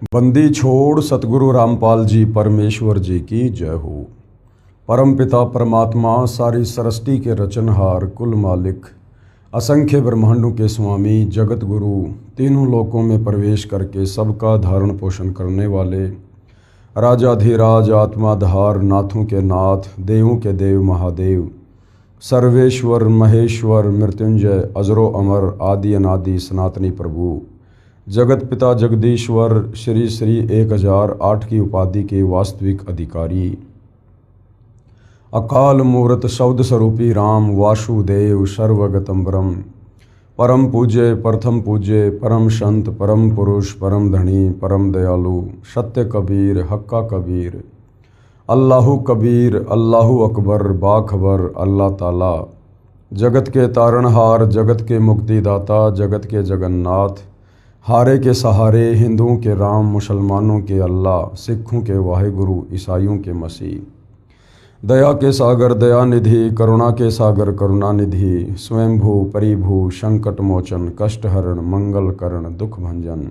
बंदी छोड़ सतगुरु रामपाल जी परमेश्वर जी की जय हो। परम पिता परमात्मा सारी सृष्टि के रचनहार कुल मालिक असंख्य ब्रह्मांडों के स्वामी जगत गुरु तीनों लोकों में प्रवेश करके सबका धारण पोषण करने वाले राजाधिराज आत्माधार नाथों के नाथ देवों के देव महादेव सर्वेश्वर महेश्वर मृत्युंजय अजरो अमर आदि अनादि सनातनी प्रभु जगत पिता जगदीश्वर श्री श्री 1008 की उपाधि के वास्तविक अधिकारी अकाल मूर्त शब्द स्वरूपी राम वासुदेव सर्वगतम ब्रह्म परम पूज्य प्रथम पूज्य परम संत परम पुरुष परम धनी परम दयालु सत्य कबीर हक्का कबीर अल्लाहु कबीर अल्लाहु अकबर बाखबर अल्लाह ताला जगत के तारणहार जगत के मुक्तिदाता जगत के जगन्नाथ हारे के सहारे हिंदुओं के राम मुसलमानों के अल्लाह सिखों के वाहिगुरु ईसाइयों के मसीह दया के सागर दया निधि करुणा के सागर करुणा निधि स्वयंभू परिभू संकट मोचन कष्ट हरण मंगल करण दुख भंजन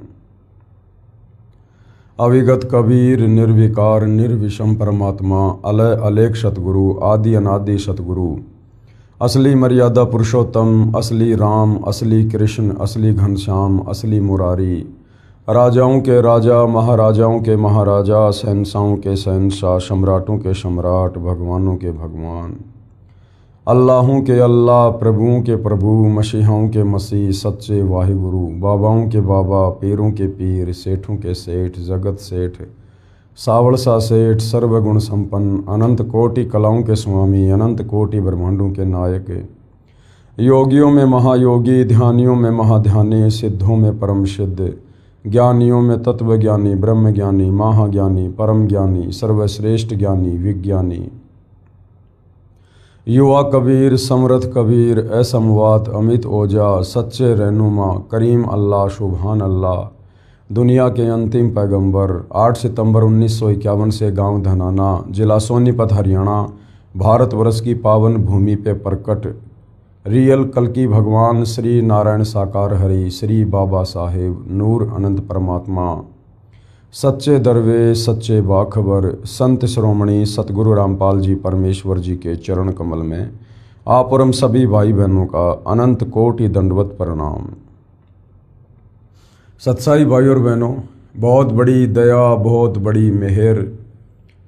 अविगत कबीर निर्विकार निर्विषम परमात्मा अलय अलेख सतगुरु आदि अनादि सतगुरु असली मर्यादा पुरुषोत्तम असली राम असली कृष्ण असली घनश्याम असली मुरारी राजाओं के राजा महाराजाओं के महाराजा शहंशाहों के शहंशाह सम्राटों के सम्राट भगवानों के भगवान अल्लाहों के अल्लाह प्रभुओं के प्रभु मसीहाओं के मसीह सच्चे वाहिगुरु बाबाओं के बाबा पीरों के पीर सेठों के सेठ जगत सेठ सावड़सा सेठ सर्वगुण संपन्न अनंत कोटि कलाओं के स्वामी अनंत कोटि ब्रह्मांडों के नायक योगियों में महायोगी ध्यानियों में महाध्यानी सिद्धों में परम सिद्ध ज्ञानियों में तत्वज्ञानी ब्रह्म ज्ञानी महाज्ञानी परम ज्ञानी सर्वश्रेष्ठ ज्ञानी विज्ञानी युवा कबीर समर्थ कबीर असमवात अमित ओजा सच्चे रहनुमा करीम अल्लाह सुभान अल्लाह दुनिया के अंतिम पैगंबर 8 सितंबर 1951 से गांव धनाना जिला सोनीपत हरियाणा भारतवर्ष की पावन भूमि पे प्रकट रियल कल्कि भगवान श्री नारायण साकार हरि श्री बाबा साहेब नूर अनंत परमात्मा सच्चे दरवेश सच्चे बाखबर संत श्रोमणी सतगुरु रामपाल जी परमेश्वर जी के चरण कमल में आप और हम सभी भाई बहनों का अनंत कोटि दंडवत प्रणाम। सत्साई भाई और बहनों, बहुत बड़ी दया बहुत बड़ी मेहर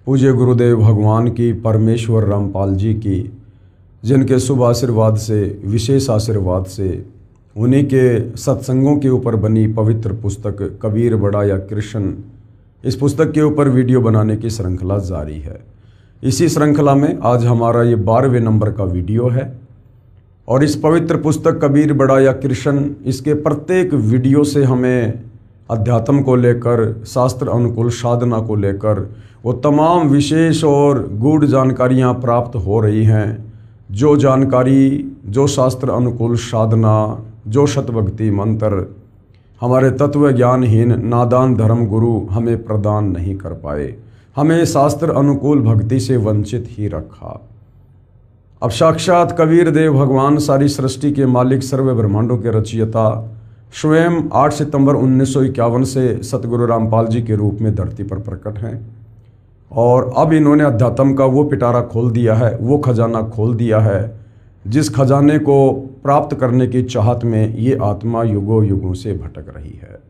पूज्य गुरुदेव भगवान की परमेश्वर रामपाल जी की जिनके शुभ आशीर्वाद से विशेष आशीर्वाद से उन्हीं के सत्संगों के ऊपर बनी पवित्र पुस्तक कबीर बड़ा या कृष्ण इस पुस्तक के ऊपर वीडियो बनाने की श्रृंखला जारी है। इसी श्रृंखला में आज हमारा ये 12वें नंबर का वीडियो है और इस पवित्र पुस्तक कबीर बड़ा या कृष्ण इसके प्रत्येक वीडियो से हमें अध्यात्म को लेकर शास्त्र अनुकूल साधना को लेकर वो तमाम विशेष और गूढ़ जानकारियाँ प्राप्त हो रही हैं। जो जानकारी जो शास्त्र अनुकूल साधना जो शतभक्ति मंत्र हमारे तत्व ज्ञानहीन नादान धर्म गुरु हमें प्रदान नहीं कर पाए, हमें शास्त्र अनुकूल भक्ति से वंचित ही रखा। अब साक्षात कबीर देव भगवान सारी सृष्टि के मालिक सर्व ब्रह्मांडों के रचयिता स्वयं 8 सितंबर 1951 से सतगुरु रामपाल जी के रूप में धरती पर प्रकट हैं और अब इन्होंने अध्यात्म का वो पिटारा खोल दिया है, वो खजाना खोल दिया है जिस खजाने को प्राप्त करने की चाहत में ये आत्मा युगों युगों से भटक रही है।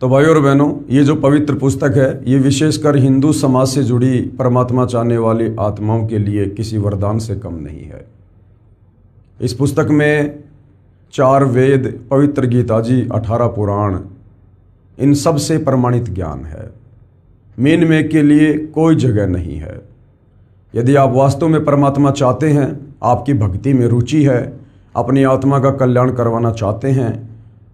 तो भाइयों और बहनों, ये जो पवित्र पुस्तक है ये विशेषकर हिंदू समाज से जुड़ी परमात्मा चाहने वाली आत्माओं के लिए किसी वरदान से कम नहीं है। इस पुस्तक में 4 वेद पवित्र गीता जी 18 पुराण इन सब से प्रमाणित ज्ञान है। मीन में के लिए कोई जगह नहीं है। यदि आप वास्तव में परमात्मा चाहते हैं, आपकी भक्ति में रुचि है, अपनी आत्मा का कल्याण करवाना चाहते हैं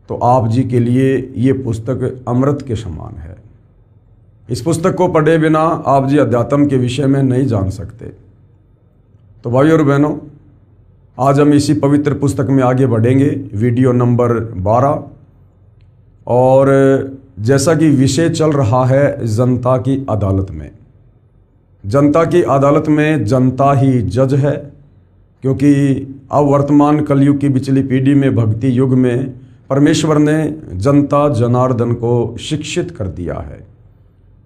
तो आप जी के लिए ये पुस्तक अमृत के समान है। इस पुस्तक को पढ़े बिना आप जी अध्यात्म के विषय में नहीं जान सकते। तो भाइयों और बहनों, आज हम इसी पवित्र पुस्तक में आगे बढ़ेंगे, वीडियो नंबर 12। और जैसा कि विषय चल रहा है जनता की अदालत में, जनता की अदालत में जनता ही जज है, क्योंकि अब वर्तमान कलयुग की पिछली पीढ़ी में भक्ति युग में परमेश्वर ने जनता जनार्दन को शिक्षित कर दिया है।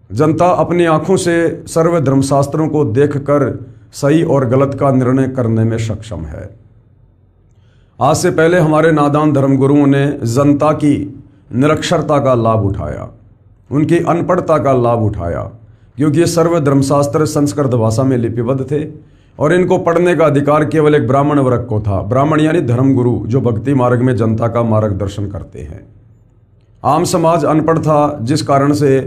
जनता अपनी आंखों से सर्व धर्मशास्त्रों को देखकर सही और गलत का निर्णय करने में सक्षम है। आज से पहले हमारे नादान धर्मगुरुओं ने जनता की निरक्षरता का लाभ उठाया, उनकी अनपढ़ता का लाभ उठाया, क्योंकि ये सर्व धर्मशास्त्र संस्कृत भाषा में लिपिबद्ध थे और इनको पढ़ने का अधिकार केवल एक ब्राह्मण वर्ग को था। ब्राह्मण यानी धर्मगुरु, जो भक्ति मार्ग में जनता का मार्गदर्शन करते हैं। आम समाज अनपढ़ था, जिस कारण से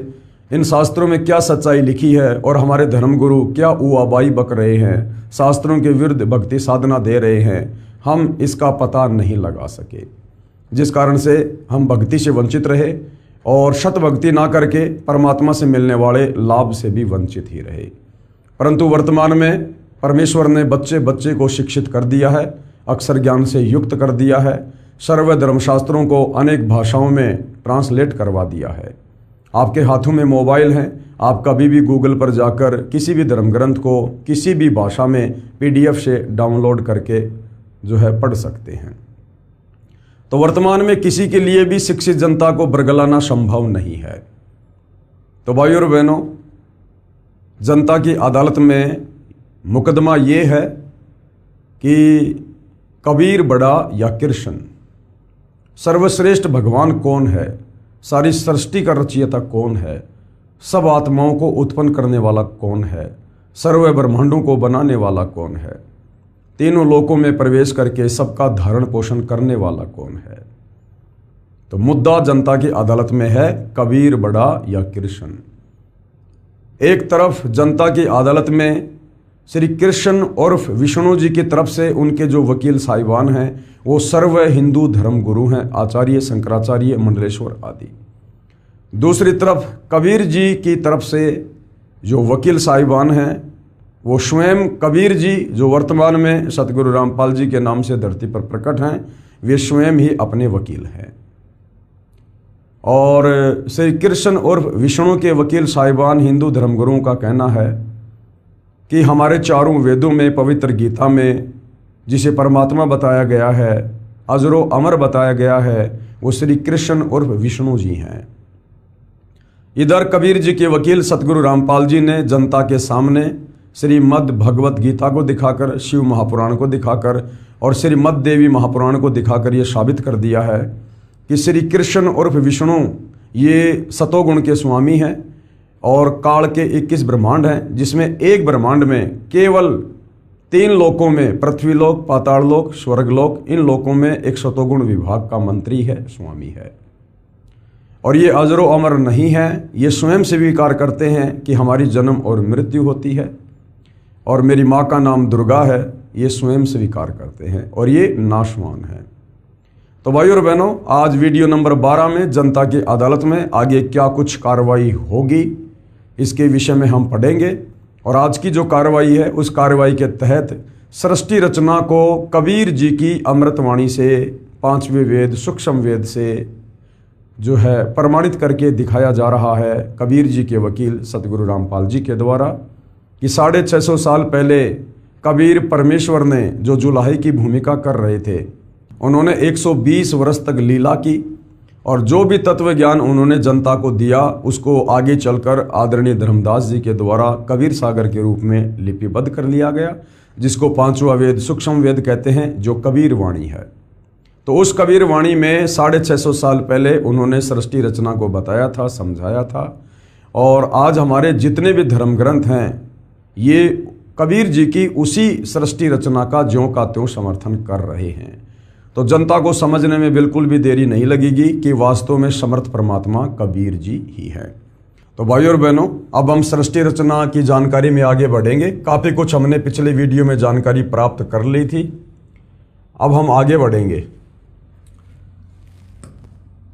इन शास्त्रों में क्या सच्चाई लिखी है और हमारे धर्मगुरु क्या उआबाई बक रहे हैं, शास्त्रों के विरुद्ध भक्ति साधना दे रहे हैं, हम इसका पता नहीं लगा सके, जिस कारण से हम भक्ति से वंचित रहे और शत भक्ति ना करके परमात्मा से मिलने वाले लाभ से भी वंचित ही रहे। परंतु वर्तमान में परमेश्वर ने बच्चे बच्चे को शिक्षित कर दिया है, अक्षर ज्ञान से युक्त कर दिया है, सर्व धर्मशास्त्रों को अनेक भाषाओं में ट्रांसलेट करवा दिया है। आपके हाथों में मोबाइल हैं, आप कभी भी गूगल पर जाकर किसी भी धर्म ग्रंथ को किसी भी भाषा में PDF से डाउनलोड करके जो है पढ़ सकते हैं। तो वर्तमान में किसी के लिए भी शिक्षित जनता को बरगलाना संभव नहीं है। तो भाइयों और बहनों, जनता की अदालत में मुकदमा ये है कि कबीर बड़ा या कृष्ण, सर्वश्रेष्ठ भगवान कौन है, सारी सृष्टि का रचयिता कौन है, सब आत्माओं को उत्पन्न करने वाला कौन है, सर्व ब्रह्मांडों को बनाने वाला कौन है, तीनों लोकों में प्रवेश करके सबका धारण पोषण करने वाला कौन है। तो मुद्दा जनता की अदालत में है कबीर बड़ा या कृष्ण। एक तरफ जनता की अदालत में श्री कृष्ण उर्फ विष्णु जी की तरफ से उनके जो वकील साहिबान हैं वो सर्व हिंदू धर्म गुरु हैं, आचार्य, शंकराचार्य, मंडलेश्वर आदि। दूसरी तरफ कबीर जी की तरफ से जो वकील साहिबान हैं वो स्वयं कबीर जी, जो वर्तमान में सतगुरु रामपाल जी के नाम से धरती पर प्रकट हैं, वे स्वयं ही अपने वकील हैं। और श्री कृष्ण उर्फ विष्णु के वकील साहिबान हिंदू धर्मगुरुओं का कहना है कि हमारे चारों वेदों में, पवित्र गीता में जिसे परमात्मा बताया गया है, अजरो अमर बताया गया है, वो श्री कृष्ण उर्फ विष्णु जी हैं। इधर कबीर जी के वकील सतगुरु रामपाल जी ने जनता के सामने श्रीमद् भगवत गीता को दिखाकर, शिव महापुराण को दिखाकर और श्रीमद् देवी महापुराण को दिखाकर ये साबित कर दिया है कि श्री कृष्ण उर्फ विष्णु ये सतोगुण के स्वामी हैं और काल के 21 ब्रह्मांड हैं, जिसमें एक ब्रह्मांड में केवल 3 लोकों में, पृथ्वी लोक, पाताल लोक, स्वर्ग लोक, इन लोकों में एक सतोगुण विभाग का मंत्री है, स्वामी है। और ये अजरो अमर नहीं है, ये स्वयं स्वीकार करते हैं कि हमारी जन्म और मृत्यु होती है और मेरी माँ का नाम दुर्गा है, ये स्वयं स्वीकार करते हैं और ये नाशवान है। तो भाइयों और बहनों, आज वीडियो नंबर 12 में जनता की अदालत में आगे क्या कुछ कार्रवाई होगी इसके विषय में हम पढ़ेंगे। और आज की जो कार्रवाई है उस कार्रवाई के तहत सृष्टि रचना को कबीर जी की अमृतवाणी से, 5वें वेद सूक्ष्म वेद से जो है प्रमाणित करके दिखाया जा रहा है कबीर जी के वकील सतगुरु रामपाल जी के द्वारा कि 650 साल पहले कबीर परमेश्वर ने जो जुलाहे की भूमिका कर रहे थे, उन्होंने 120 वर्ष तक लीला की और जो भी तत्व ज्ञान उन्होंने जनता को दिया उसको आगे चलकर आदरणीय धर्मदास जी के द्वारा कबीर सागर के रूप में लिपिबद्ध कर लिया गया, जिसको 5वां वेद सूक्ष्म वेद कहते हैं, जो कबीर वाणी है। तो उस कबीर वाणी में 650 साल पहले उन्होंने सृष्टि रचना को बताया था, समझाया था। और आज हमारे जितने भी धर्म ग्रंथ हैं ये कबीर जी की उसी सृष्टि रचना का ज्यों का त्यों समर्थन कर रहे हैं। तो जनता को समझने में बिल्कुल भी देरी नहीं लगेगी कि वास्तव में समर्थ परमात्मा कबीर जी ही है। तो भाइयों और बहनों, अब हम सृष्टि रचना की जानकारी में आगे बढ़ेंगे। काफ़ी कुछ हमने पिछले वीडियो में जानकारी प्राप्त कर ली थी, अब हम आगे बढ़ेंगे।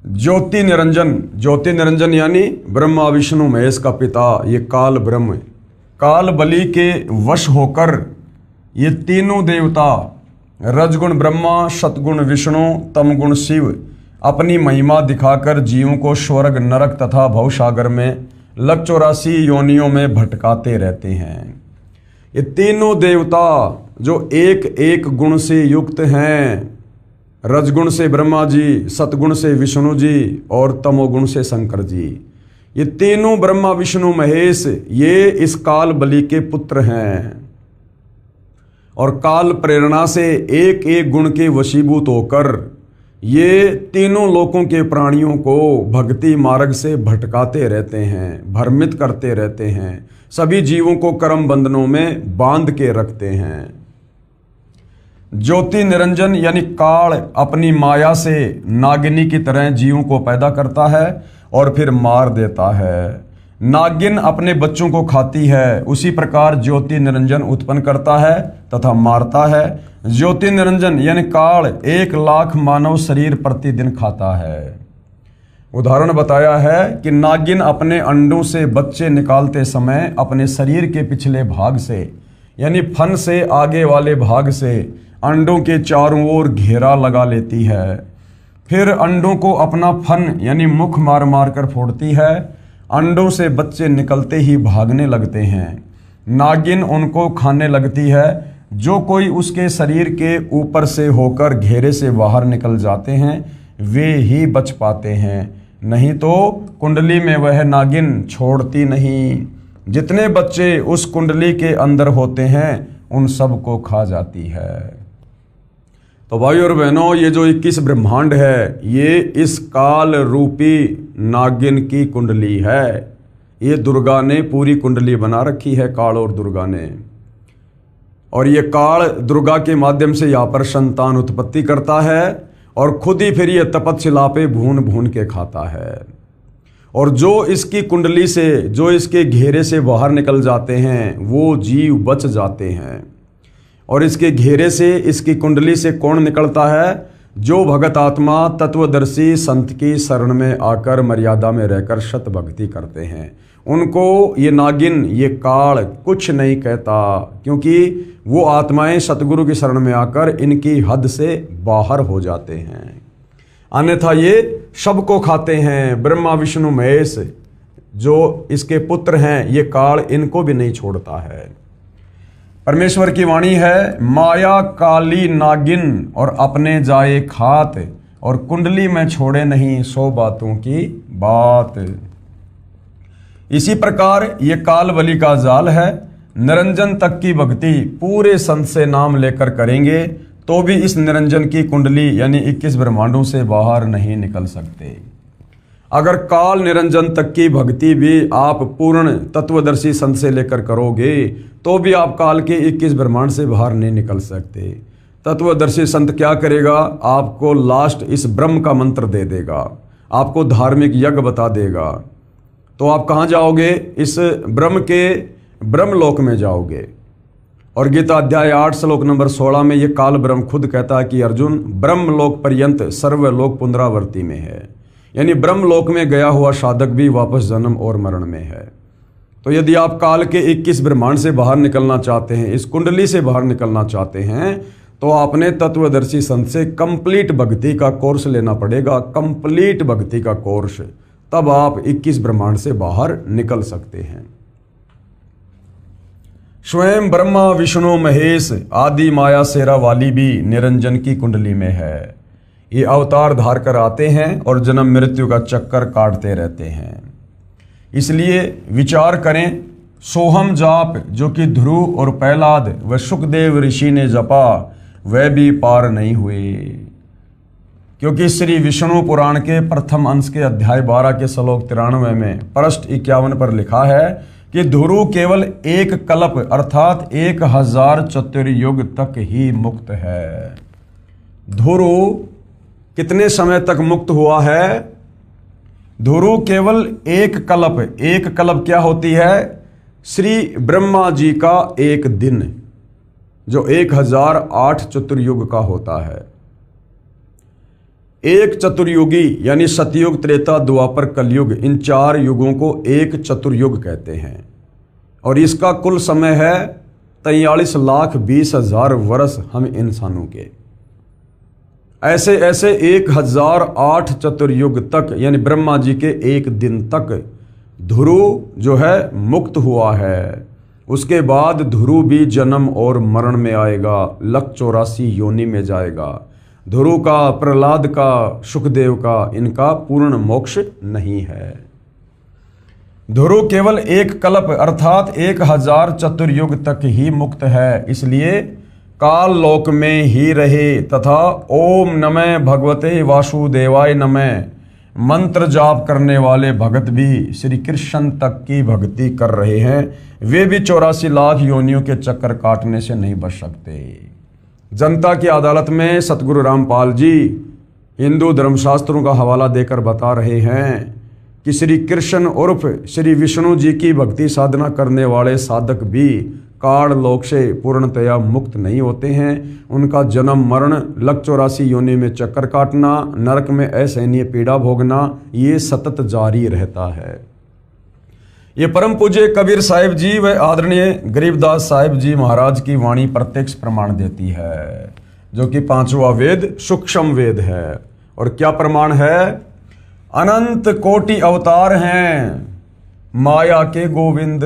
ज्योति निरंजन यानी ब्रह्मा विष्णु महेश का पिता, ये काल ब्रह्म, काल बलि के वश होकर ये तीनों देवता, रजगुण ब्रह्मा, सतगुण विष्णु, तमगुण शिव, अपनी महिमा दिखाकर जीवों को स्वर्ग, नरक तथा भवसागर में 184 योनियों में भटकाते रहते हैं। ये तीनों देवता जो एक एक गुण से युक्त हैं, रजगुण से ब्रह्मा जी, सतगुण से विष्णु जी और तमोगुण से शंकर जी। ये तीनों ब्रह्मा विष्णु महेश ये इस काल बलि के पुत्र हैं और काल प्रेरणा से एक एक गुण के वशीभूत होकर ये तीनों लोकों के प्राणियों को भक्ति मार्ग से भटकाते रहते हैं, भ्रमित करते रहते हैं, सभी जीवों को कर्म बंधनों में बांध के रखते हैं। ज्योति निरंजन यानी काल अपनी माया से नागिनी की तरह जीवों को पैदा करता है और फिर मार देता है। नागिन अपने बच्चों को खाती है, उसी प्रकार ज्योति निरंजन उत्पन्न करता है तथा मारता है। ज्योति निरंजन यानी काल 1,00,000 मानव शरीर प्रतिदिन खाता है। उदाहरण बताया है कि नागिन अपने अंडों से बच्चे निकालते समय अपने शरीर के पिछले भाग से यानी फन से आगे वाले भाग से अंडों के चारों ओर घेरा लगा लेती है। फिर अंडों को अपना फन यानी मुख मार मार कर फोड़ती है। अंडों से बच्चे निकलते ही भागने लगते हैं। नागिन उनको खाने लगती है। जो कोई उसके शरीर के ऊपर से होकर घेरे से बाहर निकल जाते हैं वे ही बच पाते हैं, नहीं तो कुंडली में वह नागिन छोड़ती नहीं। जितने बच्चे उस कुंडली के अंदर होते हैं उन सब को खा जाती है। तो भाई और बहनों, ये जो 21 ब्रह्मांड है ये इस काल रूपी नागिन की कुंडली है। ये दुर्गा ने पूरी कुंडली बना रखी है, काल और दुर्गा ने। और ये काल दुर्गा के माध्यम से यहाँ पर संतान उत्पत्ति करता है और खुद ही फिर ये तपतशिला पे भून भून के खाता है। और जो इसकी कुंडली से, जो इसके घेरे से बाहर निकल जाते हैं वो जीव बच जाते हैं। और इसके घेरे से, इसकी कुंडली से कौन निकलता है? जो भगत आत्मा तत्वदर्शी संत की शरण में आकर मर्यादा में रहकर शत भक्ति करते हैं, उनको ये नागिन, ये काल कुछ नहीं कहता, क्योंकि वो आत्माएं सतगुरु की शरण में आकर इनकी हद से बाहर हो जाते हैं। अन्यथा ये सबको खाते हैं। ब्रह्मा विष्णु महेश जो इसके पुत्र हैं, ये काल इनको भी नहीं छोड़ता है। परमेश्वर की वाणी है, माया काली नागिन और अपने जाए खात और कुंडली में छोड़े नहीं 100 बातों की बात। इसी प्रकार ये काल बलि का जाल है। निरंजन तक की भक्ति पूरे संत से नाम लेकर करेंगे तो भी इस निरंजन की कुंडली यानी 21 ब्रह्मांडों से बाहर नहीं निकल सकते। अगर काल निरंजन तक की भक्ति भी आप पूर्ण तत्वदर्शी संत से लेकर करोगे तो भी आप काल के 21 ब्रह्मांड से बाहर नहीं निकल सकते। तत्वदर्शी संत क्या करेगा? आपको लास्ट इस ब्रह्म का मंत्र दे देगा, आपको धार्मिक यज्ञ बता देगा, तो आप कहाँ जाओगे? इस ब्रह्म के ब्रह्मलोक में जाओगे। और गीता अध्याय 8 श्लोक नंबर 16 में ये काल ब्रह्म खुद कहता है कि अर्जुन, ब्रह्मलोक पर्यंत सर्वलोक पुनरावर्ती में है, यानी ब्रह्मलोक में गया हुआ साधक भी वापस जन्म और मरण में है। तो यदि आप काल के 21 ब्रह्मांड से बाहर निकलना चाहते हैं, इस कुंडली से बाहर निकलना चाहते हैं, तो आपने तत्वदर्शी संत से कंप्लीट भक्ति का कोर्स लेना पड़ेगा, कंप्लीट भक्ति का कोर्स। तब आप 21 ब्रह्मांड से बाहर निकल सकते हैं। स्वयं ब्रह्मा विष्णु महेश आदि माया शेरा वाली भी निरंजन की कुंडली में है। ये अवतार धार कर आते हैं और जन्म मृत्यु का चक्कर काटते रहते हैं। इसलिए विचार करें, सोहम जाप जो कि ध्रुव और प्रहलाद व सुखदेव ऋषि ने जपा वह भी पार नहीं हुए, क्योंकि श्री विष्णु पुराण के प्रथम अंश के अध्याय 12 के श्लोक 93 में पृष्ठ 51 पर लिखा है कि ध्रुव केवल 1 कल्प अर्थात 1000 चतुर्युग तक ही मुक्त है। ध्रुव कितने समय तक मुक्त हुआ है? ध्रुव केवल 1 कल्प। 1 कल्प क्या होती है? श्री ब्रह्मा जी का 1 दिन, जो 1008 चतुर्युग का होता है। एक चतुर्युगी यानी सतयुग, त्रेता, द्वापर, कलयुग, इन 4 युगों को एक चतुर्युग कहते हैं। और इसका कुल समय है 43,20,000 वर्ष हम इंसानों के। ऐसे ऐसे 1008 चतुर्युग तक यानी ब्रह्मा जी के 1 दिन तक ध्रुव जो है मुक्त हुआ है। उसके बाद ध्रुव भी जन्म और मरण में आएगा, लक 84 योनि में जाएगा। ध्रुव का, प्रहलाद का, सुखदेव का, इनका पूर्ण मोक्ष नहीं है। ध्रुव केवल एक कल्प अर्थात 1000 चतुर्युग तक ही मुक्त है, इसलिए काल लोक में ही रहे तथा ओम नमः भगवते वासुदेवाय नमः मंत्र जाप करने वाले भगत भी श्री कृष्ण तक की भक्ति कर रहे हैं। वे भी 84 लाख योनियों के चक्कर काटने से नहीं बच सकते। जनता की अदालत में सतगुरु रामपाल जी हिंदू धर्मशास्त्रों का हवाला देकर बता रहे हैं कि श्री कृष्ण उर्फ श्री विष्णु जी की भक्ति साधना करने वाले साधक भी काल लोक से पूर्णतया मुक्त नहीं होते हैं। उनका जन्म मरण, लक 84 योनि में चक्कर काटना, नरक में असहनीय पीड़ा भोगना, ये सतत जारी रहता है। ये परम पूज्य कबीर साहिब जी व आदरणीय गरीबदास साहिब जी महाराज की वाणी प्रत्यक्ष प्रमाण देती है, जो कि 5वां वेद सूक्ष्म वेद है। और क्या प्रमाण है? अनंत कोटि अवतार हैं माया के गोविंद।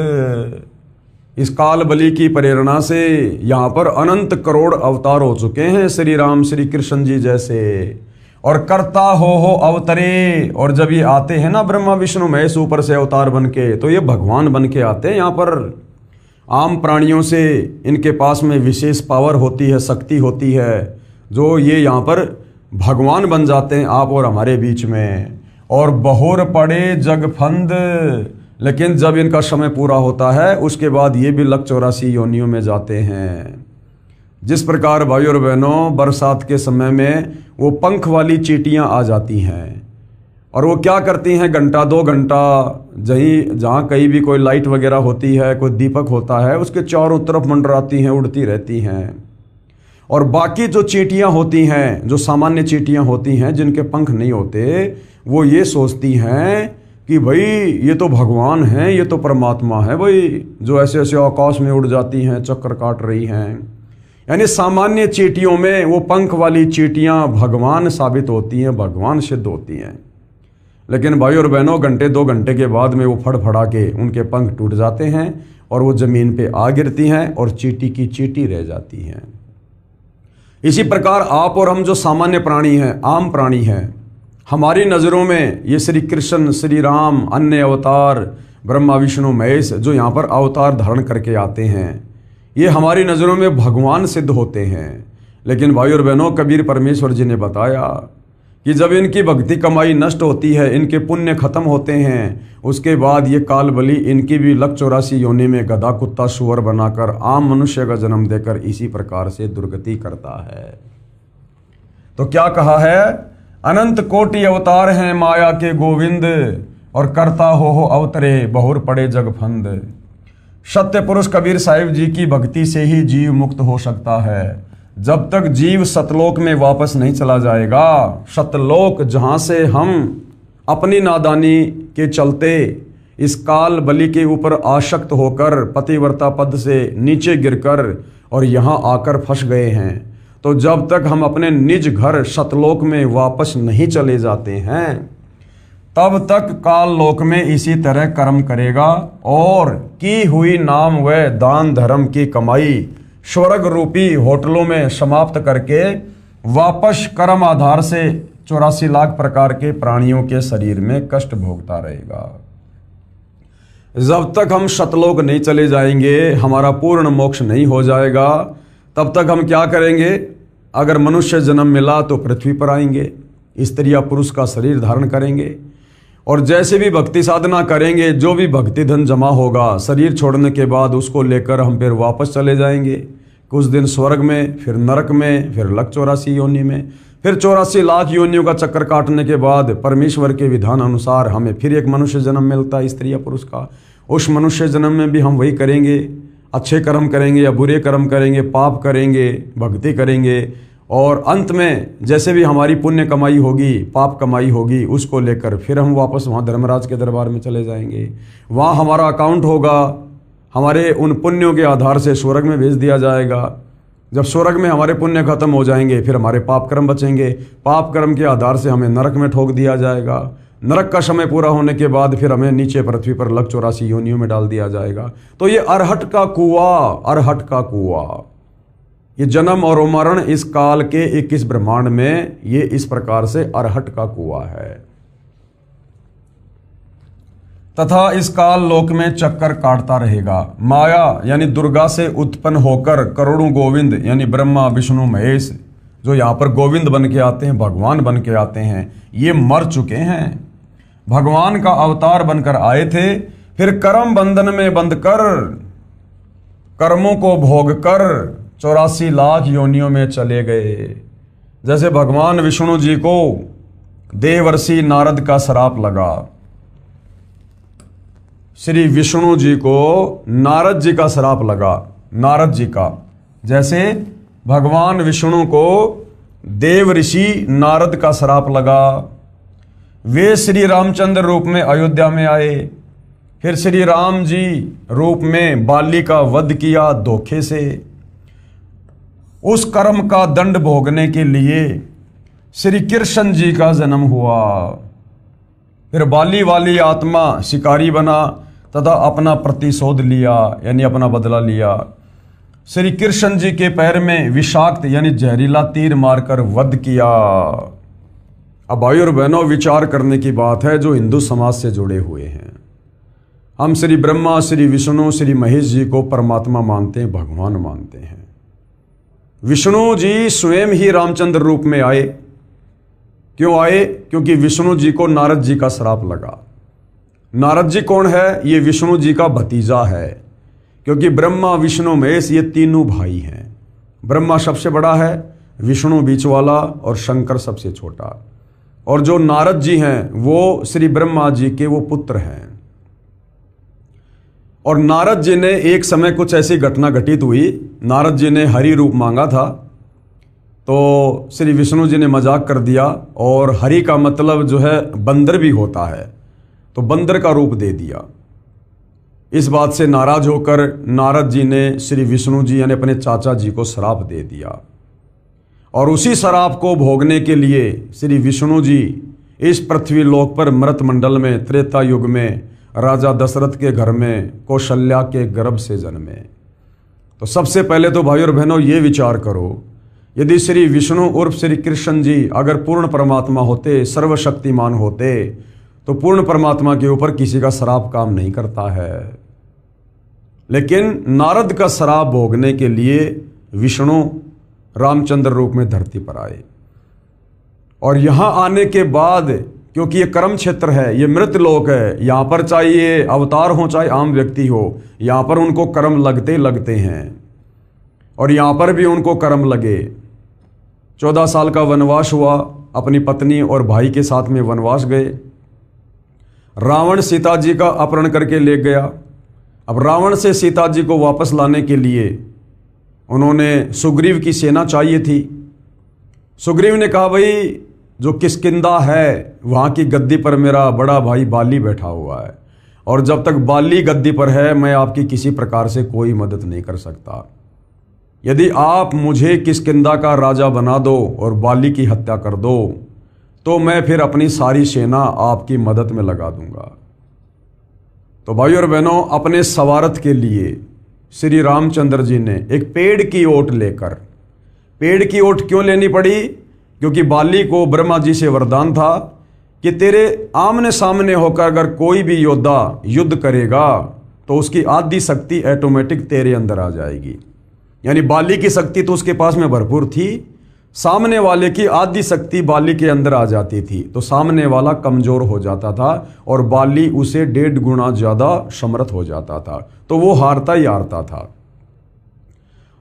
इस काल बलि की प्रेरणा से यहाँ पर अनंत करोड़ अवतार हो चुके हैं श्री राम श्री कृष्ण जी जैसे। और करता हो अवतरे, और जब ये आते हैं ना ब्रह्मा विष्णु महेश ऊपर से अवतार बन के, तो ये भगवान बन के आते हैं। यहाँ पर आम प्राणियों से इनके पास में विशेष पावर होती है, शक्ति होती है, जो ये यहाँ पर भगवान बन जाते हैं आप और हमारे बीच में। और बहुर पड़े जगफंद, लेकिन जब इनका समय पूरा होता है उसके बाद ये भी लक 84 योनियों में जाते हैं। जिस प्रकार भाई और बहनों बरसात के समय में वो पंख वाली चींटियां आ जाती हैं, और वो क्या करती हैं, घंटा 2 घंटा जहाँ कहीं भी कोई लाइट वगैरह होती है, कोई दीपक होता है, उसके चारों तरफ मंडराती हैं, उड़ती रहती हैं। और बाकी जो चींटियां होती हैं, जो सामान्य चींटियां होती हैं जिनके पंख नहीं होते, वो ये सोचती हैं कि भाई ये तो भगवान हैं, ये तो परमात्मा है भाई, जो ऐसे ऐसे आकाश में उड़ जाती हैं, चक्कर काट रही हैं। यानी सामान्य चींटियों में वो पंख वाली चींटियां भगवान साबित होती हैं, भगवान सिद्ध होती हैं। लेकिन भाई और बहनों घंटे 2 घंटे के बाद में वो फड़फड़ा के उनके पंख टूट जाते हैं और वो ज़मीन पे आ गिरती हैं और चींटी की चींटी रह जाती हैं। इसी प्रकार आप और हम जो सामान्य प्राणी हैं, आम प्राणी हैं, हमारी नज़रों में ये श्री कृष्ण, श्री राम, अन्य अवतार, ब्रह्मा विष्णु महेश जो यहाँ पर अवतार धारण करके आते हैं, ये हमारी नज़रों में भगवान सिद्ध होते हैं। लेकिन भाई और बहनों कबीर परमेश्वर जी ने बताया कि जब इनकी भक्ति कमाई नष्ट होती है, इनके पुण्य खत्म होते हैं, उसके बाद ये काल बलि इनकी भी लक 84 योनि में गधा कुत्ता सुअर बनाकर आम मनुष्य का जन्म देकर इसी प्रकार से दुर्गति करता है। तो क्या कहा है? अनंत कोटि अवतार हैं माया के गोविंद, और करता हो अवतरे बहुर पड़े जगफंद। सत्य पुरुष कबीर साहिब जी की भक्ति से ही जीव मुक्त हो सकता है। जब तक जीव सतलोक में वापस नहीं चला जाएगा, सतलोक जहाँ से हम अपनी नादानी के चलते इस काल बलि के ऊपर आसक्त होकर पतिव्रता पद से नीचे गिरकर और यहाँ आकर फंस गए हैं, तो जब तक हम अपने निज घर सतलोक में वापस नहीं चले जाते हैं, तब तक काल लोक में इसी तरह कर्म करेगा और की हुई नाम व दान धर्म की कमाई स्वर्ग रूपी होटलों में समाप्त करके वापस कर्म आधार से 84 लाख प्रकार के प्राणियों के शरीर में कष्ट भोगता रहेगा। जब तक हम सतलोक नहीं चले जाएंगे, हमारा पूर्ण मोक्ष नहीं हो जाएगा, तब तक हम क्या करेंगे? अगर मनुष्य जन्म मिला तो पृथ्वी पर आएंगे, स्त्री या पुरुष का शरीर धारण करेंगे और जैसे भी भक्ति साधना करेंगे, जो भी भक्ति धन जमा होगा शरीर छोड़ने के बाद उसको लेकर हम फिर वापस चले जाएंगे। कुछ दिन स्वर्ग में, फिर नरक में, फिर लक 84 योनि में, फिर 84 लाख योनियों का चक्कर काटने के बाद परमेश्वर के विधान अनुसार हमें फिर एक मनुष्य जन्म मिलता है, स्त्री या पुरुष का। उस मनुष्य जन्म में भी हम वही करेंगे, अच्छे कर्म करेंगे या बुरे कर्म करेंगे, पाप करेंगे, भक्ति करेंगे, और अंत में जैसे भी हमारी पुण्य कमाई होगी, पाप कमाई होगी, उसको लेकर फिर हम वापस वहाँ धर्मराज के दरबार में चले जाएंगे। वहाँ हमारा अकाउंट होगा, हमारे उन पुण्यों के आधार से स्वर्ग में भेज दिया जाएगा। जब स्वर्ग में हमारे पुण्य खत्म हो जाएंगे, फिर हमारे पाप कर्म बचेंगे, पाप कर्म के आधार से हमें नरक में ठोक दिया जाएगा। नरक का समय पूरा होने के बाद फिर हमें नीचे पृथ्वी पर लक 84 योनियों में डाल दिया जाएगा। तो ये अरहट का कुआं, अरहट का कुआं। ये जन्म और मरण इस काल के 21 ब्रह्मांड में ये इस प्रकार से अरहट का कुआं है। तथा इस काल लोक में चक्कर काटता रहेगा। माया यानी दुर्गा से उत्पन्न होकर करोड़ों गोविंद यानी ब्रह्मा विष्णु महेश जो यहाँ पर गोविंद बन के आते हैं, भगवान बन के आते हैं, ये मर चुके हैं। भगवान का अवतार बनकर आए थे, फिर कर्म बंधन में बंध कर कर्मों को भोग कर 84 लाख योनियों में चले गए। जैसे भगवान विष्णु जी को देवर्षि नारद का श्राप लगा, श्री विष्णु जी को नारद जी का श्राप लगा, नारद जी का, जैसे भगवान विष्णु को देव ऋषि नारद का श्राप लगा। वे श्री रामचंद्र रूप में अयोध्या में आए, फिर श्री राम जी रूप में बाली का वध किया धोखे से। उस कर्म का दंड भोगने के लिए श्री कृष्ण जी का जन्म हुआ। फिर बाली वाली आत्मा शिकारी बना तथा अपना प्रतिशोध लिया यानी अपना बदला लिया। श्री कृष्ण जी के पैर में विषाक्त यानी जहरीला तीर मारकर वध किया। अब भाई और बहनों, विचार करने की बात है जो हिंदू समाज से जुड़े हुए हैं। हम श्री ब्रह्मा, श्री विष्णु, श्री महेश जी को परमात्मा मानते हैं, भगवान मानते हैं। विष्णु जी स्वयं ही रामचंद्र रूप में आए। क्यों आए? क्योंकि विष्णु जी को नारद जी का श्राप लगा। नारद जी कौन है? ये विष्णु जी का भतीजा है, क्योंकि ब्रह्मा विष्णु महेश ये तीनों भाई हैं। ब्रह्मा सबसे बड़ा है, विष्णु बीच वाला और शंकर सबसे छोटा। और जो नारद जी हैं वो श्री ब्रह्मा जी के वो पुत्र हैं। और नारद जी ने एक समय कुछ ऐसी घटना घटित हुई, नारद जी ने हरि रूप मांगा था, तो श्री विष्णु जी ने मजाक कर दिया और हरि का मतलब जो है बंदर भी होता है, तो बंदर का रूप दे दिया। इस बात से नाराज होकर नारद जी ने श्री विष्णु जी यानी अपने चाचा जी को श्राप दे दिया। और उसी श्राप को भोगने के लिए श्री विष्णु जी इस पृथ्वी लोक पर मृत मंडल में त्रेता युग में राजा दशरथ के घर में कौशल्या के गर्भ से जन्मे। तो सबसे पहले तो भाई और बहनों ये विचार करो, यदि श्री विष्णु उर्फ श्री कृष्ण जी अगर पूर्ण परमात्मा होते, सर्वशक्तिमान होते, तो पूर्ण परमात्मा के ऊपर किसी का श्राप काम नहीं करता है। लेकिन नारद का श्राप भोगने के लिए विष्णु रामचंद्र रूप में धरती पर आए। और यहां आने के बाद, क्योंकि ये कर्म क्षेत्र है, ये मृत लोक है, यहां पर चाहे ये अवतार हो चाहे आम व्यक्ति हो, यहां पर उनको कर्म लगते लगते हैं। और यहां पर भी उनको कर्म लगे। 14 साल का वनवास हुआ, अपनी पत्नी और भाई के साथ में वनवास गए। रावण सीता जी का अपहरण करके ले गया। अब रावण से सीता जी को वापस लाने के लिए उन्होंने सुग्रीव की सेना चाहिए थी। सुग्रीव ने कहा, भाई जो किष्किंधा है वहाँ की गद्दी पर मेरा बड़ा भाई बाली बैठा हुआ है, और जब तक बाली गद्दी पर है मैं आपकी किसी प्रकार से कोई मदद नहीं कर सकता। यदि आप मुझे किष्किंधा का राजा बना दो और बाली की हत्या कर दो, तो मैं फिर अपनी सारी सेना आपकी मदद में लगा दूंगा। तो भाई और बहनों, अपने सवारथ के लिए श्री रामचंद्र जी ने एक पेड़ की ओट लेकर, पेड़ की ओट क्यों लेनी पड़ी? क्योंकि बाली को ब्रह्मा जी से वरदान था कि तेरे आमने सामने होकर अगर कोई भी योद्धा युद्ध करेगा तो उसकी आदि शक्ति ऑटोमेटिक तेरे अंदर आ जाएगी। यानी बाली की शक्ति तो उसके पास में भरपूर थी, सामने वाले की आदि शक्ति बाली के अंदर आ जाती थी, तो सामने वाला कमजोर हो जाता था और बाली उसे 1.5 गुना ज्यादा समर्थ हो जाता था, तो वो हारता ही हारता था।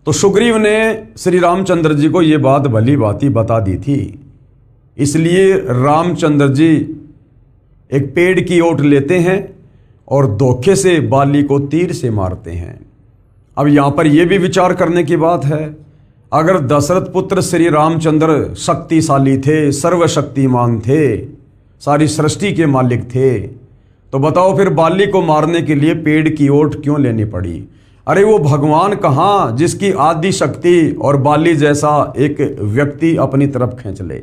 तो सुग्रीव ने श्री रामचंद्र जी को ये बात भली भांति बता दी थी, इसलिए रामचंद्र जी एक पेड़ की ओट लेते हैं और धोखे से बाली को तीर से मारते हैं। अब यहां पर यह भी विचार करने की बात है, अगर दशरथ पुत्र श्री रामचंद्र शक्तिशाली थे, सर्वशक्तिमान थे, सारी सृष्टि के मालिक थे, तो बताओ फिर बाली को मारने के लिए पेड़ की ओट क्यों लेनी पड़ी? अरे वो भगवान कहाँ जिसकी आदि शक्ति और बाली जैसा एक व्यक्ति अपनी तरफ खींच ले।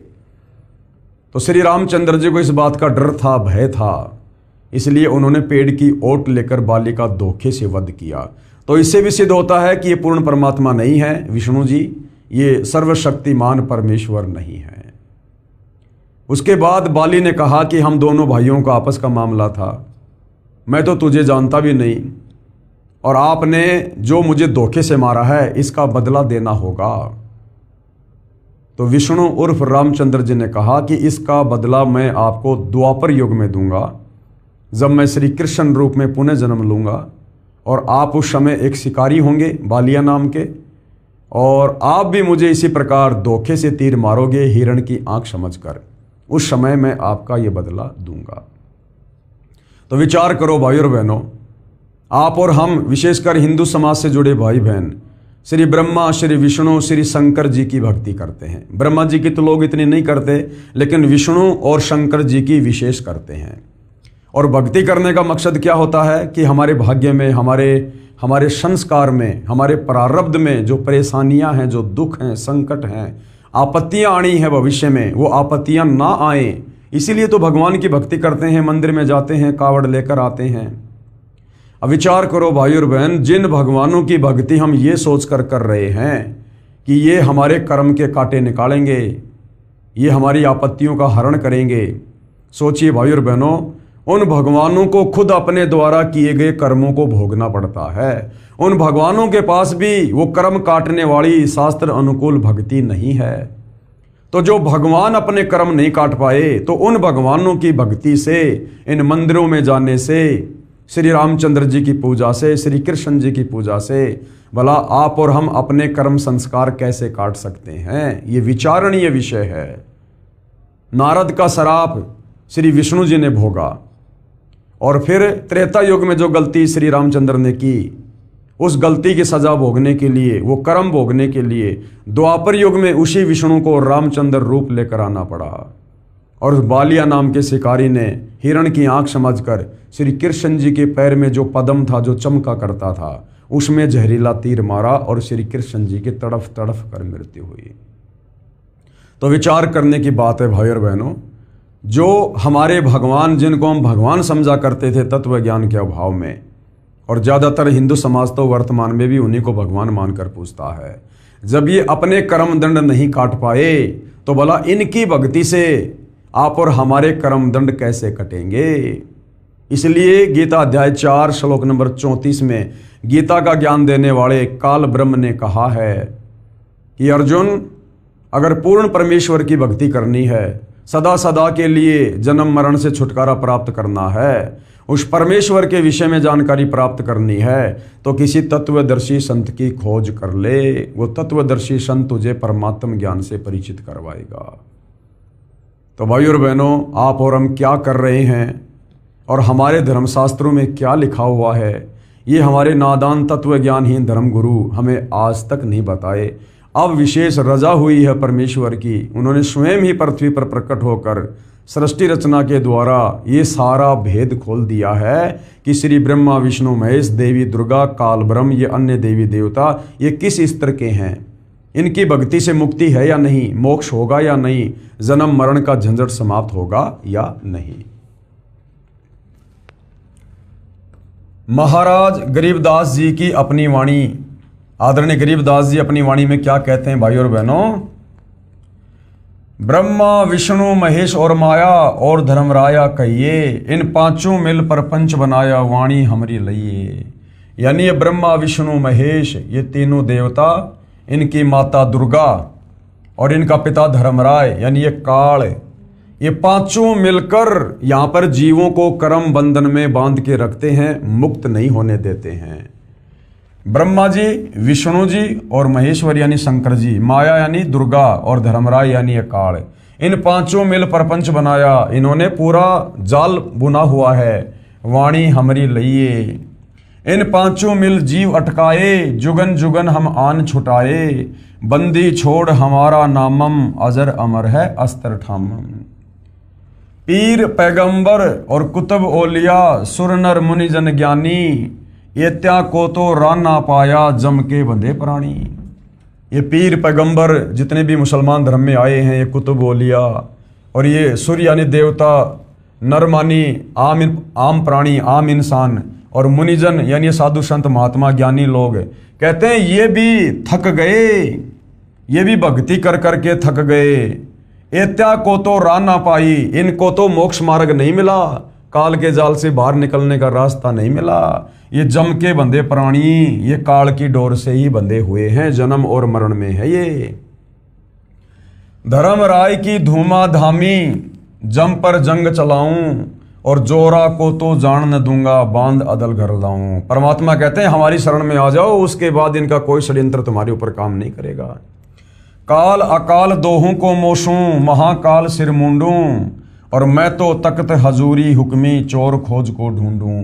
तो श्री रामचंद्र जी को इस बात का डर था, भय था, इसलिए उन्होंने पेड़ की ओट लेकर बाली का धोखे से वध किया। तो इससे भी सिद्ध होता है कि ये पूर्ण परमात्मा नहीं है विष्णु जी, ये सर्वशक्तिमान परमेश्वर नहीं है। उसके बाद बाली ने कहा कि हम दोनों भाइयों का आपस का मामला था, मैं तो तुझे जानता भी नहीं, और आपने जो मुझे धोखे से मारा है इसका बदला देना होगा। तो विष्णु उर्फ रामचंद्र जी ने कहा कि इसका बदला मैं आपको द्वापर युग में दूंगा, जब मैं श्री कृष्ण रूप में पुनः जन्म लूंगा, और आप उस समय एक शिकारी होंगे बालिया नाम के, और आप भी मुझे इसी प्रकार धोखे से तीर मारोगे हिरण की आंख समझकर। उस समय मैं आपका ये बदला दूंगा। तो विचार करो भाई और बहनों, आप और हम विशेषकर हिंदू समाज से जुड़े भाई बहन श्री ब्रह्मा, श्री विष्णु, श्री शंकर जी की भक्ति करते हैं। ब्रह्मा जी की तो लोग इतनी नहीं करते, लेकिन विष्णु और शंकर जी की विशेष करते हैं। और भक्ति करने का मकसद क्या होता है कि हमारे भाग्य में, हमारे संस्कार में, हमारे प्रारब्ध में जो परेशानियां हैं, जो दुख हैं, संकट हैं, आपत्तियां आनी है भविष्य में, वो आपत्तियां ना आए, इसीलिए तो भगवान की भक्ति करते हैं, मंदिर में जाते हैं, कावड़ लेकर आते हैं। अब विचार करो भाई और बहन, जिन भगवानों की भक्ति हम ये सोचकर कर रहे हैं कि ये हमारे कर्म के कांटे निकालेंगे, ये हमारी आपत्तियों का हरण करेंगे, सोचिए भाई और बहनों, उन भगवानों को खुद अपने द्वारा किए गए कर्मों को भोगना पड़ता है। उन भगवानों के पास भी वो कर्म काटने वाली शास्त्र अनुकूल भक्ति नहीं है। तो जो भगवान अपने कर्म नहीं काट पाए, तो उन भगवानों की भक्ति से, इन मंदिरों में जाने से, श्री रामचंद्र जी की पूजा से, श्री कृष्ण जी की पूजा से भला आप और हम अपने कर्म संस्कार कैसे काट सकते हैं? ये विचारणीय विषय है। नारद का श्राप श्री विष्णु जी ने भोगा, और फिर त्रेता युग में जो गलती श्री रामचंद्र ने की, उस गलती की सजा भोगने के लिए, वो कर्म भोगने के लिए द्वापर युग में उसी विष्णु को रामचंद्र रूप लेकर आना पड़ा। और उस बालिया नाम के शिकारी ने हिरण की आंख समझकर श्री कृष्ण जी के पैर में जो पद्म था, जो चमका करता था, उसमें जहरीला तीर मारा और श्री कृष्ण जी की तड़फ तड़फ कर मृत्यु हुई। तो विचार करने की बात है भाई और बहनों, जो हमारे भगवान, जिनको हम भगवान समझा करते थे तत्व ज्ञान के अभाव में, और ज़्यादातर हिंदू समाज तो वर्तमान में भी उन्हीं को भगवान मानकर पूजता है, जब ये अपने कर्म दंड नहीं काट पाए, तो भला इनकी भक्ति से आप और हमारे कर्म दंड कैसे कटेंगे? इसलिए गीता अध्याय 4 श्लोक नंबर 34 में गीता का ज्ञान देने वाले काल ब्रह्म ने कहा है कि अर्जुन, अगर पूर्ण परमेश्वर की भक्ति करनी है, सदा सदा के लिए जन्म मरण से छुटकारा प्राप्त करना है, उस परमेश्वर के विषय में जानकारी प्राप्त करनी है, तो किसी तत्वदर्शी संत की खोज कर ले। वो तत्वदर्शी संत तुझे परमात्म ज्ञान से परिचित करवाएगा। तो भाई और बहनों, आप और हम क्या कर रहे हैं और हमारे धर्मशास्त्रों में क्या लिखा हुआ है, ये हमारे नादान तत्व ज्ञानहीन धर्मगुरु हमें आज तक नहीं बताए। अब विशेष रजा हुई है परमेश्वर की, उन्होंने स्वयं ही पृथ्वी पर प्रकट होकर सृष्टि रचना के द्वारा ये सारा भेद खोल दिया है कि श्री ब्रह्मा, विष्णु, महेश, देवी दुर्गा, काल ब्रह्म, ये अन्य देवी देवता, ये किस स्तर के हैं, इनकी भक्ति से मुक्ति है या नहीं, मोक्ष होगा या नहीं, जन्म मरण का झंझट समाप्त होगा या नहीं। महाराज गरीबदास जी की अपनी वाणी, आदरणीय गरीबदास जी अपनी वाणी में क्या कहते हैं भाई और बहनों? ब्रह्मा, विष्णु, महेश और माया और धर्मराया कहिए, इन पांचों मिल प्रपंच बनाया, वाणी हमरी लइए। यानी ये ब्रह्मा, विष्णु, महेश, ये तीनों देवता, इनकी माता दुर्गा और इनका पिता धर्मराय यानी ये काल, ये पांचों मिलकर यहाँ पर जीवों को कर्म बंधन में बांध के रखते हैं, मुक्त नहीं होने देते हैं। ब्रह्मा जी, विष्णु जी और महेश्वर यानी शंकर जी, माया यानी दुर्गा और धर्मराय यानी काल, इन पांचों मिल प्रपंच बनाया, इन्होंने पूरा जाल बुना हुआ है, वाणी हमरी लइए। इन पांचों मिल जीव अटकाए, जुगन जुगन हम आन छुटाए, बंदी छोड़ हमारा नामम, अजर अमर है अस्तर ठामम। पीर पैगंबर और कुतुब ओलिया, सुर नर मुनि जन ज्ञानी, ये त्या को तो रान ना पाया, जम के बंधे प्राणी। ये पीर पैगंबर जितने भी मुसलमान धर्म में आए हैं, ये कुतुब ओलिया और ये सूर्य यानी देवता, नर मानी आम प्राणी, आम इंसान, और मुनिजन यानी साधु संत महात्मा ज्ञानी लोग कहते हैं ये भी थक गए, ये भी भक्ति कर करके थक गए। एत्या को तो राह ना पाई, इनको तो मोक्ष मार्ग नहीं मिला, काल के जाल से बाहर निकलने का रास्ता नहीं मिला। ये जम के बंधे प्राणी ये काल की डोर से ही बंधे हुए हैं, जन्म और मरण में है ये। धर्म राय की धूमा धामी जम पर जंग चलाऊं, और जोरा को तो जान न दूंगा, बांध अदल घर लाऊं। परमात्मा कहते हैं हमारी शरण में आ जाओ, उसके बाद इनका कोई षड्यंत्र तुम्हारे ऊपर काम नहीं करेगा। काल अकाल दोहों को मोशूं, महाकाल सिर मुंडूं, और मैं तो तख्त हजूरी हुक्मी चोर खोज को ढूंढूं।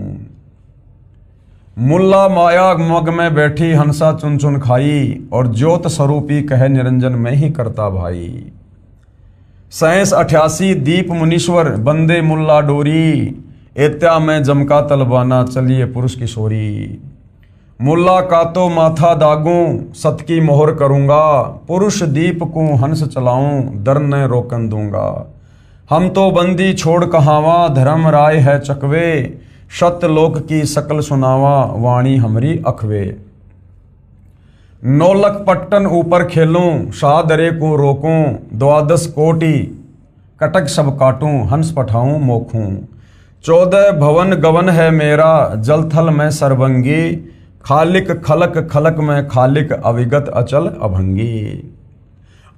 मुल्ला माया मग में बैठी हंसा चुन चुन खाई, और ज्योत स्वरूपी कहे निरंजन मैं ही करता भाई। 87 दीप मुनीश्वर बंदे मुल्ला डोरी, एत्या में जमका तलबाना चलिए पुरुष किशोरी। मुल्ला का तो माथा दागूं सत की मोहर करूंगा, पुरुष दीप को हंस चलाऊं दर न रोकन दूंगा। हम तो बंदी छोड़ कहावा धर्म राय है चकवे, शत लोक की सकल सुनावा वाणी हमरी अखवे। नौलक पट्टन ऊपर खेलूं शाहदरे को रोकूं, द्वादश कोटि कटक सब काटूं हंस पठाऊं मोखूं। 14 भवन गवन है मेरा जल थल में सर्वंगी, खालिक खलक खलक में खालिक अविगत अचल अभंगी।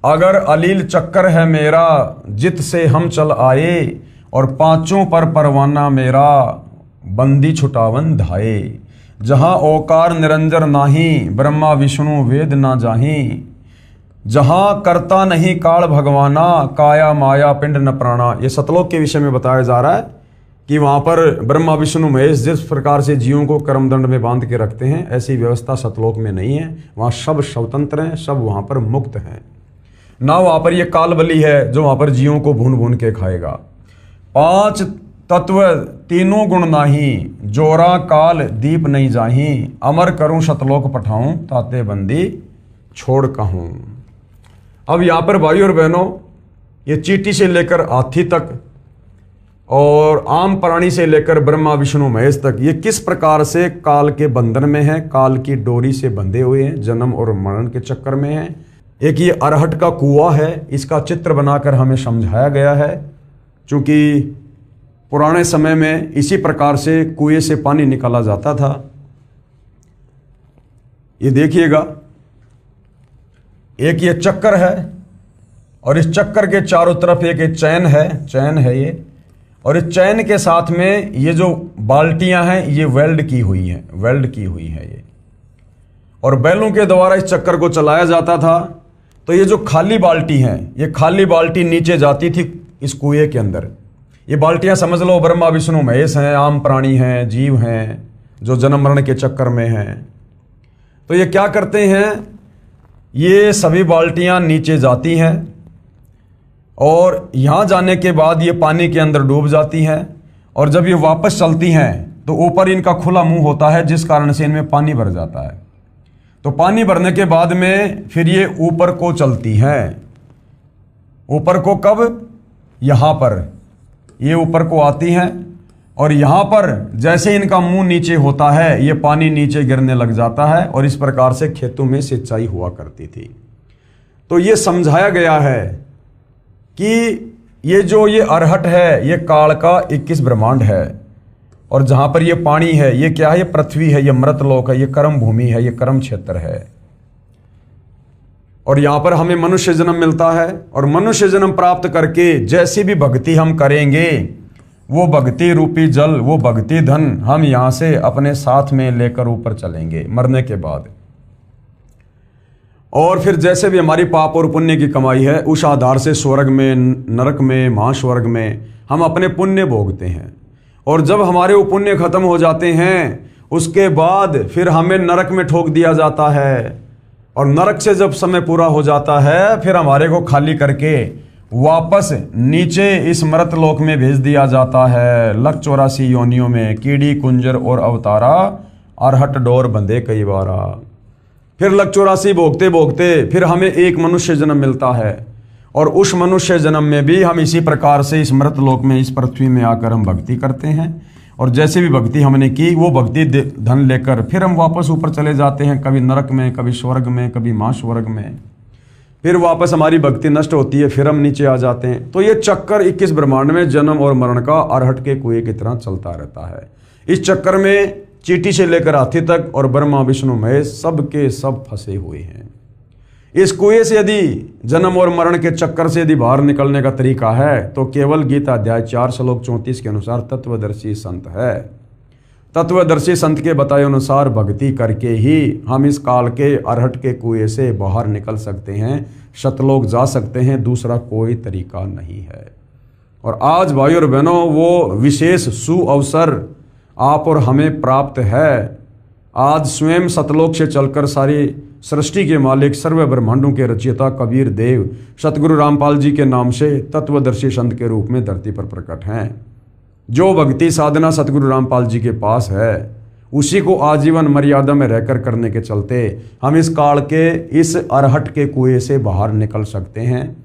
अगर अलील चक्कर है मेरा जित से हम चल आए, और पांचों पर परवाना मेरा बंदी छुटावन धाये। जहाँ ओकार निरंजन नाही ब्रह्मा विष्णु वेद ना जाही, जहाँ करता नहीं काल भगवाना काया माया पिंड न प्राणा। ये सतलोक के विषय में बताया जा रहा है कि वहाँ पर ब्रह्मा विष्णु महेश जिस प्रकार से जीवों को कर्मदंड में बांध के रखते हैं, ऐसी व्यवस्था सतलोक में नहीं है। वहाँ सब स्वतंत्र हैं, सब वहाँ पर मुक्त हैं। ना वहाँ पर ये काल बली है जो वहाँ पर जीवों को भून भून के खाएगा। 5 तत्व तीनों गुण नाही, जोरा काल दीप नहीं जाही। अमर करूं शतलोक पठाऊं ताते बंदी छोड़ कहूं। अब यहाँ पर भाई और बहनों, ये चींटी से लेकर हाथी तक और आम प्राणी से लेकर ब्रह्मा विष्णु महेश तक, ये किस प्रकार से काल के बंधन में है, काल की डोरी से बंधे हुए हैं, जन्म और मरण के चक्कर में हैं। एक ये अरहट का कुआं है, इसका चित्र बनाकर हमें समझाया गया है। चूंकि पुराने समय में इसी प्रकार से कुएं से पानी निकाला जाता था। ये देखिएगा, एक ये चक्कर है और इस चक्कर के चारों तरफ एक चैन है ये, और इस चैन के साथ में ये जो बाल्टियां हैं ये वेल्ड की हुई है ये, और बैलों के द्वारा इस चक्कर को चलाया जाता था। तो ये जो खाली बाल्टी हैं, ये खाली बाल्टी नीचे जाती थी इस कुएं के अंदर। ये बाल्टियां समझ लो ब्रह्मा विष्णु महेश हैं, आम प्राणी हैं, जीव हैं जो जन्म मरण के चक्कर में हैं। तो ये क्या करते हैं, ये सभी बाल्टियां नीचे जाती हैं और यहाँ जाने के बाद ये पानी के अंदर डूब जाती हैं, और जब ये वापस चलती हैं तो ऊपर इनका खुला मुंह होता है, जिस कारण से इनमें पानी भर जाता है। तो पानी भरने के बाद में फिर ये ऊपर को चलती हैं। ऊपर को कब? यहाँ पर ये ऊपर को आती हैं, और यहाँ पर जैसे इनका मुंह नीचे होता है ये पानी नीचे गिरने लग जाता है, और इस प्रकार से खेतों में सिंचाई हुआ करती थी। तो ये समझाया गया है कि ये जो ये अरहट है ये काल का 21 ब्रह्मांड है, और जहाँ पर ये पानी है ये क्या है, ये पृथ्वी है, ये मृतलोक है, ये कर्म भूमि है, ये कर्म क्षेत्र है। और यहाँ पर हमें मनुष्य जन्म मिलता है, और मनुष्य जन्म प्राप्त करके जैसी भी भक्ति हम करेंगे, वो भक्ति रूपी जल, वो भक्ति धन हम यहाँ से अपने साथ में लेकर ऊपर चलेंगे मरने के बाद। और फिर जैसे भी हमारी पाप और पुण्य की कमाई है, उस आधार से स्वर्ग में, नरक में, महास्वर्ग में हम अपने पुण्य भोगते हैं। और जब हमारे वो पुण्य खत्म हो जाते हैं, उसके बाद फिर हमें नरक में ठोक दिया जाता है, और नरक से जब समय पूरा हो जाता है फिर हमारे को खाली करके वापस नीचे इस मृतलोक में भेज दिया जाता है। लख 84 योनियों में कीड़ी कुंजर और अवतारा, अरहट डोर बंधे कई बारा। फिर लख 84 भोगते भोगते फिर हमें एक मनुष्य जन्म मिलता है, और उस मनुष्य जन्म में भी हम इसी प्रकार से इस मृतलोक में, इस पृथ्वी में आकर हम भक्ति करते हैं। और जैसे भी भक्ति हमने की वो भक्ति धन लेकर फिर हम वापस ऊपर चले जाते हैं, कभी नरक में, कभी स्वर्ग में, कभी महास्वर्ग में। फिर वापस हमारी भक्ति नष्ट होती है, फिर हम नीचे आ जाते हैं। तो ये चक्कर 21 ब्रह्मांड में जन्म और मरण का अरहट के कुएं की तरह चलता रहता है। इस चक्कर में चींटी से लेकर हाथी तक और ब्रह्मा विष्णु महेश सब के सब फंसे हुए हैं। इस कुएं से यदि जन्म और मरण के चक्कर से यदि बाहर निकलने का तरीका है तो केवल गीता अध्याय 4 श्लोक 34 के अनुसार तत्वदर्शी संत है। तत्वदर्शी संत के बताए अनुसार भक्ति करके ही हम इस काल के अरहट के कुएं से बाहर निकल सकते हैं, शतलोक जा सकते हैं, दूसरा कोई तरीका नहीं है। और आज भाई और बहनों वो विशेष सुअवसर आप और हमें प्राप्त है। आज स्वयं सतलोक से चलकर सारी सृष्टि के मालिक सर्व ब्रह्मांडों के रचयिता कबीर देव सतगुरु रामपाल जी के नाम से तत्वदर्शी संत के रूप में धरती पर प्रकट हैं। जो भक्ति साधना सतगुरु रामपाल जी के पास है उसी को आजीवन मर्यादा में रहकर करने के चलते हम इस काल के इस अरहट के कुएं से बाहर निकल सकते हैं,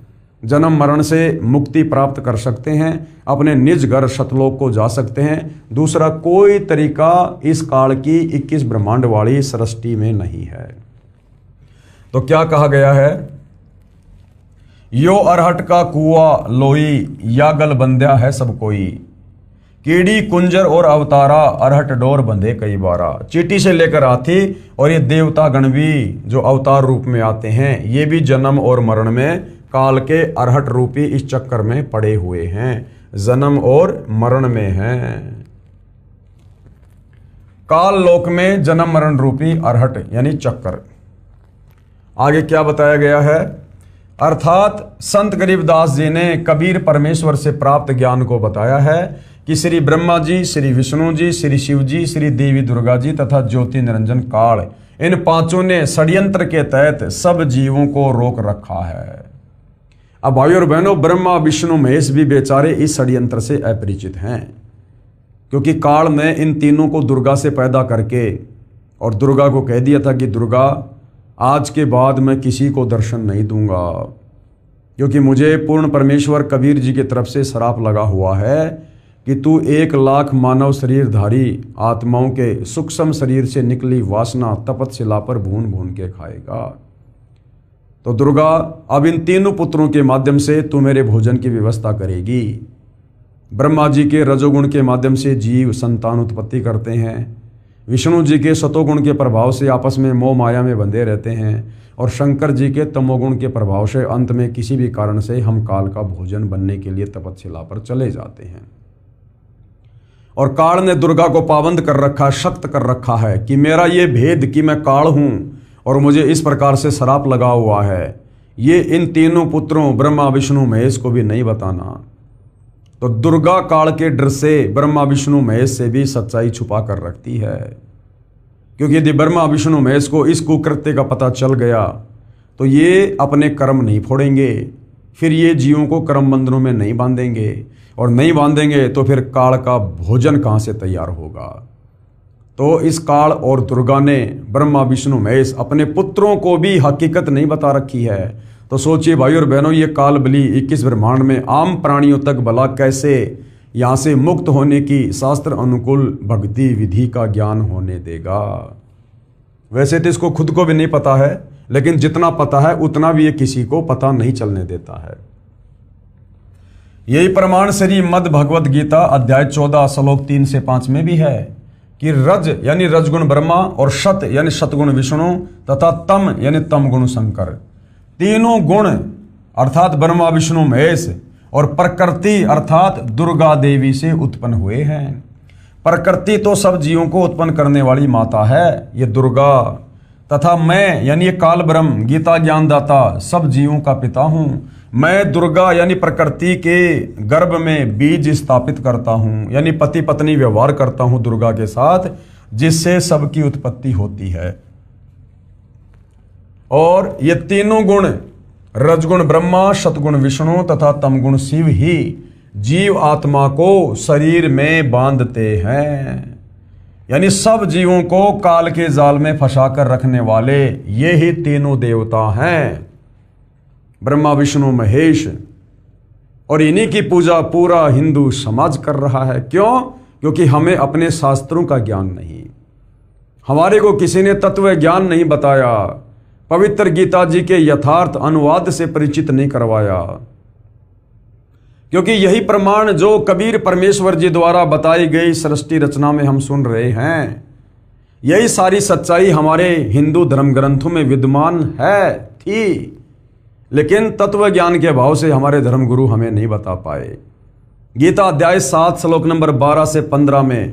जन्म मरण से मुक्ति प्राप्त कर सकते हैं, अपने निज घर शतलोक को जा सकते हैं। दूसरा कोई तरीका इस काल की 21 ब्रह्मांड वाली सृष्टि में नहीं है। तो क्या कहा गया है? यो अरहट का कुआ लोई यागल बंध्या है सब कोई, कीड़ी कुंजर और अवतारा अरहट डोर बंधे कई बारा। चींटी से लेकर हाथी और ये देवता गण भी जो अवतार रूप में आते हैं ये भी जन्म और मरण में काल के अरहट रूपी इस चक्कर में पड़े हुए हैं, जन्म और मरण में हैं। काल लोक में जन्म मरण रूपी अरहट यानी चक्कर। आगे क्या बताया गया है? अर्थात संत गरीबदास जी ने कबीर परमेश्वर से प्राप्त ज्ञान को बताया है कि श्री ब्रह्मा जी, श्री विष्णु जी, श्री शिव जी, श्री देवी दुर्गा जी तथा ज्योति निरंजन काल, इन पांचों ने षड्यंत्र के तहत सब जीवों को रोक रखा है। अब भाई और बहनों, ब्रह्मा विष्णु महेश भी बेचारे इस षड्यंत्र से अपरिचित हैं, क्योंकि काल ने इन तीनों को दुर्गा से पैदा करके और दुर्गा को कह दिया था कि दुर्गा आज के बाद मैं किसी को दर्शन नहीं दूंगा, क्योंकि मुझे पूर्ण परमेश्वर कबीर जी की तरफ से श्राप लगा हुआ है कि तू 1 लाख मानव शरीरधारी आत्माओं के सूक्ष्म शरीर से निकली वासना तपतशिला पर भून भून के खाएगा। तो दुर्गा अब इन तीनों पुत्रों के माध्यम से तू मेरे भोजन की व्यवस्था करेगी। ब्रह्मा जी के रजोगुण के माध्यम से जीव संतान उत्पत्ति करते हैं, विष्णु जी के सतोगुण के प्रभाव से आपस में मोह माया में बंधे रहते हैं, और शंकर जी के तमोगुण के प्रभाव से अंत में किसी भी कारण से हम काल का भोजन बनने के लिए तपतशिला पर चले जाते हैं। और काल ने दुर्गा को पाबंद कर रखा, सख्त कर रखा है कि मेरा ये भेद कि मैं काल हूं और मुझे इस प्रकार से श्राप लगा हुआ है, ये इन तीनों पुत्रों ब्रह्मा विष्णु महेश को भी नहीं बताना। तो दुर्गा काल के डर से ब्रह्मा विष्णु महेश से भी सच्चाई छुपा कर रखती है, क्योंकि यदि ब्रह्मा विष्णु महेश को इस कुकृत्य का पता चल गया तो ये अपने कर्म नहीं फोड़ेंगे, फिर ये जीवों को कर्म बंधनों में नहीं बांधेंगे, और नहीं बांधेंगे तो फिर काल का भोजन कहाँ से तैयार होगा। तो इस काल और दुर्गा ने ब्रह्मा विष्णु महेश अपने पुत्रों को भी हकीकत नहीं बता रखी है। तो सोचिए भाई और बहनों, ये काल बली 21 ब्रह्मांड में आम प्राणियों तक भला कैसे यहाँ से मुक्त होने की शास्त्र अनुकूल भक्ति विधि का ज्ञान होने देगा। वैसे तो इसको खुद को भी नहीं पता है, लेकिन जितना पता है उतना भी ये किसी को पता नहीं चलने देता है। यही प्रमाण श्री मद् भगवत गीता अध्याय 14 श्लोक 3 से 5 में भी है कि रज यानी रजगुण ब्रह्मा और शत यानी शतगुण विष्णु तथा तम यानी तम गुण शंकर, तीनों गुण अर्थात ब्रह्मा विष्णु महेश और प्रकृति अर्थात दुर्गा देवी से उत्पन्न हुए हैं। प्रकृति तो सब जीवों को उत्पन्न करने वाली माता है, ये दुर्गा, तथा मैं यानी ये काल ब्रह्म गीता ज्ञानदाता सब जीवों का पिता हूं। मैं दुर्गा यानी प्रकृति के गर्भ में बीज स्थापित करता हूं, यानी पति पत्नी व्यवहार करता हूं दुर्गा के साथ, जिससे सबकी उत्पत्ति होती है। और ये तीनों गुण रजगुण ब्रह्मा, शतगुण विष्णु तथा तमगुण शिव ही जीव आत्मा को शरीर में बांधते हैं, यानी सब जीवों को काल के जाल में फंसा कर रखने वाले ये ही तीनों देवता हैं, ब्रह्मा विष्णु महेश। और इन्हीं की पूजा पूरा हिंदू समाज कर रहा है। क्यों? क्योंकि हमें अपने शास्त्रों का ज्ञान नहीं, हमारे को किसी ने तत्व ज्ञान नहीं बताया, पवित्र गीता जी के यथार्थ अनुवाद से परिचित नहीं करवाया। क्योंकि यही प्रमाण जो कबीर परमेश्वर जी द्वारा बताई गई सृष्टि रचना में हम सुन रहे हैं, यही सारी सच्चाई हमारे हिंदू धर्म ग्रंथों में विद्यमान है थी, लेकिन तत्व ज्ञान के अभाव से हमारे धर्मगुरु हमें नहीं बता पाए। गीता अध्याय 7 श्लोक नंबर 12 से 15 में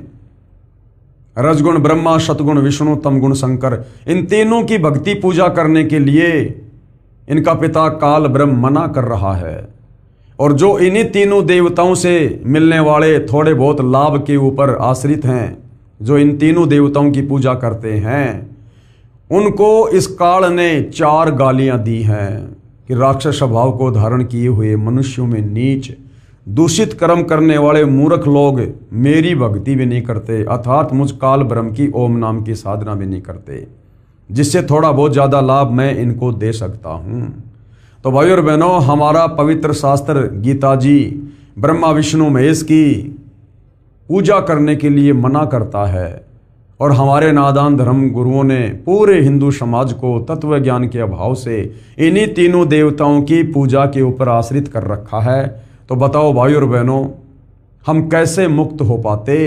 रजगुण ब्रह्मा, सतगुण विष्णु, तमगुण शंकर, इन तीनों की भक्ति पूजा करने के लिए इनका पिता काल ब्रह्म मना कर रहा है। और जो इन्हीं तीनों देवताओं से मिलने वाले थोड़े बहुत लाभ के ऊपर आश्रित हैं, जो इन तीनों देवताओं की पूजा करते हैं, उनको इस काल ने 4 गालियां दी हैं कि राक्षस स्वभाव को धारण किए हुए मनुष्यों में नीच, दूषित कर्म करने वाले मूर्ख लोग मेरी भक्ति भी नहीं करते, अर्थात मुझ काल ब्रह्म की ओम नाम की साधना भी नहीं करते, जिससे थोड़ा बहुत ज़्यादा लाभ मैं इनको दे सकता हूँ। तो भाई और बहनों, हमारा पवित्र शास्त्र गीता जी ब्रह्मा विष्णु महेश की पूजा करने के लिए मना करता है, और हमारे नादान धर्म गुरुओं ने पूरे हिंदू समाज को तत्व ज्ञान के अभाव से इन्हीं तीनों देवताओं की पूजा के ऊपर आश्रित कर रखा है। तो बताओ भाई और बहनों, हम कैसे मुक्त हो पाते?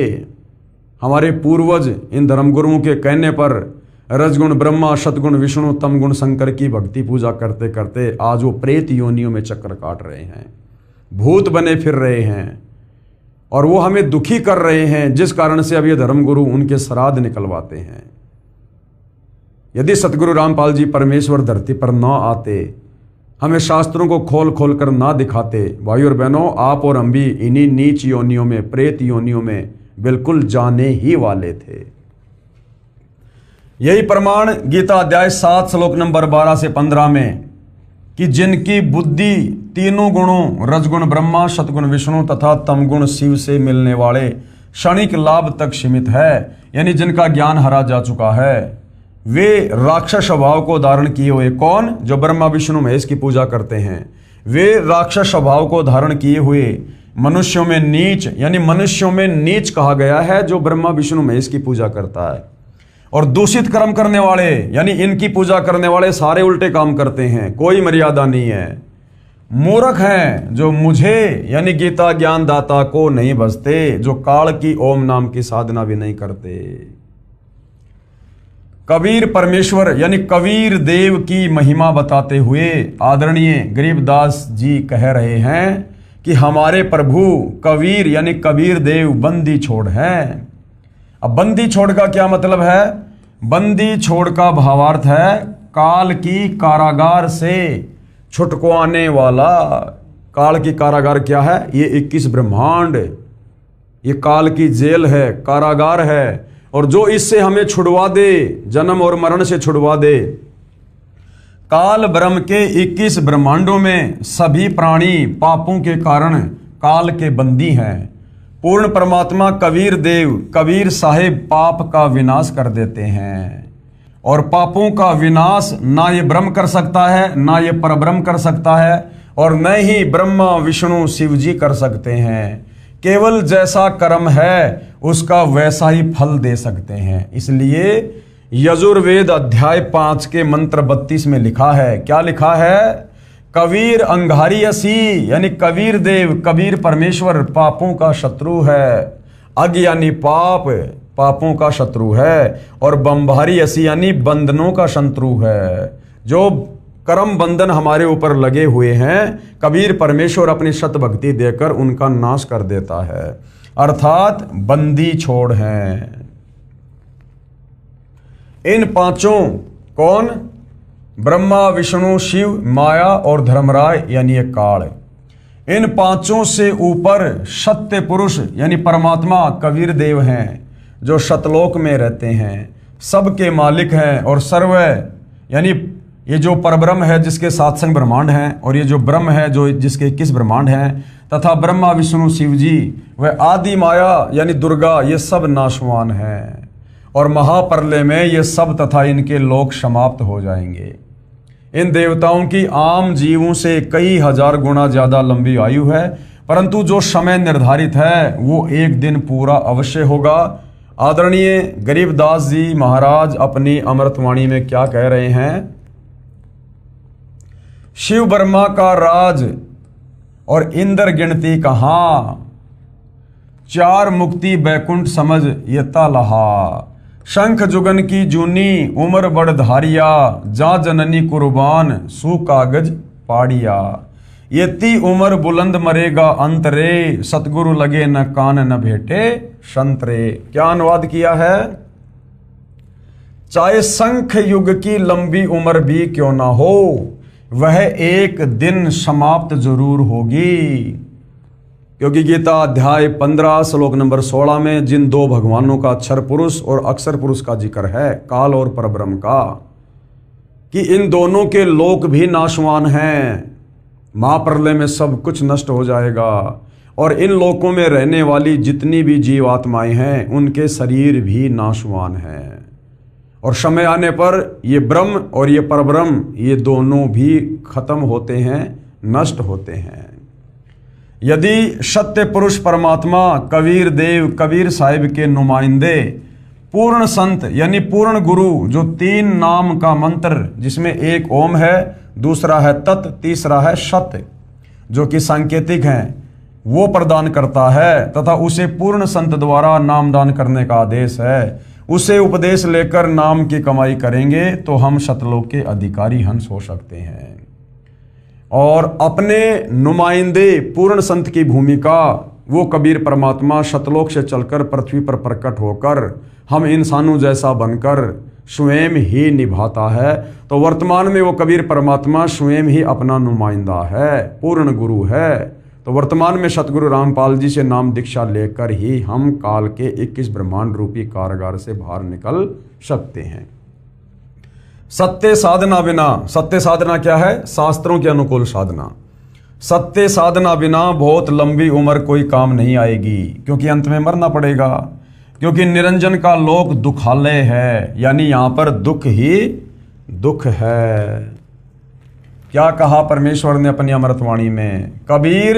हमारे पूर्वज इन धर्मगुरुओं के कहने पर रजगुण ब्रह्मा, सतगुण विष्णु, तमगुण शंकर की भक्ति पूजा करते करते आज वो प्रेत योनियों में चक्कर काट रहे हैं, भूत बने फिर रहे हैं, और वो हमें दुखी कर रहे हैं, जिस कारण से अब ये धर्मगुरु उनके श्राद्ध निकलवाते हैं। यदि सतगुरु रामपाल जी परमेश्वर धरती पर न आते, हमें शास्त्रों को खोल खोल कर ना दिखाते, भाई और बहनों, आप और हम भी इन्हीं नीच योनियों में, प्रेत योनियों में बिल्कुल जाने ही वाले थे। यही प्रमाण गीता अध्याय 7 श्लोक नंबर 12 से 15 में कि जिनकी बुद्धि तीनों गुणों रजगुण ब्रह्मा, सतगुण विष्णु तथा तमगुण शिव से मिलने वाले क्षणिक लाभ तक सीमित है, यानी जिनका ज्ञान हरा जा चुका है, वे राक्षस स्वभाव को धारण किए हुए, कौन? जो ब्रह्मा विष्णु महेश की पूजा करते हैं, वे राक्षस स्वभाव को धारण किए हुए मनुष्यों में नीच, यानी मनुष्यों में नीच कहा गया है जो ब्रह्मा विष्णु महेश की पूजा करता है, और दूषित कर्म करने वाले, यानी इनकी पूजा करने वाले सारे उल्टे काम करते हैं, कोई मर्यादा नहीं है, मूर्ख हैं जो मुझे यानी गीता ज्ञान दाता को नहीं भजते, जो काल की ओम नाम की साधना भी नहीं करते। कबीर परमेश्वर यानी कबीर देव की महिमा बताते हुए आदरणीय गरीबदास जी कह रहे हैं कि हमारे प्रभु कबीर यानी कबीर देव बंदी छोड़ हैं। अब बंदी छोड़ का क्या मतलब है? बंदी छोड़ का भावार्थ है काल की कारागार से छुटकाने वाला। काल की कारागार क्या है? ये 21 ब्रह्मांड, ये काल की जेल है, कारागार है, और जो इससे हमें छुड़वा दे, जन्म और मरण से छुड़वा दे। काल ब्रह्म के 21 ब्रह्मांडों में सभी प्राणी पापों के कारण काल के बंदी हैं। पूर्ण परमात्मा कबीर देव, कबीर साहिब पाप का विनाश कर देते हैं, और पापों का विनाश ना ये ब्रह्म कर सकता है, ना ये परब्रह्म कर सकता है, और न ही ब्रह्मा विष्णु शिव जी कर सकते हैं। केवल जैसा कर्म है उसका वैसा ही फल दे सकते हैं। इसलिए यजुर्वेद अध्याय 5 के मंत्र 32 में लिखा है, क्या लिखा है? कबीर अंगारी असी, यानी कबीर देव, कबीर परमेश्वर पापों का शत्रु है। अग यानी पाप, पापों का शत्रु है, और बंभारी असी यानी बंधनों का शत्रु है। जो कर्म बंधन हमारे ऊपर लगे हुए हैं, कबीर परमेश्वर अपनी शत भक्ति देकर उनका नाश कर देता है, अर्थात बंदी छोड़ हैं। इन पांचों कौन? ब्रह्मा विष्णु शिव माया और धर्मराय यानी एक काल। इन पांचों से ऊपर सत्य पुरुष यानी परमात्मा कबीर देव हैं, जो शतलोक में रहते हैं, सबके मालिक हैं, और सर्व यानी ये जो परब्रह्म है जिसके 7 संग ब्रह्मांड हैं, और ये जो ब्रह्म है जो जिसके 21 ब्रह्मांड हैं, तथा ब्रह्मा विष्णु शिव जी व आदि माया यानी दुर्गा, ये सब नाशवान हैं, और महाप्रलय में ये सब तथा इनके लोक समाप्त हो जाएंगे। इन देवताओं की आम जीवों से कई हजार गुना ज़्यादा लंबी आयु है, परंतु जो समय निर्धारित है वो एक दिन पूरा अवश्य होगा। आदरणीय गरीबदास जी महाराज अपनी अमृतवाणी में क्या कह रहे हैं? शिव ब्रह्मा का राज और इंद्र गिनती कहाँ, चार मुक्ति बैकुंठ समझ येता लहा। शंख जुगन की जूनी उम्र बड़ धारिया, जा जननी कुर्बान सू कागज पाड़िया। येती उम्र बुलंद मरेगा अंतरे, सतगुरु लगे न कान न भेटे संतरे। क्या अनुवाद किया है? चाहे शंख युग की लंबी उम्र भी क्यों ना हो, वह एक दिन समाप्त जरूर होगी। क्योंकि गीता अध्याय 15 श्लोक नंबर 16 में जिन दो भगवानों का अक्षर पुरुष और अक्षर पुरुष का जिक्र है, काल और परब्रह्म का, कि इन दोनों के लोक भी नाशवान हैं। महाप्रलय में सब कुछ नष्ट हो जाएगा और इन लोकों में रहने वाली जितनी भी जीवात्माएं हैं उनके शरीर भी नाशवान हैं। और समय आने पर ये ब्रह्म और ये परब्रह्म ये दोनों भी खत्म होते हैं, नष्ट होते हैं। यदि सत्य पुरुष परमात्मा कबीर देव कबीर साहिब के नुमाइंदे पूर्ण संत यानी पूर्ण गुरु, जो तीन नाम का मंत्र जिसमें एक ओम है, दूसरा है तत्, तीसरा है सत्य, जो कि सांकेतिक हैं, वो प्रदान करता है तथा उसे पूर्ण संत द्वारा नामदान करने का आदेश है। उसे उपदेश लेकर नाम की कमाई करेंगे तो हम सतलोक के अधिकारी हंस हो सकते हैं। और अपने नुमाइंदे पूर्ण संत की भूमिका वो कबीर परमात्मा सतलोक से चलकर पृथ्वी पर प्रकट होकर हम इंसानों जैसा बनकर स्वयं ही निभाता है। तो वर्तमान में वो कबीर परमात्मा स्वयं ही अपना नुमाइंदा है, पूर्ण गुरु है। तो वर्तमान में सतगुरु रामपाल जी से नाम दीक्षा लेकर ही हम काल के 21 ब्रह्मांड रूपी कारागार से बाहर निकल सकते हैं। सत्य साधना बिना, सत्य साधना क्या है? शास्त्रों के अनुकूल साधना। सत्य साधना बिना बहुत लंबी उम्र कोई काम नहीं आएगी, क्योंकि अंत में मरना पड़ेगा। क्योंकि निरंजन का लोक दुखालय है, यानी यहां पर दुख ही दुख है। क्या कहा परमेश्वर ने अपनी अमृतवाणी में? कबीर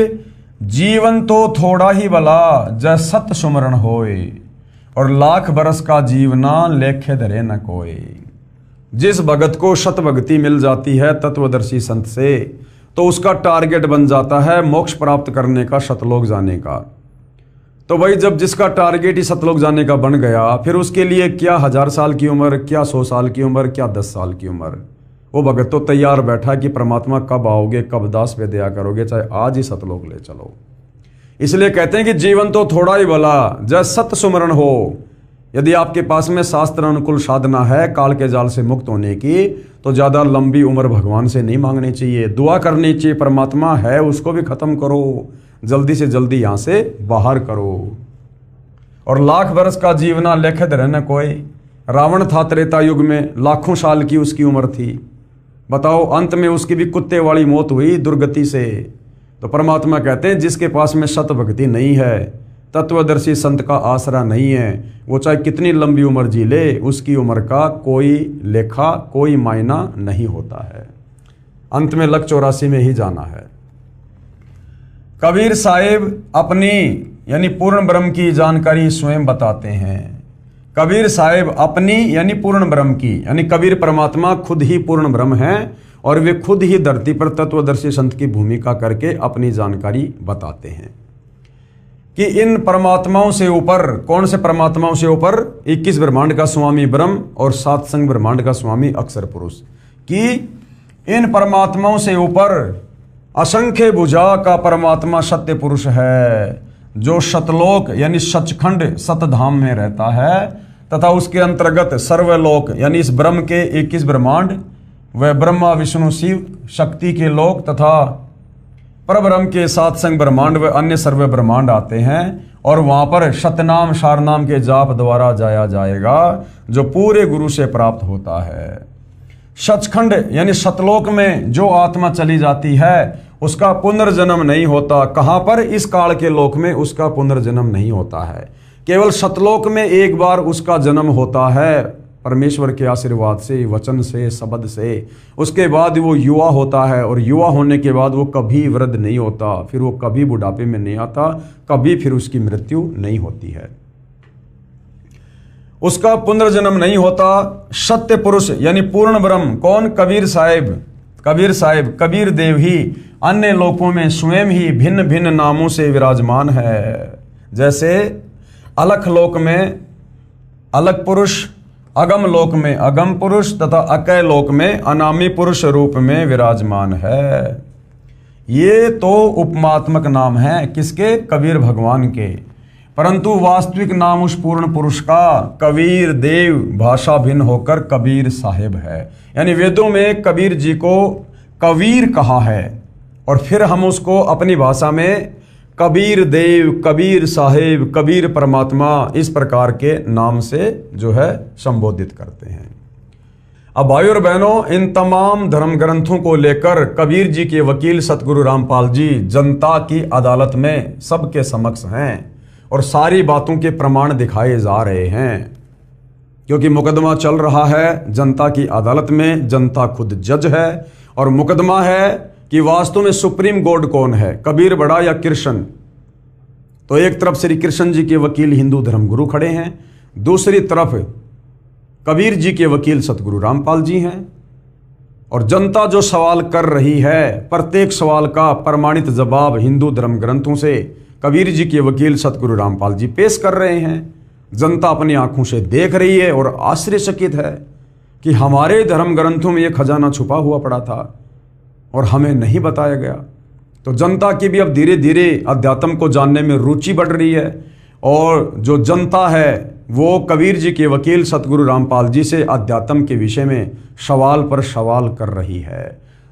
जीवन तो थोड़ा ही भला, जय सत सुमरण होए, और लाख बरस का जीवना लेखे धरे न कोई। जिस भगत को शत भक्ति मिल जाती है तत्वदर्शी संत से, तो उसका टारगेट बन जाता है मोक्ष प्राप्त करने का, सतलोक जाने का। तो भाई जब जिसका टारगेट ही सतलोक जाने का बन गया, फिर उसके लिए क्या 1000 साल की उम्र, क्या 100 साल की उम्र, क्या 10 साल की उम्र। वो भगत तो तैयार बैठा कि परमात्मा कब आओगे, कब दास पे दया करोगे, चाहे आज ही सतलोक ले चलो। इसलिए कहते हैं कि जीवन तो थोड़ा ही भला, जय सत सुमरण हो। यदि आपके पास में शास्त्र अनुकूल साधना है काल के जाल से मुक्त होने की, तो ज़्यादा लंबी उम्र भगवान से नहीं मांगनी चाहिए, दुआ करनी चाहिए, परमात्मा है उसको भी खत्म करो, जल्दी से जल्दी यहाँ से बाहर करो। और लाख बरस का जीवना लेखत रहना कोई। रावण था त्रेता युग में, लाखों साल की उसकी उम्र थी। बताओ, अंत में उसकी भी कुत्ते वाली मौत हुई दुर्गति से। तो परमात्मा कहते हैं जिसके पास में सत भक्ति नहीं है, तत्वदर्शी संत का आसरा नहीं है, वो चाहे कितनी लंबी उम्र जी ले, उसकी उम्र का कोई लेखा, कोई मायना नहीं होता है। अंत में लक 84 में ही जाना है। कबीर साहिब अपनी यानी पूर्ण ब्रह्म की जानकारी स्वयं बताते हैं। कबीर साहिब अपनी यानी पूर्ण ब्रह्म की, यानी कबीर परमात्मा खुद ही पूर्ण ब्रह्म हैं और वे खुद ही धरती पर तत्वदर्शी संत की भूमिका करके अपनी जानकारी बताते हैं कि इन परमात्माओं से ऊपर, कौन से परमात्माओं से ऊपर? 21 ब्रह्मांड का स्वामी ब्रह्म और 7 संग ब्रह्मांड का स्वामी अक्षर पुरुष, कि इन परमात्माओं से ऊपर असंख्य भुजा का परमात्मा सत्य पुरुष है, जो सतलोक यानी सचखंड सतधाम में रहता है, तथा उसके अंतर्गत सर्वलोक यानी इस ब्रह्म के 21 ब्रह्मांड व ब्रह्मा विष्णु शिव शक्ति के लोक तथा परब्रह्म के 7 संग ब्रह्मांड व अन्य सर्व ब्रह्मांड आते हैं। और वहां पर सतनाम सारनाम के जाप द्वारा जाया जाएगा, जो पूरे गुरु से प्राप्त होता है। सचखंड यानी सतलोक में जो आत्मा चली जाती है उसका पुनर्जन्म नहीं होता। कहां पर? इस काल के लोक में उसका पुनर्जन्म नहीं होता है, केवल सतलोक में एक बार उसका जन्म होता है। परमेश्वर के आशीर्वाद से, वचन से, शब्द से। उसके बाद वो युवा होता है और युवा होने के बाद वो कभी वृद्ध नहीं होता, फिर वो कभी बुढ़ापे में नहीं आता, कभी फिर उसकी मृत्यु नहीं होती है, उसका पुनर्जन्म नहीं होता। सत्य पुरुष यानी पूर्ण ब्रह्म कौन? कबीर साहिब। कबीर साहिब, कबीर देव ही अन्य लोकों में स्वयं ही भिन्न भिन्न नामों से विराजमान है। जैसे अलख लोक में अलख पुरुष, अगम लोक में अगम पुरुष तथा अकय लोक में अनामी पुरुष रूप में विराजमान है। ये तो उपमात्मक नाम है किसके? कबीर भगवान के। परंतु वास्तविक नाम उस पूर्ण पुरुष का कबीर देव भाषा भिन्न होकर कबीर साहिब है। यानी वेदों में कबीर जी को कबीर कहा है और फिर हम उसको अपनी भाषा में कबीर देव, कबीर साहिब, कबीर परमात्मा इस प्रकार के नाम से जो है संबोधित करते हैं। अब भाइयों और बहनों, इन तमाम धर्म ग्रंथों को लेकर कबीर जी के वकील सतगुरु रामपाल जी जनता की अदालत में सबके समक्ष हैं और सारी बातों के प्रमाण दिखाए जा रहे हैं, क्योंकि मुकदमा चल रहा है जनता की अदालत में। जनता खुद जज है और मुकदमा है कि वास्तव में सुप्रीम कोर्ट कौन है, कबीर बड़ा या कृष्ण। तो एक तरफ श्री कृष्ण जी के वकील हिंदू धर्मगुरु खड़े हैं, दूसरी तरफ कबीर जी के वकील सतगुरु रामपाल जी हैं। और जनता जो सवाल कर रही है, प्रत्येक सवाल का प्रमाणित जवाब हिंदू धर्म ग्रंथों से कबीर जी के वकील सतगुरु रामपाल जी पेश कर रहे हैं। जनता अपनी आंखों से देख रही है और आश्चर्यचकित है कि हमारे धर्म ग्रंथों में यह खजाना छुपा हुआ पड़ा था और हमें नहीं बताया गया। तो जनता की भी अब धीरे धीरे अध्यात्म को जानने में रुचि बढ़ रही है और जो जनता है वो कबीर जी के वकील सतगुरु रामपाल जी से अध्यात्म के विषय में सवाल पर सवाल कर रही है।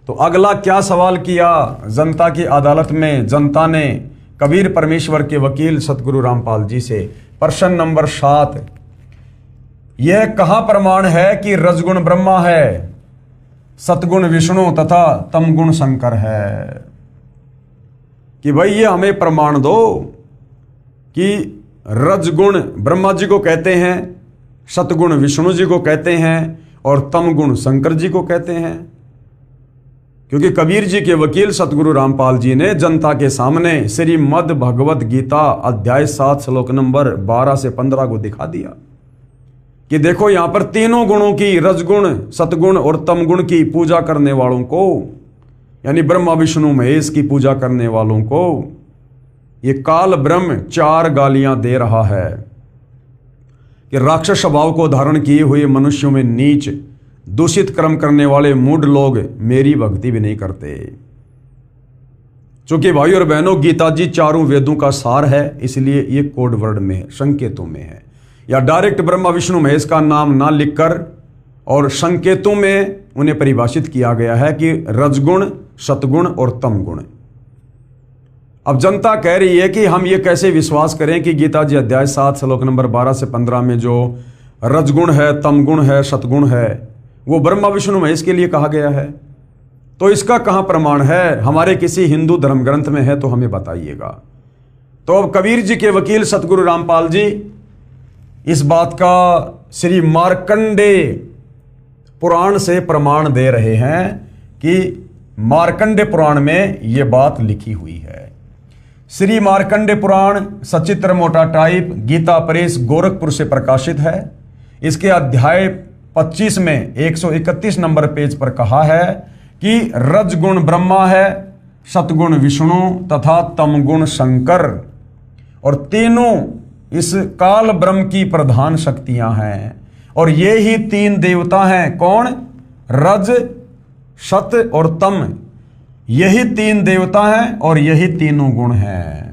तो अगला क्या सवाल किया जनता की अदालत में? जनता ने कबीर परमेश्वर के वकील सतगुरु रामपाल जी से प्रश्न नंबर 7, यह कहाँ प्रमाण है कि रजगुण ब्रह्मा है, सतगुण विष्णु तथा तमगुण शंकर है? कि भाई ये हमें प्रमाण दो कि रजगुण ब्रह्मा जी को कहते हैं, सतगुण विष्णु जी को कहते हैं और तमगुण शंकर जी को कहते हैं। क्योंकि कबीर जी के वकील सतगुरु रामपाल जी ने जनता के सामने श्रीमद् भगवत गीता अध्याय 7 श्लोक नंबर 12 से 15 को दिखा दिया कि देखो यहां पर तीनों गुणों की, रजगुण, सतगुण और तमगुण की पूजा करने वालों को, यानी ब्रह्मा विष्णु महेश की पूजा करने वालों को ये काल ब्रह्म 4 गालियां दे रहा है कि राक्षस स्वभाव को धारण किए हुए मनुष्यों में नीच, दूषित कर्म करने वाले मूढ़ लोग मेरी भक्ति भी नहीं करते। चूंकि भाई और बहनों गीता जी चारों वेदों का सार है, इसलिए ये कोड वर्ड में है, संकेतों में है, या डायरेक्ट ब्रह्मा विष्णु महेश का नाम ना लिखकर और संकेतों में उन्हें परिभाषित किया गया है कि रजगुण, सतगुण और तमगुण। अब जनता कह रही है कि हम ये कैसे विश्वास करें कि गीता जी अध्याय 7 श्लोक नंबर 12 से 15 में जो रजगुण है, तमगुण है, सतगुण है वो ब्रह्मा विष्णु महेश के लिए कहा गया है। तो इसका कहां प्रमाण है? हमारे किसी हिंदू धर्म ग्रंथ में है तो हमें बताइएगा। तो अब कबीर जी के वकील सतगुरु रामपाल जी इस बात का श्री मार्कंडेय पुराण से प्रमाण दे रहे हैं कि मार्कंडेय पुराण में यह बात लिखी हुई है। श्री मार्कंडेय पुराण सचित्र मोटा टाइप गीता प्रेस गोरखपुर से प्रकाशित है। इसके अध्याय 25 में 131 नंबर पेज पर कहा है कि रजगुण ब्रह्मा है, सतगुण विष्णु तथा तमगुण शंकर, और तीनों इस काल ब्रह्म की प्रधान शक्तियां हैं। और ये ही 3 देवता हैं। कौन? रज, सत और तम। यही 3 देवता हैं और यही तीनों गुण हैं।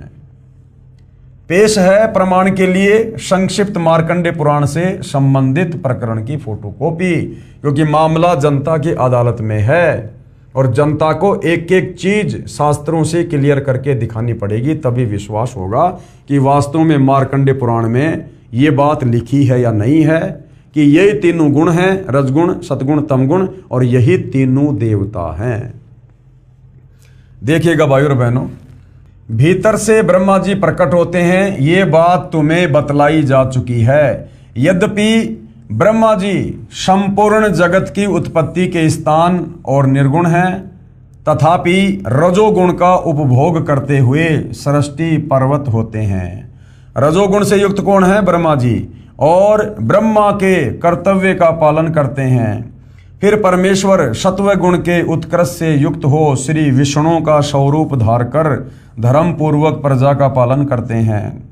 पेश है प्रमाण के लिए संक्षिप्त मार्कंडेय पुराण से संबंधित प्रकरण की फोटोकॉपी, क्योंकि मामला जनता की अदालत में है और जनता को एक एक चीज शास्त्रों से क्लियर करके दिखानी पड़ेगी, तभी विश्वास होगा कि वास्तव में मार्कंडेय पुराण में ये बात लिखी है या नहीं है कि यही तीनों गुण हैं, रजगुण, सतगुण, तमगुण, और यही तीनों देवता हैं। देखिएगा भाइयों और बहनों, भीतर से ब्रह्मा जी प्रकट होते हैं, ये बात तुम्हें बतलाई जा चुकी है। यद्यपि ब्रह्मा जी संपूर्ण जगत की उत्पत्ति के स्थान और निर्गुण हैं, तथापि रजोगुण का उपभोग करते हुए सृष्टि पर्वत होते हैं। रजोगुण से युक्त कौन है? ब्रह्मा जी, और ब्रह्मा के कर्तव्य का पालन करते हैं। फिर परमेश्वर सत्व गुण के उत्कृष्ट से युक्त हो श्री विष्णु का स्वरूप धारकर धर्म पूर्वक प्रजा का पालन करते हैं।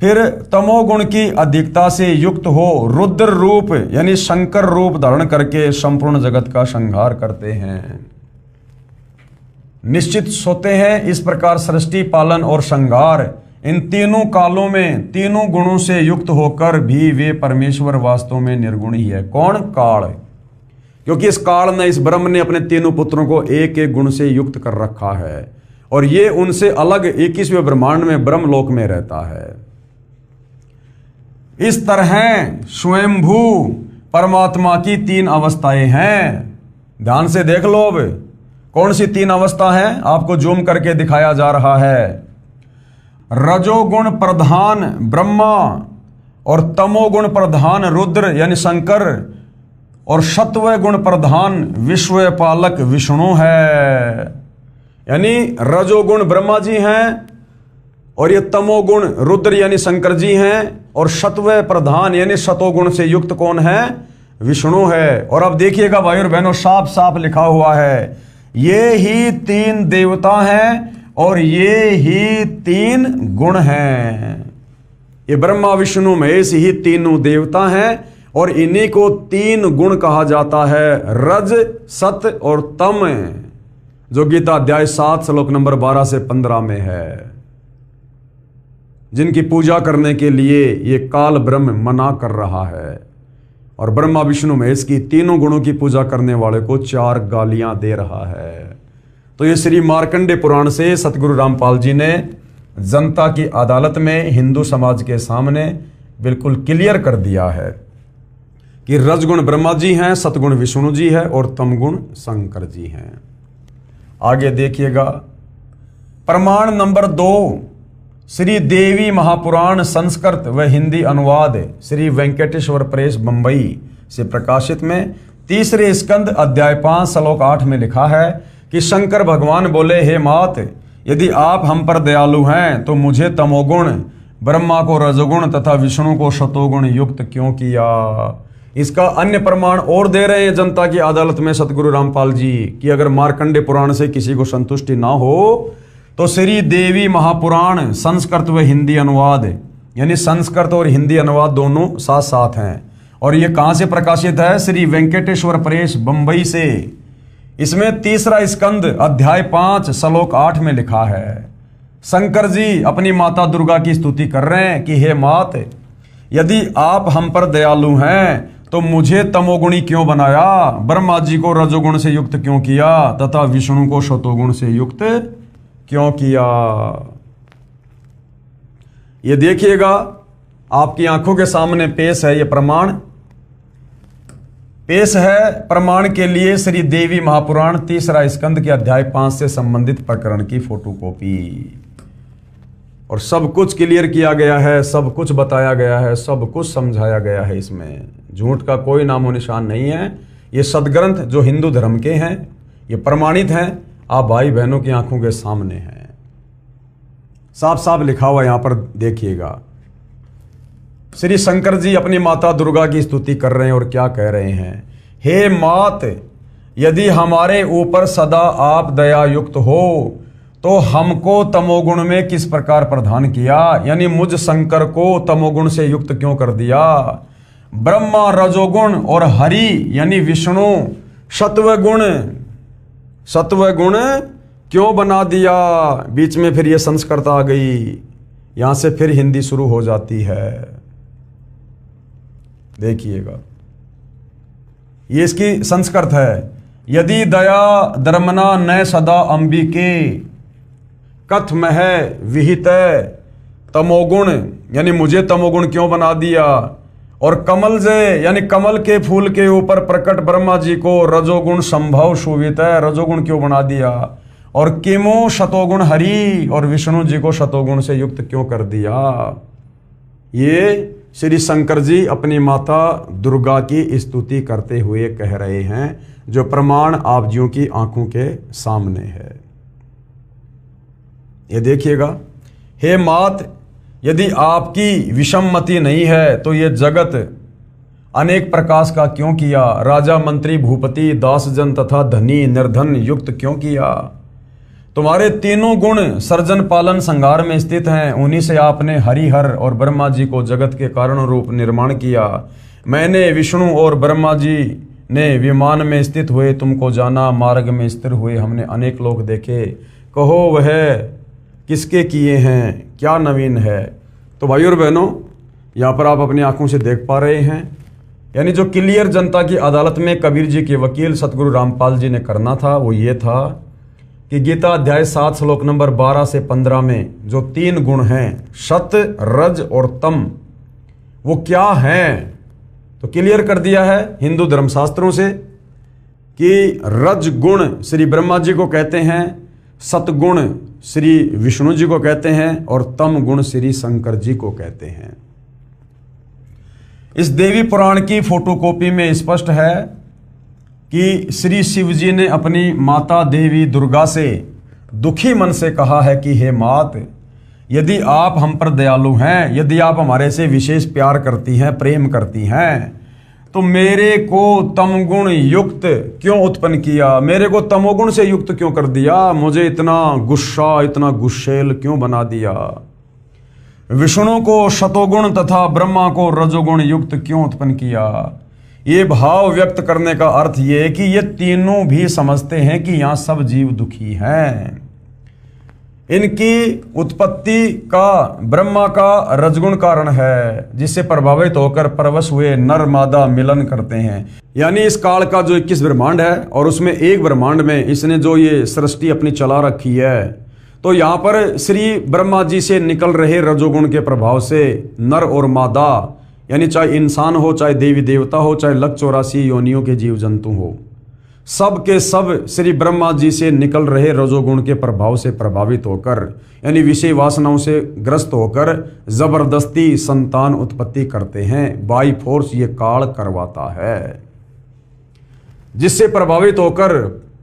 फिर तमोगुण की अधिकता से युक्त हो रुद्र रूप यानी शंकर रूप धारण करके संपूर्ण जगत का संहार करते हैं। निश्चित सोते हैं। इस प्रकार सृष्टि, पालन और संहार इन तीनों कालों में तीनों गुणों से युक्त होकर भी वे परमेश्वर वास्तव में निर्गुण ही है। कौन? काल। क्योंकि इस काल ने, इस ब्रह्म ने अपने तीनों पुत्रों को एक एक गुण से युक्त कर रखा है और ये उनसे अलग 21वें ब्रह्मांड में ब्रह्मलोक में रहता है। इस तरह स्वयंभू परमात्मा की तीन अवस्थाएं हैं। ध्यान से देख लो। अब कौन सी तीन अवस्था है? आपको जूम करके दिखाया जा रहा है। रजोगुण प्रधान ब्रह्मा और तमोगुण प्रधान रुद्र यानी शंकर और सत्व गुण प्रधान विश्व पालक विष्णु है। यानी रजोगुण ब्रह्मा जी हैं और ये तमोगुण रुद्र यानी शंकर जी हैं और सत्व प्रधान यानी सतोगुण से युक्त कौन है? विष्णु है। और अब देखिएगा भाई और बहनों, साफ साफ लिखा हुआ है, ये ही तीन देवता हैं और ये ही तीन गुण हैं। ये ब्रह्मा विष्णु महेश ही तीनों देवता हैं और इन्हीं को तीन गुण कहा जाता है, रज, सत और तम, जो गीता अध्याय 7 श्लोक नंबर 12 से 15 में है, जिनकी पूजा करने के लिए ये काल ब्रह्म मना कर रहा है। और ब्रह्मा विष्णु महेश की तीनों गुणों की पूजा करने वाले को 4 गालियां दे रहा है। तो ये श्री मार्कंडे पुराण से सतगुरु रामपाल जी ने जनता की अदालत में हिंदू समाज के सामने बिल्कुल क्लियर कर दिया है कि रजगुण ब्रह्मा जी हैं, सतगुण विष्णु जी है और तमगुण शंकर जी हैं। आगे देखिएगा, प्रमाण नंबर 2 श्री देवी महापुराण संस्कृत व हिंदी अनुवाद श्री वेंकटेश्वर प्रेस बंबई से प्रकाशित में 3रे स्कंद अध्याय 5 श्लोक 8 में लिखा है कि शंकर भगवान बोले, हे मात, यदि आप हम पर दयालु हैं तो मुझे तमोगुण, ब्रह्मा को रजोगुण तथा विष्णु को सतोगुण युक्त क्यों किया। इसका अन्य प्रमाण और दे रहे हैं जनता की अदालत में सतगुरु रामपाल जी कि अगर मार्कंडे पुराण से किसी को संतुष्टि ना हो तो श्री देवी महापुराण संस्कृत व हिंदी अनुवाद, यानी संस्कृत और हिंदी अनुवाद दोनों साथ साथ हैं। और ये कहाँ से प्रकाशित है? श्री वेंकटेश्वर प्रेस बंबई से। इसमें 3रा स्कंद अध्याय 5 श्लोक 8 में लिखा है, शंकर जी अपनी माता दुर्गा की स्तुति कर रहे हैं कि हे मात, यदि आप हम पर दयालु हैं तो मुझे तमोगुणी क्यों बनाया, ब्रह्मा जी को रजोगुण से युक्त क्यों किया तथा विष्णु को सतोगुण से युक्त क्यों किया। ये देखिएगा, आपकी आंखों के सामने पेश है, ये प्रमाण पेश है। प्रमाण के लिए श्री देवी महापुराण 3रा स्कंद के अध्याय 5 से संबंधित प्रकरण की फोटोकॉपी। और सब कुछ क्लियर किया गया है, सब कुछ बताया गया है, सब कुछ समझाया गया है। इसमें झूठ का कोई नामो निशान नहीं है। ये सदग्रंथ जो हिंदू धर्म के हैं, ये प्रमाणित हैं, आप भाई बहनों की आंखों के सामने हैं। साफ साफ लिखा हुआ यहां पर देखिएगा। श्री शंकर जी अपनी माता दुर्गा की स्तुति कर रहे हैं और क्या कह रहे हैं, हे मात, यदि हमारे ऊपर सदा आप दया युक्त हो तो हमको तमोगुण में किस प्रकार प्रदान किया, यानी मुझ शंकर को तमोगुण से युक्त क्यों कर दिया। ब्रह्मा रजोगुण और हरि यानी विष्णु सत्वगुण क्यों बना दिया। बीच में फिर ये संस्कृत आ गई, यहां से फिर हिंदी शुरू हो जाती है। देखिएगा, ये इसकी संस्कृत है। यदि दया धर्मना न सदा अंबिके कथ मह विहित तमोगुण, यानी मुझे तमोगुण क्यों बना दिया। और कमल जे यानी कमल के फूल के ऊपर प्रकट ब्रह्मा जी को रजोगुण संभव शोभित है, रजोगुण क्यों बना दिया। और किमो शतोगुण हरि और विष्णु जी को शतोगुण से युक्त क्यों कर दिया। ये श्री शंकर जी अपनी माता दुर्गा की स्तुति करते हुए कह रहे हैं, जो प्रमाण आप जियों की आंखों के सामने है। ये देखिएगा, हे मात, यदि आपकी विषममति नहीं है तो ये जगत अनेक प्रकाश का क्यों किया? राजा मंत्री भूपति दासजन तथा धनी निर्धन युक्त क्यों किया? तुम्हारे तीनों गुण सर्जन पालन संहार में स्थित हैं। उन्हीं से आपने हरिहर और ब्रह्मा जी को जगत के कारण रूप निर्माण किया। मैंने विष्णु और ब्रह्मा जी ने विमान में स्थित हुए तुमको जाना, मार्ग में स्थिर हुए हमने अनेक लोक देखे। कहो वह किसके किए हैं, क्या नवीन है? तो भाइयों और बहनों, यहाँ पर आप अपनी आंखों से देख पा रहे हैं, यानी जो क्लियर जनता की अदालत में कबीर जी के वकील सतगुरु रामपाल जी ने करना था वो ये था कि गीता अध्याय 7 श्लोक नंबर 12 से 15 में जो 3 गुण हैं, सत, रज और तम, वो क्या हैं? तो क्लियर कर दिया है हिंदू धर्मशास्त्रों से कि रज गुण श्री ब्रह्मा जी को कहते हैं, सतगुण श्री विष्णु जी को कहते हैं और तम गुण श्री शंकर जी को कहते हैं। इस देवी पुराण की फोटोकॉपी में स्पष्ट है कि श्री शिव जी ने अपनी माता देवी दुर्गा से दुखी मन से कहा है कि हे मात, यदि आप हम पर दयालु हैं, यदि आप हमारे से विशेष प्यार करती हैं, प्रेम करती हैं, तो मेरे को तमगुण युक्त क्यों उत्पन्न किया? मेरे को तमोगुण से युक्त क्यों कर दिया? मुझे इतना गुस्सा, इतना गुस्सेल क्यों बना दिया? विष्णु को शतोगुण तथा ब्रह्मा को रजोगुण युक्त क्यों उत्पन्न किया? ये भाव व्यक्त करने का अर्थ ये है कि ये तीनों भी समझते हैं कि यहाँ सब जीव दुखी हैं। इनकी उत्पत्ति का ब्रह्मा का रजगुण कारण है, जिससे प्रभावित होकर परवश हुए नर मादा मिलन करते हैं। यानी इस काल का जो 21 ब्रह्मांड है और उसमें एक ब्रह्मांड में इसने जो ये सृष्टि अपनी चला रखी है, तो यहाँ पर श्री ब्रह्मा जी से निकल रहे रजोगुण के प्रभाव से नर और मादा, यानी चाहे इंसान हो, चाहे देवी देवता हो, चाहे लख 84 योनियों के जीव जंतु हो, सब के सब श्री ब्रह्मा जी से निकल रहे रजोगुण के प्रभाव से प्रभावित होकर, यानी विषय वासनाओं से ग्रस्त होकर जबरदस्ती संतान उत्पत्ति करते हैं। बाई फोर्स ये काल करवाता है, जिससे प्रभावित होकर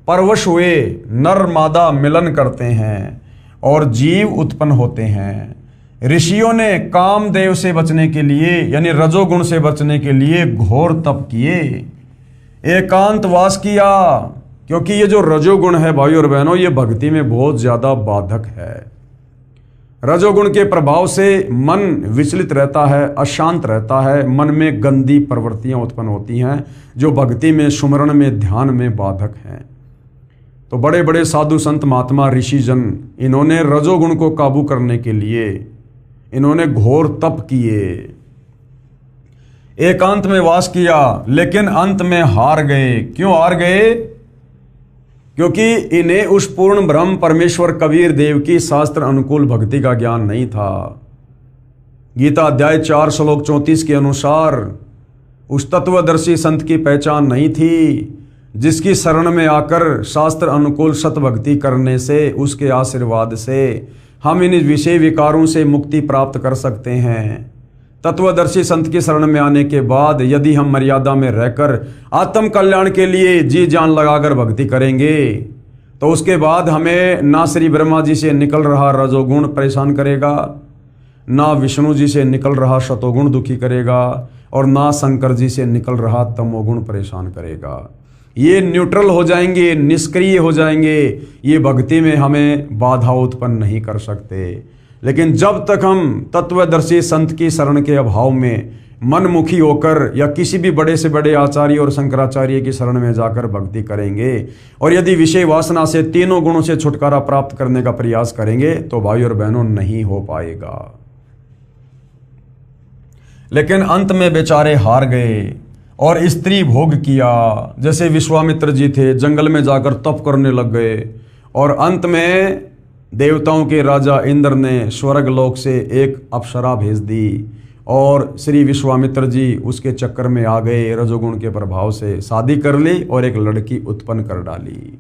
परवश हुए नर मादा मिलन करते हैं और जीव उत्पन्न होते हैं। ऋषियों ने कामदेव से बचने के लिए, यानी रजोगुण से बचने के लिए घोर तप किए, एकांतवास किया, क्योंकि ये जो रजोगुण है भाइयों और बहनों, ये भक्ति में बहुत ज्यादा बाधक है। रजोगुण के प्रभाव से मन विचलित रहता है, अशांत रहता है, मन में गंदी प्रवृत्तियां उत्पन्न होती हैं जो भक्ति में, सुमरण में, ध्यान में बाधक हैं। तो बड़े बड़े साधु संत महात्मा ऋषि जन, इन्होंने रजोगुण को काबू करने के लिए इन्होंने घोर तप किए, एकांत में वास किया, लेकिन अंत में हार गए। क्यों हार गए? क्योंकि इन्हें उस पूर्ण ब्रह्म परमेश्वर कबीर देव की शास्त्र अनुकूल भक्ति का ज्ञान नहीं था। गीता अध्याय 4 श्लोक 34 के अनुसार उस तत्वदर्शी संत की पहचान नहीं थी, जिसकी शरण में आकर शास्त्र अनुकूल सत भक्ति करने से, उसके आशीर्वाद से हम इन विषय विकारों से मुक्ति प्राप्त कर सकते हैं। तत्वदर्शी संत की शरण में आने के बाद यदि हम मर्यादा में रहकर आत्म कल्याण के लिए जी जान लगाकर भक्ति करेंगे, तो उसके बाद हमें ना श्री ब्रह्मा जी से निकल रहा रजोगुण परेशान करेगा, ना विष्णु जी से निकल रहा शतोगुण दुखी करेगा, और ना शंकर जी से निकल रहा तमोगुण परेशान करेगा। ये न्यूट्रल हो जाएंगे, निष्क्रिय हो जाएंगे, ये भक्ति में हमें बाधा उत्पन्न नहीं कर सकते। लेकिन जब तक हम तत्वदर्शी संत की शरण के अभाव में मनमुखी होकर या किसी भी बड़े से बड़े आचार्य और शंकराचार्य की शरण में जाकर भक्ति करेंगे, और यदि विषय वासना से, तीनों गुणों से छुटकारा प्राप्त करने का प्रयास करेंगे, तो भाई और बहनों नहीं हो पाएगा। लेकिन अंत में बेचारे हार गए और स्त्री भोग किया। जैसे विश्वामित्र जी थे, जंगल में जाकर तप करने लग गए, और अंत में देवताओं के राजा इंद्र ने स्वर्ग लोक से एक अप्सरा भेज दी, और श्री विश्वामित्र जी उसके चक्कर में आ गए, रजोगुण के प्रभाव से शादी कर ली और एक लड़की उत्पन्न कर डाली।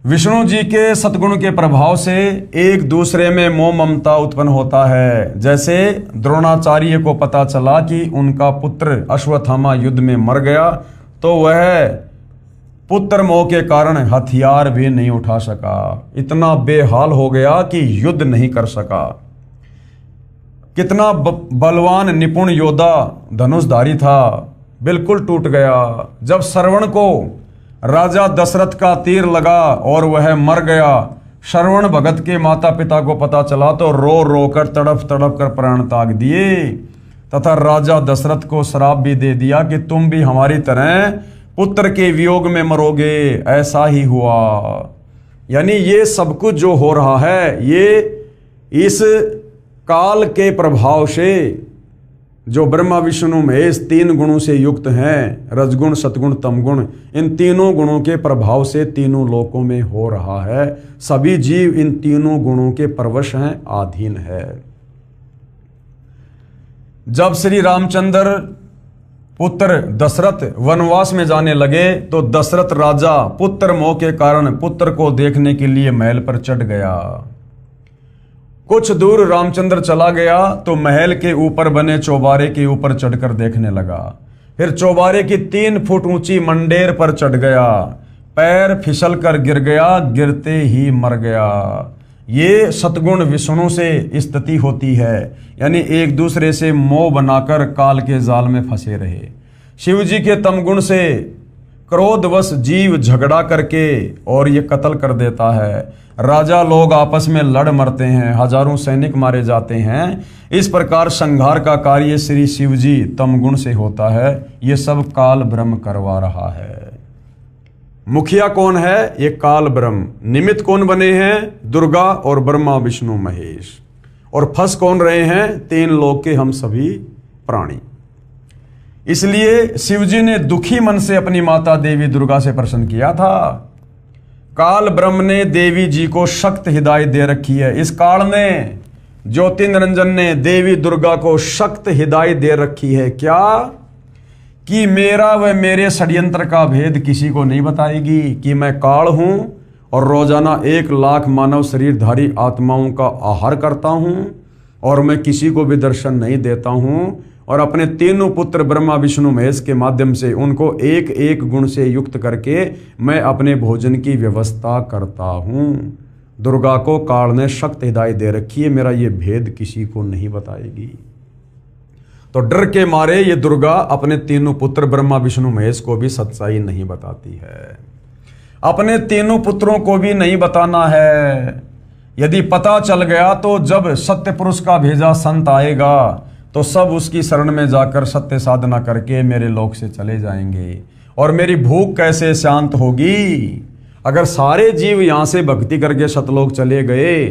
विष्णु जी के सद्गुण के प्रभाव से एक दूसरे में मोह ममता उत्पन्न होता है। जैसे द्रोणाचार्य को पता चला कि उनका पुत्र अश्वत्थामा युद्ध में मर गया, तो वह पुत्र मोह के कारण हथियार भी नहीं उठा सका, इतना बेहाल हो गया कि युद्ध नहीं कर सका। कितना बलवान निपुण योद्धा धनुषधारी था, बिल्कुल टूट गया। जब श्रवण को राजा दशरथ का तीर लगा और वह मर गया, श्रवण भगत के माता पिता को पता चला तो रो रो कर तड़प तड़प कर प्राण त्याग दिए, तथा राजा दशरथ को श्राप भी दे दिया कि तुम भी हमारी तरह पुत्र के वियोग में मरोगे। ऐसा ही हुआ। यानी ये सब कुछ जो हो रहा है, ये इस काल के प्रभाव से, जो ब्रह्मा विष्णु महेश तीन गुणों से युक्त हैं, रजगुण सतगुण तमगुण, इन तीनों गुणों के प्रभाव से तीनों लोकों में हो रहा है। सभी जीव इन तीनों गुणों के परवश हैं, अधीन है। जब श्री रामचंद्र पुत्र दशरथ वनवास में जाने लगे तो दशरथ राजा पुत्र मोह के कारण पुत्र को देखने के लिए महल पर चढ़ गया। कुछ दूर रामचंद्र चला गया तो महल के ऊपर बने चौबारे के ऊपर चढ़कर देखने लगा। फिर चौबारे की 3 फुट ऊंची मंडेर पर चढ़ गया, पैर फिसल कर गिर गया, गिरते ही मर गया। ये सतगुण विष्णु से स्थिति होती है, यानी एक दूसरे से मोह बनाकर काल के जाल में फंसे रहे। शिव जी के तमगुण से क्रोधवश जीव झगड़ा करके और ये कत्ल कर देता है। राजा लोग आपस में लड़ मरते हैं, हजारों सैनिक मारे जाते हैं। इस प्रकार संहार का कार्य श्री शिव जी तमगुण से होता है। ये सब काल ब्रह्म करवा रहा है। मुखिया कौन है? ये काल ब्रह्म। निमित्त कौन बने हैं? दुर्गा और ब्रह्मा विष्णु महेश। और फंस कौन रहे हैं? 3 लोक के हम सभी प्राणी। इसलिए शिवजी ने दुखी मन से अपनी माता देवी दुर्गा से प्रश्न किया था। काल ब्रह्म ने देवी जी को सख्त हिदायत दे रखी है। इस काल ने, ज्योति निरंजन ने देवी दुर्गा को सख्त हिदायत दे रखी है। क्या? कि मेरा व मेरे षड्यंत्र का भेद किसी को नहीं बताएगी, कि मैं काल हूं और रोजाना 1 लाख मानव शरीरधारी आत्माओं का आहार करता हूं और मैं किसी को भी दर्शन नहीं देता हूं, और अपने 3 पुत्र ब्रह्मा विष्णु महेश के माध्यम से उनको एक एक गुण से युक्त करके मैं अपने भोजन की व्यवस्था करता हूं। दुर्गा को काल ने सख्त हिदायत दे रखी है, मेरा ये भेद किसी को नहीं बताएगी। तो डर के मारे ये दुर्गा अपने 3 पुत्र ब्रह्मा विष्णु महेश को भी सच्चाई नहीं बताती है। अपने 3 पुत्रों को भी नहीं बताना है। यदि पता चल गया तो जब सत्य पुरुष का भेजा संत आएगा तो सब उसकी शरण में जाकर सत्य साधना करके मेरे लोक से चले जाएंगे। और मेरी भूख कैसे शांत होगी? अगर सारे जीव यहां से भक्ति करके सतलोक चले गए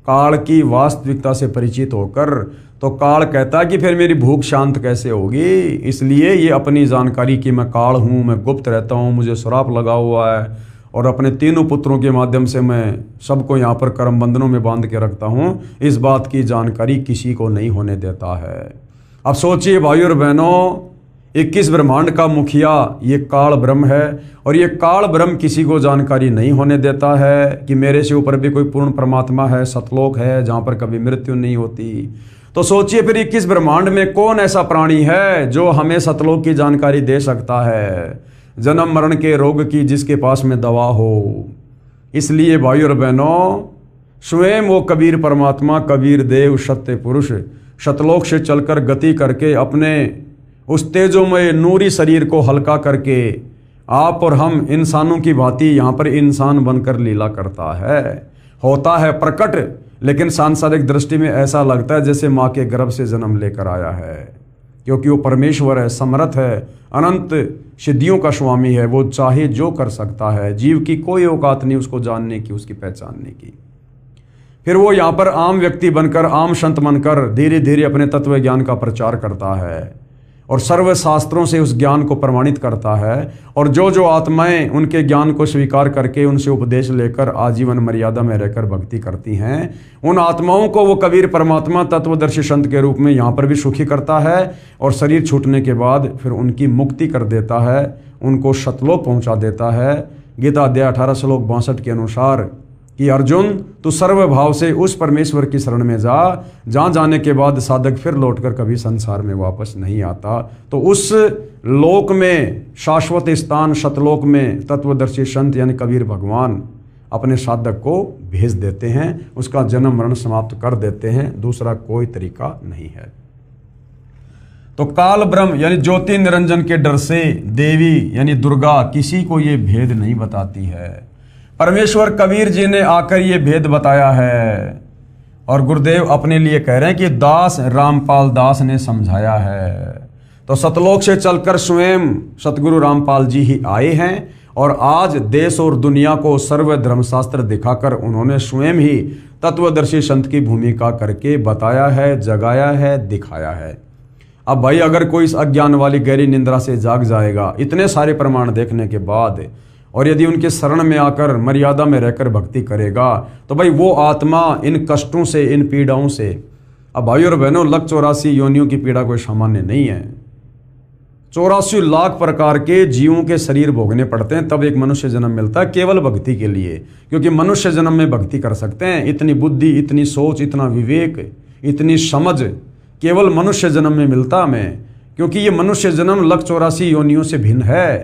काल की वास्तविकता से परिचित होकर, तो काल कहता कि फिर मेरी भूख शांत कैसे होगी? इसलिए ये अपनी जानकारी कि मैं काल हूँ, मैं गुप्त रहता हूँ, मुझे श्राप लगा हुआ है और अपने 3 पुत्रों के माध्यम से मैं सबको यहाँ पर कर्म बंधनों में बांध के रखता हूँ, इस बात की जानकारी किसी को नहीं होने देता है। अब सोचिए भाइयों और बहनों, 21 ब्रह्मांड का मुखिया ये काल ब्रह्म है, और ये काल ब्रह्म किसी को जानकारी नहीं होने देता है कि मेरे से ऊपर भी कोई पूर्ण परमात्मा है, सतलोक है जहाँ पर कभी मृत्यु नहीं होती। तो सोचिए फिर 21 ब्रह्मांड में कौन ऐसा प्राणी है जो हमें सतलोक की जानकारी दे सकता है, जन्म मरण के रोग की जिसके पास में दवा हो। इसलिए भाइयों और बहनों, स्वयं वो कबीर परमात्मा, कबीर देव, सत्य पुरुष सतलोक से चलकर गति करके अपने उस तेजोमय नूरी शरीर को हल्का करके आप और हम इंसानों की भांति यहाँ पर इंसान बनकर लीला करता है। होता है प्रकट, लेकिन सांसारिक दृष्टि में ऐसा लगता है जैसे माँ के गर्भ से जन्म लेकर आया है, क्योंकि वो परमेश्वर है, समर्थ है, अनंत सिद्धियों का स्वामी है। वो चाहे जो कर सकता है, जीव की कोई औकात नहीं उसको जानने की, उसकी पहचानने की। फिर वो यहाँ पर आम व्यक्ति बनकर, आम संत बनकर धीरे धीरे अपने तत्व ज्ञान का प्रचार करता है और सर्व शास्त्रों से उस ज्ञान को प्रमाणित करता है। और जो जो आत्माएं उनके ज्ञान को स्वीकार करके उनसे उपदेश लेकर आजीवन मर्यादा में रहकर भक्ति करती हैं, उन आत्माओं को वो कबीर परमात्मा तत्वदर्शी संत के रूप में यहाँ पर भी सुखी करता है और शरीर छूटने के बाद फिर उनकी मुक्ति कर देता है, उनको सतलोक पहुँचा देता है। गीता अध्याय 18 श्लोक 62 के अनुसार कि अर्जुन तू सर्वभाव से उस परमेश्वर की शरण में जा जहाँ जाने के बाद साधक फिर लौटकर कभी संसार में वापस नहीं आता। तो उस लोक में शाश्वत स्थान सतलोक में तत्वदर्शी संत यानी कबीर भगवान अपने साधक को भेज देते हैं, उसका जन्म मरण समाप्त कर देते हैं, दूसरा कोई तरीका नहीं है। तो काल ब्रह्म यानी ज्योति निरंजन के डर से देवी यानी दुर्गा किसी को ये भेद नहीं बताती है। परमेश्वर कबीर जी ने आकर ये भेद बताया है और गुरुदेव अपने लिए कह रहे हैं कि दास रामपाल दास ने समझाया है। तो सतलोक से चलकर स्वयं सतगुरु रामपाल जी ही आए हैं और आज देश और दुनिया को सर्व धर्मशास्त्र दिखाकर उन्होंने स्वयं ही तत्वदर्शी संत की भूमिका करके बताया है, जगाया है, दिखाया है। अब भाई अगर कोई इस अज्ञान वाली गहरी निंद्रा से जाग जाएगा इतने सारे प्रमाण देखने के बाद और यदि उनके शरण में आकर मर्यादा में रहकर भक्ति करेगा तो भाई वो आत्मा इन कष्टों से, इन पीड़ाओं से, अब भाई और बहनों 184 योनियों की पीड़ा कोई सामान्य नहीं है। 84 लाख प्रकार के जीवों के शरीर भोगने पड़ते हैं तब एक मनुष्य जन्म मिलता है केवल भक्ति के लिए, क्योंकि मनुष्य जन्म में भक्ति कर सकते हैं। इतनी बुद्धि, इतनी सोच, इतना विवेक, इतनी समझ केवल मनुष्य जन्म में मिलता हमें, क्योंकि ये मनुष्य जन्म 184 योनियों से भिन्न है।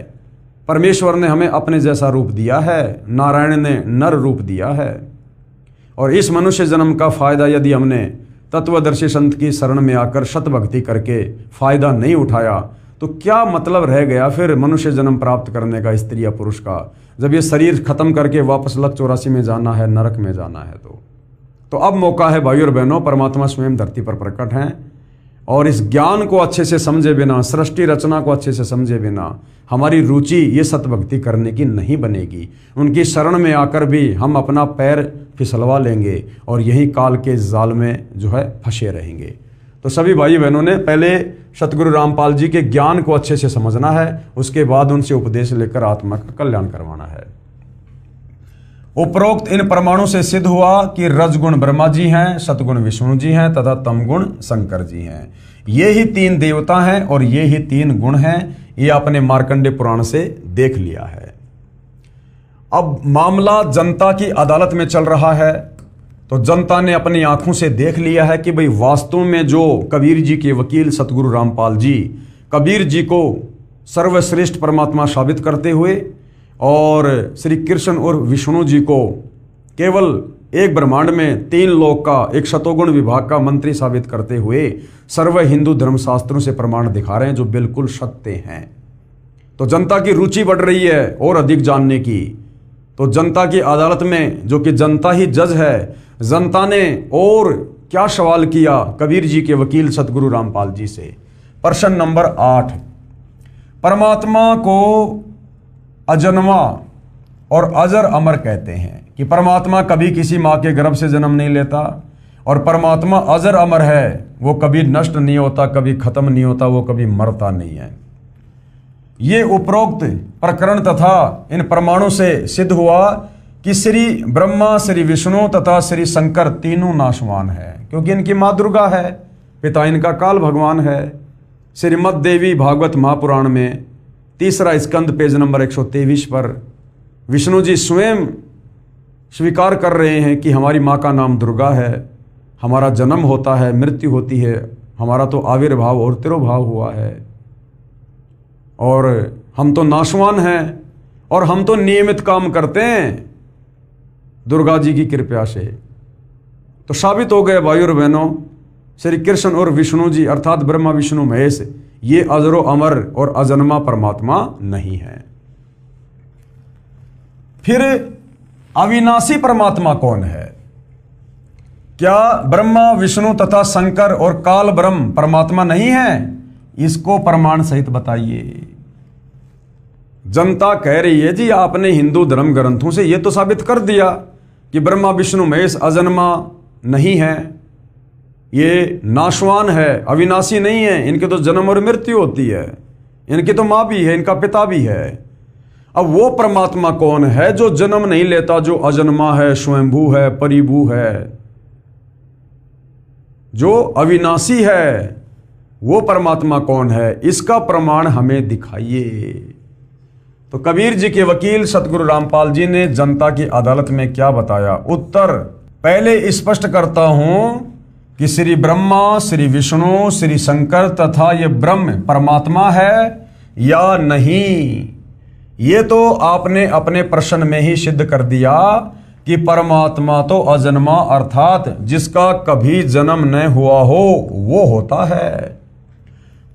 परमेश्वर ने हमें अपने जैसा रूप दिया है, नारायण ने नर रूप दिया है। और इस मनुष्य जन्म का फायदा यदि हमने तत्वदर्शी संत की शरण में आकर शत भक्ति करके फायदा नहीं उठाया तो क्या मतलब रह गया फिर मनुष्य जन्म प्राप्त करने का, स्त्री या पुरुष का, जब ये शरीर खत्म करके वापस 184 में जाना है, नरक में जाना है। तो अब मौका है भाई और बहनों, परमात्मा स्वयं धरती पर प्रकट हैं और इस ज्ञान को अच्छे से समझे बिना, सृष्टि रचना को अच्छे से समझे बिना हमारी रुचि ये सतभक्ति करने की नहीं बनेगी। उनकी शरण में आकर भी हम अपना पैर फिसलवा लेंगे और यही काल के जाल में जो है फंसे रहेंगे। तो सभी भाई बहनों ने पहले सतगुरु रामपाल जी के ज्ञान को अच्छे से समझना है, उसके बाद उनसे उपदेश लेकर आत्मा का कल्याण करवाना है। उपरोक्त इन प्रमाणों से सिद्ध हुआ कि रजगुण ब्रह्मा जी हैं, सतगुण विष्णु जी हैं तथा तमगुण शंकर जी हैं। ये ही 3 देवता हैं और ये ही 3 गुण हैं। ये आपने मार्कंडे पुराण से देख लिया है। अब मामला जनता की अदालत में चल रहा है, तो जनता ने अपनी आंखों से देख लिया है कि भाई वास्तव में जो कबीर जी के वकील सतगुरु रामपाल जी कबीर जी को सर्वश्रेष्ठ परमात्मा साबित करते हुए और श्री कृष्ण और विष्णु जी को केवल एक ब्रह्मांड में 3 लोक का, एक शतोगुण विभाग का मंत्री साबित करते हुए सर्व हिंदू धर्मशास्त्रों से प्रमाण दिखा रहे हैं जो बिल्कुल सत्य हैं। तो जनता की रुचि बढ़ रही है और अधिक जानने की। तो जनता की अदालत में, जो कि जनता ही जज है, जनता ने और क्या सवाल किया कबीर जी के वकील सतगुरु रामपाल जी से। प्रश्न नंबर 8, परमात्मा को अजन्मा और अजर अमर कहते हैं कि परमात्मा कभी किसी माँ के गर्भ से जन्म नहीं लेता और परमात्मा अजर अमर है, वो कभी नष्ट नहीं होता, कभी खत्म नहीं होता, वो कभी मरता नहीं है। ये उपरोक्त प्रकरण तथा इन प्रमाणों से सिद्ध हुआ कि श्री ब्रह्मा, श्री विष्णु तथा श्री शंकर तीनों नाशवान है, क्योंकि इनकी माँ दुर्गा है, पिता इनका काल भगवान है। श्रीमद् देवी भागवत महापुराण में 3रा स्कंद पेज नंबर 123 पर विष्णु जी स्वयं स्वीकार कर रहे हैं कि हमारी माँ का नाम दुर्गा है, हमारा जन्म होता है, मृत्यु होती है, हमारा तो आविर्भाव और तिरोभाव हुआ है और हम तो नाशवान हैं और हम तो नियमित काम करते हैं दुर्गा जी की कृपा से। तो साबित हो गए भाई और बहनों, श्री कृष्ण और विष्णु जी अर्थात ब्रह्मा विष्णु महेश ये अजरो अमर और अजन्मा परमात्मा नहीं है। फिर अविनाशी परमात्मा कौन है? क्या ब्रह्मा विष्णु तथा शंकर और काल ब्रह्म परमात्मा नहीं है? इसको प्रमाण सहित बताइए। जनता कह रही है जी आपने हिंदू धर्म ग्रंथों से यह तो साबित कर दिया कि ब्रह्मा विष्णु महेश अजन्मा नहीं है, ये नाशवान है, अविनाशी नहीं है, इनके तो जन्म और मृत्यु होती है, इनकी तो माँ भी है, इनका पिता भी है। अब वो परमात्मा कौन है जो जन्म नहीं लेता, जो अजन्मा है, स्वयंभू है, परिभू है, जो अविनाशी है? वो परमात्मा कौन है? इसका प्रमाण हमें दिखाइए। तो कबीर जी के वकील सतगुरु रामपाल जी ने जनता की अदालत में क्या बताया? उत्तर पहले स्पष्ट करता हूं कि श्री ब्रह्मा, श्री विष्णु, श्री शंकर तथा ये ब्रह्म परमात्मा है या नहीं। ये तो आपने अपने प्रश्न में ही सिद्ध कर दिया कि परमात्मा तो अजन्मा अर्थात जिसका कभी जन्म न हुआ हो वो होता है।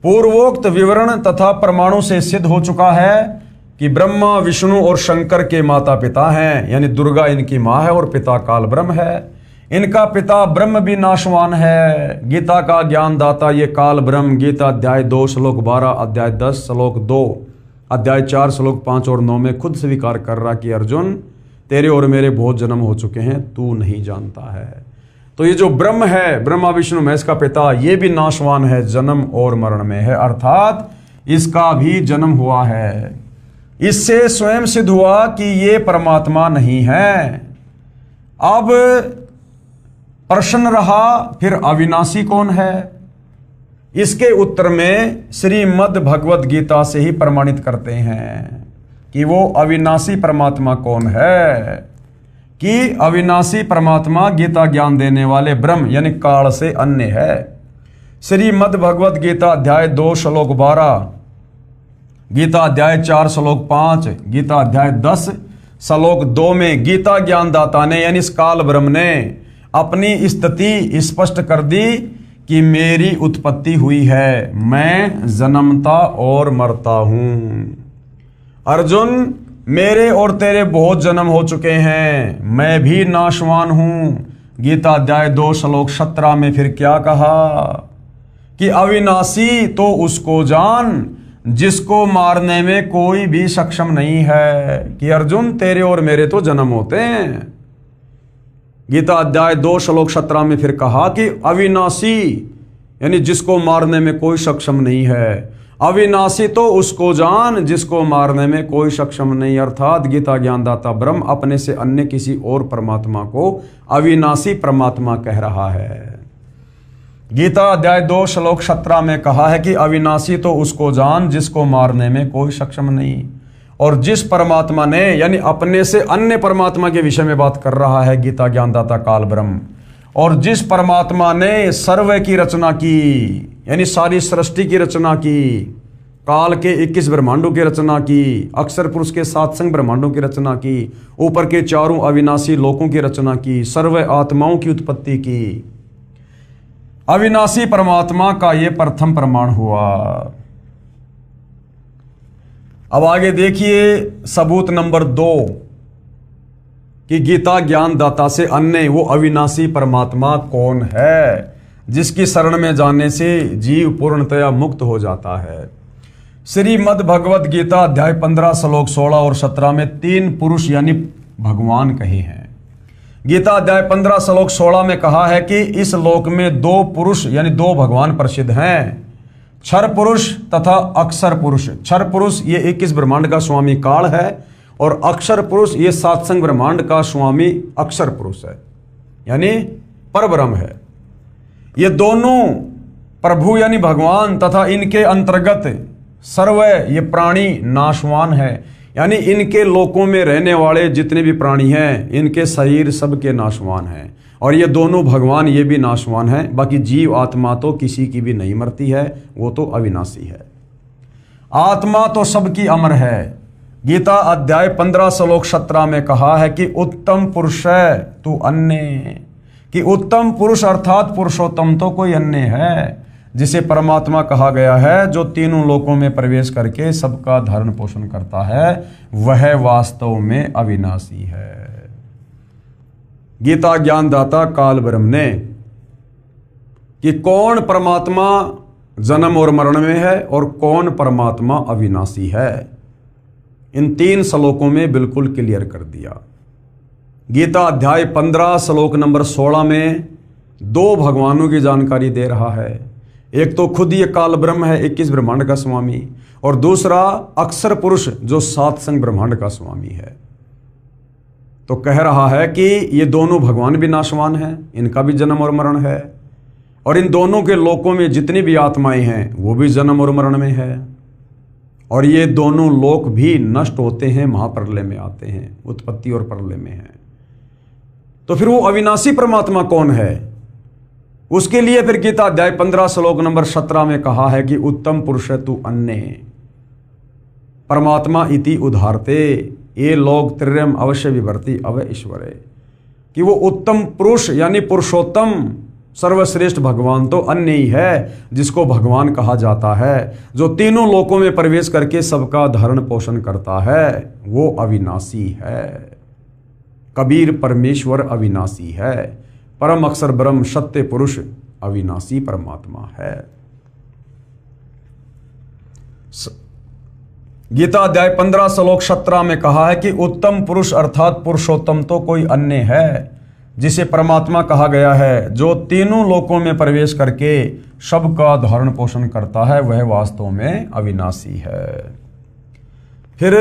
पूर्वोक्त विवरण तथा प्रमाणों से सिद्ध हो चुका है कि ब्रह्मा, विष्णु और शंकर के माता पिता हैं, यानी दुर्गा इनकी मां है और पिता काल ब्रह्म है। इनका पिता ब्रह्म भी नाशवान है। गीता का ज्ञान दाता ये काल ब्रह्म गीता अध्याय 2 श्लोक 12, अध्याय 10 श्लोक 2, अध्याय 4 श्लोक 5 और 9 में खुद स्वीकार कर रहा कि अर्जुन तेरे और मेरे बहुत जन्म हो चुके हैं, तू नहीं जानता है। तो ये जो ब्रह्म है, ब्रह्मा विष्णु महेश का पिता, ये भी नाशवान है, जन्म और मरण में है, अर्थात इसका भी जन्म हुआ है। इससे स्वयं सिद्ध हुआ कि ये परमात्मा नहीं है। अब प्रश्न रहा फिर अविनाशी कौन है? इसके उत्तर में श्रीमद् भगवत गीता से ही प्रमाणित करते हैं कि वो अविनाशी परमात्मा कौन है। कि अविनाशी परमात्मा गीता ज्ञान देने वाले ब्रह्म यानी काल से अन्य है। श्रीमद् भगवत गीता अध्याय 2 श्लोक 12, गीता अध्याय 4 श्लोक 5, गीता अध्याय 10 श्लोक 2 में गीता ज्ञानदाता ने यानी इस काल ब्रह्म ने अपनी स्थिति स्पष्ट कर दी कि मेरी उत्पत्ति हुई है, मैं जन्मता और मरता हूं। अर्जुन मेरे और तेरे बहुत जन्म हो चुके हैं, मैं भी नाशवान हूं। गीता अध्याय 2 श्लोक 17 में फिर क्या कहा कि अविनाशी तो उसको जान जिसको मारने में कोई भी सक्षम नहीं है। कि अर्जुन तेरे और मेरे तो जन्म होते हैं। गीता अध्याय 2 श्लोक 17 में फिर कहा कि अविनाशी यानी जिसको मारने में कोई सक्षम नहीं है। अविनाशी तो उसको जान जिसको मारने में कोई सक्षम नहीं, अर्थात गीता ज्ञानदाता ब्रह्म अपने से अन्य किसी और परमात्मा को अविनाशी परमात्मा कह रहा है। गीता अध्याय 2 श्लोक 17 में कहा है कि अविनाशी तो उसको जान जिसको मारने में कोई सक्षम नहीं। और जिस परमात्मा ने यानी अपने से अन्य परमात्मा के विषय में बात कर रहा है गीता ज्ञानदाता काल ब्रह्म, और जिस परमात्मा ने सर्व की रचना की यानी सारी सृष्टि की रचना की, काल के 21 ब्रह्मांडों की रचना की, अक्षर पुरुष के 7 संग ब्रह्मांडों की रचना की, ऊपर के 4 अविनाशी लोकों की रचना की, सर्व आत्माओं की उत्पत्ति की, अविनाशी परमात्मा का यह प्रथम प्रमाण हुआ। अब आगे देखिए सबूत नंबर 2 कि गीता ज्ञानदाता से अन्य वो अविनाशी परमात्मा कौन है जिसकी शरण में जाने से जीव पूर्णतया मुक्त हो जाता है। श्रीमद् भगवत गीता अध्याय 15 श्लोक 16 और 17 में 3 पुरुष यानी भगवान कहे हैं। गीता अध्याय 15 श्लोक 16 में कहा है कि इस लोक में 2 पुरुष यानी 2 भगवान प्रसिद्ध हैं, क्षर पुरुष तथा अक्षर पुरुष। क्षर पुरुष ये 21 ब्रह्मांड का स्वामी काल है और अक्षर पुरुष ये 7 संग ब्रह्मांड का स्वामी अक्षर पुरुष है यानी परब्रह्म है। ये दोनों प्रभु यानी भगवान तथा इनके अंतर्गत सर्व ये प्राणी नाशवान है यानी इनके लोकों में रहने वाले जितने भी प्राणी हैं इनके शरीर सबके नाशवान हैं। और ये दोनों भगवान ये भी नाशवान हैं, बाकी जीव आत्मा तो किसी की भी नहीं मरती है, वो तो अविनाशी है। आत्मा तो सबकी अमर है। गीता अध्याय 15 श्लोक 17 में कहा है कि उत्तम पुरुष है तू अन्य, कि उत्तम पुरुष अर्थात पुरुषोत्तम तो कोई अन्य है जिसे परमात्मा कहा गया है, जो तीनों लोकों में प्रवेश करके सबका धारण पोषण करता है, वह वास्तव में अविनाशी है। गीता ज्ञानदाता काल ब्रह्म ने कि कौन परमात्मा जन्म और मरण में है और कौन परमात्मा अविनाशी है, इन 3 श्लोकों में बिल्कुल क्लियर कर दिया। गीता अध्याय 15 श्लोक नंबर 16 में 2 भगवानों की जानकारी दे रहा है। एक तो खुद ये काल ब्रह्म है 21 ब्रह्मांड का स्वामी, और दूसरा अक्षर पुरुष जो 7 संग ब्रह्मांड का स्वामी है। तो कह रहा है कि ये दोनों भगवान भी नाशवान हैं, इनका भी जन्म और मरण है, और इन दोनों के लोकों में जितनी भी आत्माएं हैं वो भी जन्म और मरण में है। और ये दोनों लोक भी नष्ट होते हैं, महाप्रलय में आते हैं, उत्पत्ति और प्रलय में हैं। तो फिर वो अविनाशी परमात्मा कौन है? उसके लिए फिर गीता अध्याय 15 श्लोक नंबर 17 में कहा है कि उत्तम पुरुष तु अन्य परमात्मा इति उदाहरते ये लोग त्रिरम अवश्य विभर्ति अव ईश्वरे, कि वो उत्तम पुरुष यानी पुरुषोत्तम सर्वश्रेष्ठ भगवान तो अन्य ही है, जिसको भगवान कहा जाता है, जो तीनों लोकों में प्रवेश करके सबका धारण पोषण करता है, वो अविनाशी है। कबीर परमेश्वर अविनाशी है, परम अक्षर ब्रह्म सत्य पुरुष अविनाशी परमात्मा है। गीता अध्याय 15 श्लोक 17 में कहा है कि उत्तम पुरुष अर्थात पुरुषोत्तम तो कोई अन्य है, जिसे परमात्मा कहा गया है, जो तीनों लोकों में प्रवेश करके सबका धारण पोषण करता है, वह वास्तव में अविनाशी है। फिर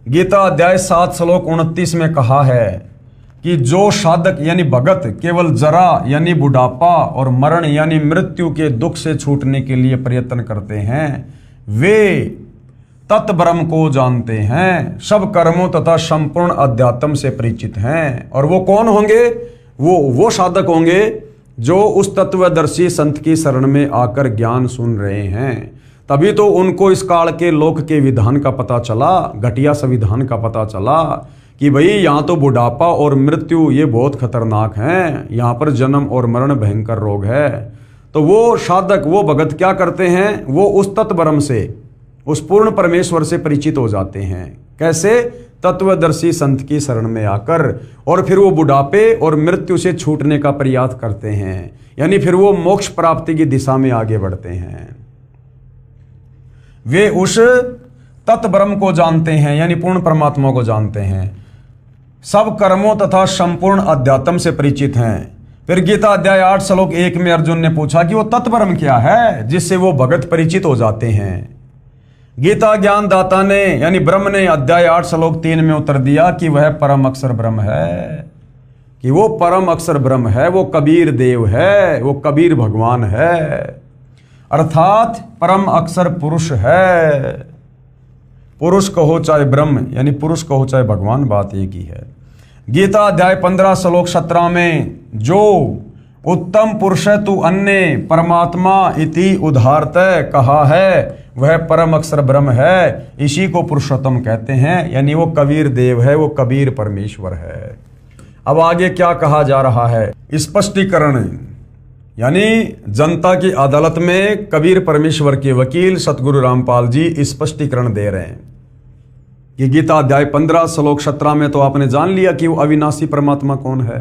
गीता अध्याय 7 श्लोक 29 में कहा है कि जो साधक यानी भगत केवल जरा यानी बुढ़ापा और मरण यानी मृत्यु के दुख से छूटने के लिए प्रयत्न करते हैं, वे तत्ब्रह्म को जानते हैं, सब कर्मों तथा संपूर्ण अध्यात्म से परिचित हैं। और वो कौन होंगे? वो साधक होंगे जो उस तत्वदर्शी संत की शरण में आकर ज्ञान सुन रहे हैं। तभी तो उनको इस काल के लोक के विधान का पता चला, घटिया संविधान का पता चला कि भाई यहाँ तो बुढ़ापा और मृत्यु ये बहुत खतरनाक हैं, यहाँ पर जन्म और मरण भयंकर रोग है। तो वो साधक, वो भगत क्या करते हैं? वो उस तत्ब्रह्म से, उस पूर्ण परमेश्वर से परिचित हो जाते हैं। कैसे? तत्वदर्शी संत की शरण में आकर, और फिर वो बुढ़ापे और मृत्यु से छूटने का प्रयास करते हैं, यानी फिर वो मोक्ष प्राप्ति की दिशा में आगे बढ़ते हैं। वे उस तत्ब्रह्म को जानते हैं, यानी पूर्ण परमात्मा को जानते हैं, सब कर्मों तथा संपूर्ण अध्यात्म से परिचित हैं। फिर गीता अध्याय 8 श्लोक 1 में अर्जुन ने पूछा कि वो तत्ब्रह्म क्या है जिससे वो भगत परिचित हो जाते हैं। गीता ज्ञान दाता ने यानी ब्रह्म ने अध्याय 8 श्लोक 3 में उत्तर दिया कि वह परम अक्षर ब्रह्म है, कि वो परम अक्षर ब्रह्म है, वो कबीर देव है, वो कबीर भगवान है, अर्थात परम अक्षर पुरुष है। पुरुष कहो चाहे ब्रह्म यानी पुरुष कहो चाहे भगवान, बात एक ही है। गीता अध्याय 15 श्लोक 17 में जो उत्तम पुरुष तु अन्य परमात्मा इति उदाहरत कहा है, वह परम अक्षर ब्रह्म है, इसी को पुरुषोत्तम कहते हैं, यानी वो कबीर देव है, वो कबीर परमेश्वर है। अब आगे क्या कहा जा रहा है? स्पष्टीकरण, यानी जनता की अदालत में कबीर परमेश्वर के वकील सतगुरु रामपाल जी स्पष्टीकरण दे रहे हैं कि गीता अध्याय 15 श्लोक 17 में तो आपने जान लिया कि वो अविनाशी परमात्मा कौन है।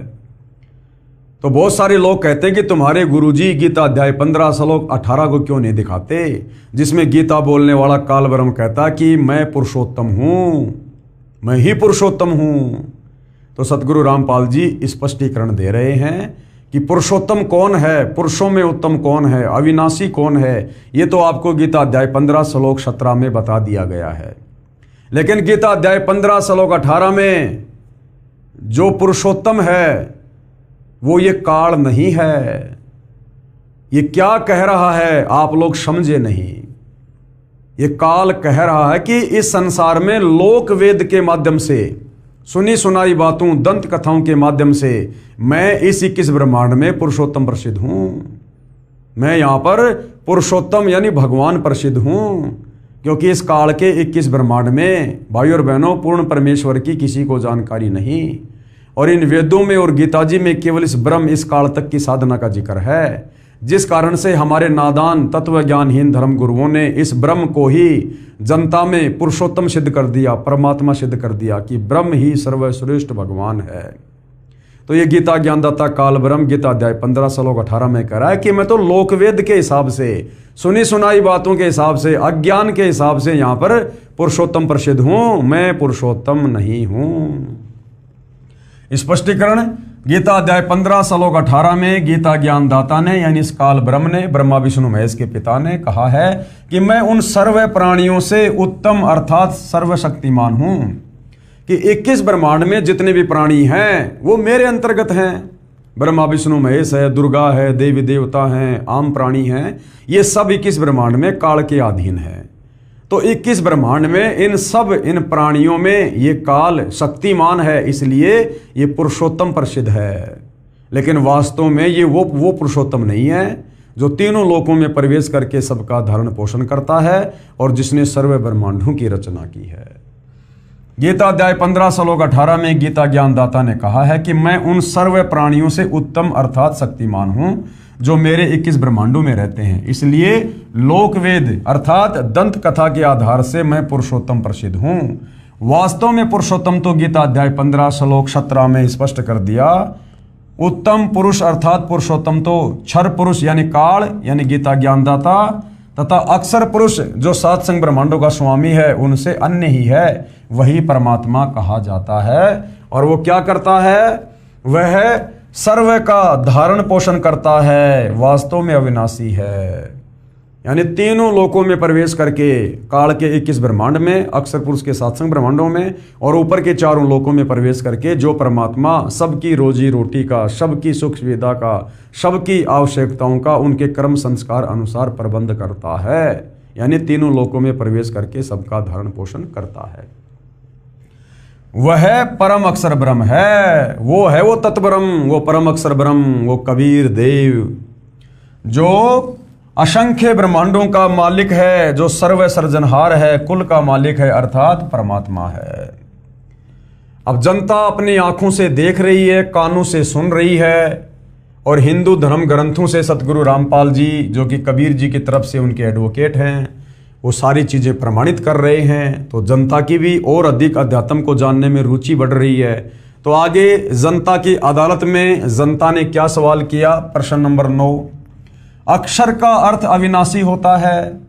तो बहुत सारे लोग कहते हैं कि तुम्हारे गुरुजी गीता अध्याय 15 श्लोक 18 को क्यों नहीं दिखाते, जिसमें गीता बोलने वाला काल ब्रह्म कहता कि मैं पुरुषोत्तम हूं, मैं ही पुरुषोत्तम हूं। तो सतगुरु रामपाल जी स्पष्टीकरण दे रहे हैं कि पुरुषोत्तम कौन है, पुरुषों में उत्तम कौन है, अविनाशी कौन है, ये तो आपको गीता अध्याय 15 श्लोक 17 में बता दिया गया है। लेकिन गीता अध्याय 15 श्लोक 18 में जो पुरुषोत्तम है वो ये काल नहीं है। ये क्या कह रहा है आप लोग समझे नहीं। ये काल कह रहा है कि इस संसार में लोक वेद के माध्यम से, सुनी सुनाई बातों, दंत कथाओं के माध्यम से मैं इस 21 ब्रह्मांड में पुरुषोत्तम प्रसिद्ध हूं। मैं यहां पर पुरुषोत्तम यानी भगवान प्रसिद्ध हूं, क्योंकि इस काल के 21 ब्रह्मांड में भाई और बहनों पूर्ण परमेश्वर की किसी को जानकारी नहीं। और इन वेदों में और गीता जी में केवल इस ब्रह्म, इस काल तक की साधना का जिक्र है, जिस कारण से हमारे नादान तत्व ज्ञानहीन धर्म गुरुओं ने इस ब्रह्म को ही जनता में पुरुषोत्तम सिद्ध कर दिया, परमात्मा सिद्ध कर दिया कि ब्रह्म ही सर्वश्रेष्ठ भगवान है। तो ये गीता ज्ञानदाता काल ब्रह्म गीता अध्याय 15 श्लोक 18 में कह रहा है कि मैं तो लोकवेद के हिसाब से, सुनी सुनाई बातों के हिसाब से, अज्ञान के हिसाब से यहाँ पर पुरुषोत्तम प्रसिद्ध हूं, मैं पुरुषोत्तम नहीं हूं। स्पष्टीकरण गीता अध्याय 15 श्लोक 18 में गीता ज्ञानदाता ने यानी इस काल ब्रह्म ने, ब्रह्मा विष्णु महेश के पिता ने कहा है कि मैं उन सर्व प्राणियों से उत्तम अर्थात सर्वशक्तिमान हूं, कि 21 ब्रह्मांड में जितने भी प्राणी हैं वो मेरे अंतर्गत हैं। ब्रह्मा विष्णु महेश है, दुर्गा है, देवी देवता हैं, आम प्राणी हैं, ये सब 21 ब्रह्मांड में काल के अधीन है। तो 21 ब्रह्मांड में इन प्राणियों में ये काल शक्तिमान है, इसलिए ये पुरुषोत्तम प्रसिद्ध है। लेकिन वास्तव में ये वो पुरुषोत्तम नहीं है जो तीनों लोकों में प्रवेश करके सबका धारण पोषण करता है और जिसने सर्व ब्रह्मांडों की रचना की है। गीता अध्याय 15 श्लोक 18 में गीता ज्ञानदाता ने कहा है कि मैं उन सर्व प्राणियों से उत्तम अर्थात शक्तिमान हूं जो मेरे 21 ब्रह्मांडों में रहते हैं, इसलिए लोकवेद अर्थात दंत कथा के आधार से मैं पुरुषोत्तम प्रसिद्ध हूं। वास्तव में पुरुषोत्तम तो गीता अध्याय 15 श्लोक 17 में स्पष्ट कर दिया। उत्तम पुरुष अर्थात पुरुषोत्तम तो क्षर पुरुष यानी काल यानी गीता ज्ञानदाता तथा अक्षर पुरुष जो सात संग ब्रह्मांडों का स्वामी है उनसे अन्य ही है, वही परमात्मा कहा जाता है। और वो क्या करता है? वह सर्व का धारण पोषण करता है, वास्तव में अविनाशी है। यानी तीनों लोकों में प्रवेश करके काल के 21 ब्रह्मांड में, अक्षर पुरुष के सात संग ब्रह्मांडों में और ऊपर के चारों लोकों में प्रवेश करके जो परमात्मा सबकी रोजी रोटी का, सबकी सुख सुविधा का, सबकी आवश्यकताओं का उनके कर्म संस्कार अनुसार प्रबंध करता है, यानी तीनों लोकों में प्रवेश करके सबका धारण पोषण करता है, वह परम अक्षर ब्रह्म है। वो है वो तत्ब्रह्म, वो परम अक्षर ब्रह्म, वो कबीर देव जो असंख्य ब्रह्मांडों का मालिक है, जो सर्व सर्जनहार है, कुल का मालिक है अर्थात परमात्मा है। अब जनता अपनी आंखों से देख रही है, कानों से सुन रही है और हिंदू धर्म ग्रंथों से सतगुरु रामपाल जी जो कि कबीर जी की तरफ से उनके एडवोकेट हैं, वो सारी चीज़ें प्रमाणित कर रहे हैं। तो जनता की भी और अधिक अध्यात्म को जानने में रुचि बढ़ रही है। तो आगे जनता की अदालत में जनता ने क्या सवाल किया? प्रश्न नंबर 9, अक्षर का अर्थ अविनाशी होता है।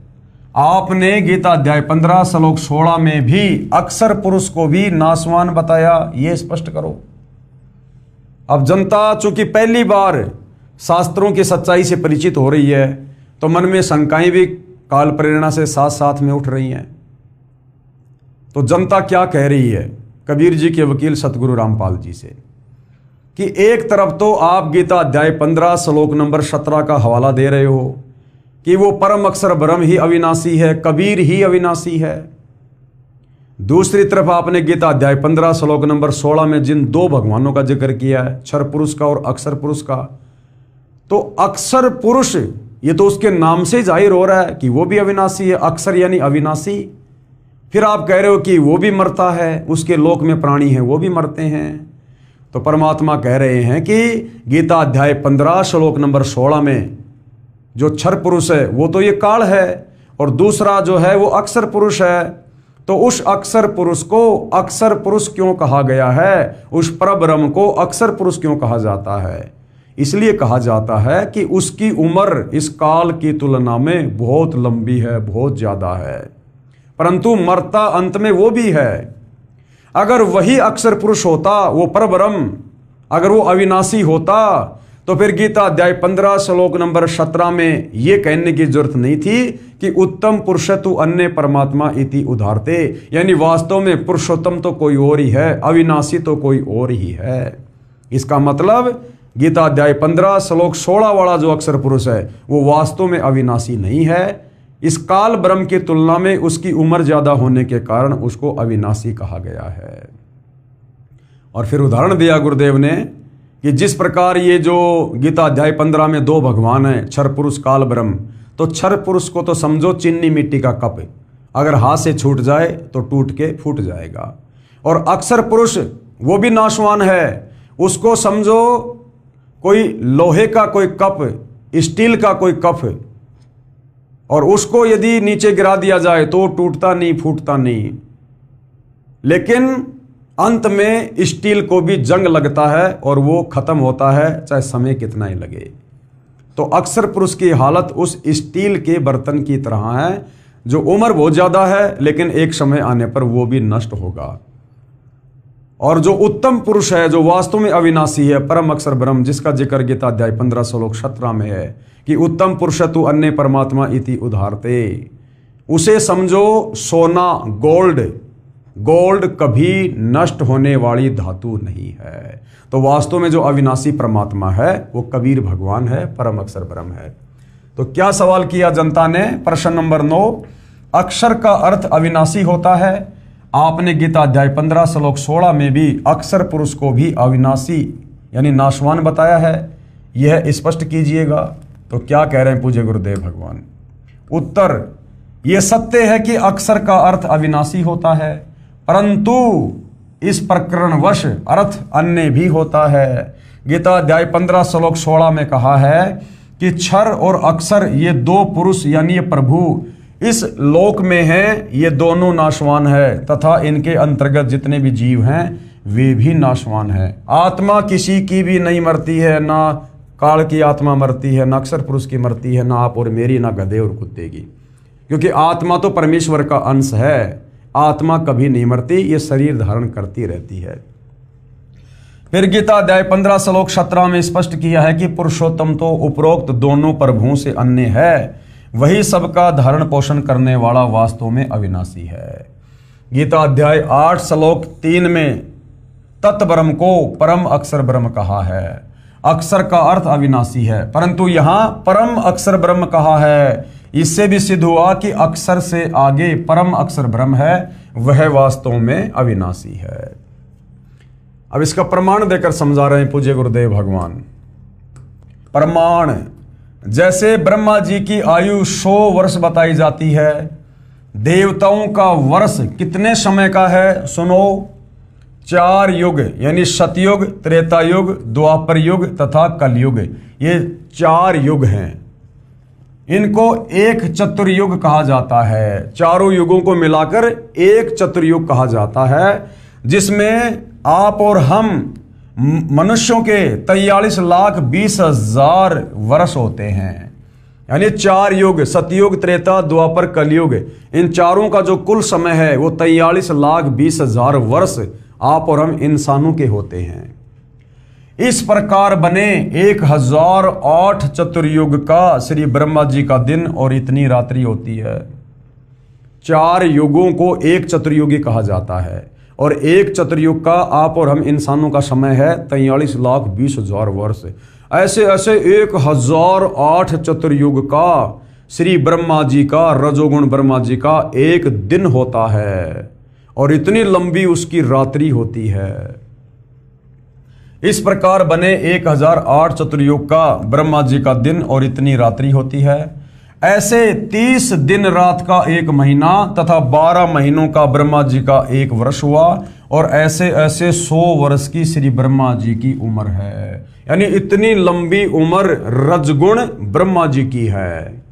आपने गीता अध्याय 15 श्लोक 16 में भी अक्षर पुरुष को भी नाशवान बताया, ये स्पष्ट करो। अब जनता चूंकि पहली बार शास्त्रों की सच्चाई से परिचित हो रही है तो मन में शंकाएं भी काल प्रेरणा से साथ साथ में उठ रही हैं। तो जनता क्या कह रही है कबीर जी के वकील सतगुरु रामपाल जी से कि एक तरफ तो आप गीता अध्याय 15 श्लोक नंबर 17 का हवाला दे रहे हो कि वो परम अक्षर ब्रह्म ही अविनाशी है, कबीर ही अविनाशी है। दूसरी तरफ आपने गीता अध्याय 15 श्लोक नंबर 16 में जिन दो भगवानों का जिक्र किया है, क्षर पुरुष का और अक्षर पुरुष का, तो अक्षर पुरुष ये तो उसके नाम से जाहिर हो रहा है कि वो भी अविनाशी है, अक्षर यानी अविनाशी। फिर आप कह रहे हो कि वो भी मरता है, उसके लोक में प्राणी हैं वो भी मरते हैं। तो परमात्मा कह रहे हैं कि गीता अध्याय 15 श्लोक नंबर 16 में जो क्षर पुरुष है वो तो ये काल है और दूसरा जो है वो अक्षर पुरुष है। तो उस अक्षर पुरुष को अक्षर पुरुष क्यों कहा गया है? उस परब्रह्म को अक्षर पुरुष क्यों कहा जाता है? इसलिए कहा जाता है कि उसकी उम्र इस काल की तुलना में बहुत लंबी है, बहुत ज्यादा है, परंतु मरता अंत में वो भी है। अगर वही अक्षर पुरुष होता, वो परब्रह्म, अगर वो अविनाशी होता तो फिर गीता अध्याय 15 श्लोक नंबर 17 में ये कहने की जरूरत नहीं थी कि उत्तम पुरुषतु अन्य परमात्मा इति उदाहरते, यानी वास्तव में पुरुषोत्तम तो कोई और ही है, अविनाशी तो कोई और ही है। इसका मतलब गीता अध्याय 15 श्लोक 16 वाला जो अक्षर पुरुष है वो वास्तव में अविनाशी नहीं है। इस काल ब्रह्म की तुलना में उसकी उम्र ज्यादा होने के कारण उसको अविनाशी कहा गया है। और फिर उदाहरण दिया गुरुदेव ने कि जिस प्रकार ये जो गीता अध्याय 15 में दो भगवान हैं, क्षर पुरुष काल ब्रह्म, तो क्षर पुरुष को तो समझो चीनी मिट्टी का कप, अगर हाथ से छूट जाए तो टूट के फूट जाएगा। और अक्षर पुरुष वो भी नाशवान है, उसको समझो कोई लोहे का कोई कप, स्टील का कोई कप, और उसको यदि नीचे गिरा दिया जाए तो टूटता नहीं, फूटता नहीं, लेकिन अंत में स्टील को भी जंग लगता है और वो खत्म होता है चाहे समय कितना ही लगे। तो अक्षर पुरुष की हालत उस स्टील के बर्तन की तरह है जो उम्र बहुत ज्यादा है लेकिन एक समय आने पर वो भी नष्ट होगा। और जो उत्तम पुरुष है, जो वास्तव में अविनाशी है, परम अक्षर ब्रह्म, जिसका जिक्र गीता अध्याय 15 श्लोक 17 में है कि उत्तम पुरुषतु अन्य परमात्मा इति उदाहरते, उसे समझो सोना, गोल्ड कभी नष्ट होने वाली धातु नहीं है। तो वास्तव में जो अविनाशी परमात्मा है वो कबीर भगवान है, परम अक्षर ब्रह्म है। तो क्या सवाल किया जनता ने? प्रश्न नंबर 9, अक्षर का अर्थ अविनाशी होता है। आपने गीता अध्याय 15 श्लोक 16 में भी अक्षर पुरुष को भी अविनाशी यानी नाशवान बताया है, यह स्पष्ट कीजिएगा। तो क्या कह रहे हैं पूज्य गुरुदेव भगवान? उत्तर, यह सत्य है कि अक्षर का अर्थ अविनाशी होता है, परंतु इस प्रकरणवश अर्थ अन्य भी होता है। गीता अध्याय 15 श्लोक 16 में कहा है कि क्षर और अक्षर ये दो पुरुष यानी ये प्रभु इस लोक में हैं, ये दोनों नाशवान है तथा इनके अंतर्गत जितने भी जीव हैं वे भी नाशवान हैं। आत्मा किसी की भी नहीं मरती है, ना काल की आत्मा मरती है, ना अक्षर पुरुष की मरती है, ना आप और मेरी, ना गधे और कुत्ते की, क्योंकि आत्मा तो परमेश्वर का अंश है। आत्मा कभी नहीं मरती, ये शरीर धारण करती रहती है। फिर गीता अध्याय 15 श्लोक 17 में स्पष्ट किया है कि पुरुषोत्तम तो उपरोक्त दोनों प्रभुओं से अन्य है, वही सबका धारण पोषण करने वाला वास्तव में अविनाशी है। गीता अध्याय 8 श्लोक 3 में तत्ब्रह्म को परम अक्षर ब्रह्म कहा है। अक्षर का अर्थ अविनाशी है, परंतु यहां परम अक्षर ब्रह्म कहा है। इससे भी सिद्ध हुआ कि अक्षर से आगे परम अक्षर ब्रह्म है, वह वास्तव में अविनाशी है। अब इसका प्रमाण देकर समझा रहे हैं पूज्य गुरुदेव भगवान। प्रमाण, जैसे ब्रह्मा जी की आयु 100 वर्ष बताई जाती है, देवताओं का वर्ष कितने समय का है सुनो? 4 युग यानी सतयुग, त्रेता युग, द्वापर युग तथा कलयुग, ये 4 युग हैं। इनको एक चतुर्युग कहा जाता है। चारों युगों को मिलाकर एक चतुर्युग कहा जाता है, जिसमें आप और हम मनुष्यों के 43,20,000 वर्ष होते हैं। यानी 4 युग, सतयुग, त्रेता, द्वापर, कलयुग, इन चारों का जो कुल समय है वो 43,20,000 वर्ष आप और हम इंसानों के होते हैं। इस प्रकार बने 1008 चतुर्युग का श्री ब्रह्मा जी का दिन और इतनी रात्रि होती है। 4 युगों को एक चतुर्युगी कहा जाता है और एक चतुर्युग का आप और हम इंसानों का समय है 43,20,000 वर्ष। ऐसे ऐसे 1008 चतुर्युग का श्री ब्रह्मा जी का, रजोगुण ब्रह्मा जी का एक दिन होता है और इतनी लंबी उसकी रात्रि होती है। इस प्रकार बने 1008 चतुर्युग का ब्रह्मा जी का दिन और इतनी रात्रि होती है। ऐसे 30 दिन रात का एक महीना तथा 12 महीनों का ब्रह्मा जी का एक वर्ष हुआ और ऐसे ऐसे 100 वर्ष की श्री ब्रह्मा जी की उम्र है। यानी इतनी लंबी उम्र रजगुण ब्रह्मा जी की है।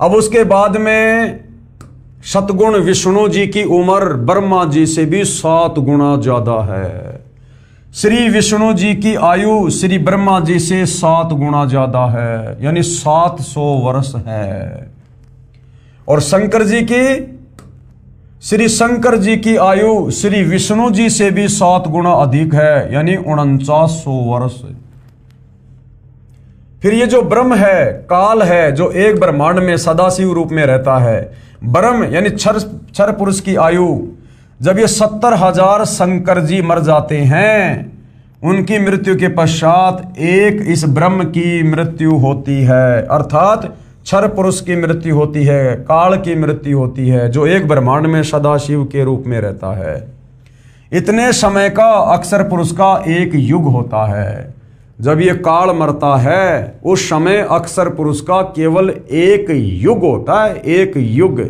अब उसके बाद में सतगुण विष्णु जी की उम्र ब्रह्मा जी से भी 7 गुना ज्यादा है। श्री विष्णु जी की आयु श्री ब्रह्मा जी से 7 गुना ज्यादा है, यानी 700 वर्ष है। और शंकर जी की, श्री शंकर जी की आयु श्री विष्णु जी से भी 7 गुना अधिक है, यानी 4900 वर्ष। फिर ये जो ब्रह्म है, काल है, जो एक ब्रह्मांड में सदाशिव रूप में रहता है। ब्रह्म यानी क्षर पुरुष की आयु, जब ये 70,000 शंकर जी मर जाते हैं, उनकी मृत्यु के पश्चात एक इस ब्रह्म की मृत्यु होती है, अर्थात क्षर पुरुष की मृत्यु होती है, काल की मृत्यु होती है, जो एक ब्रह्मांड में सदाशिव के रूप में रहता है। इतने समय का अक्षर पुरुष का एक युग होता है। जब ये काल मरता है, उस समय अक्षर पुरुष का केवल एक युग होता है, एक युग।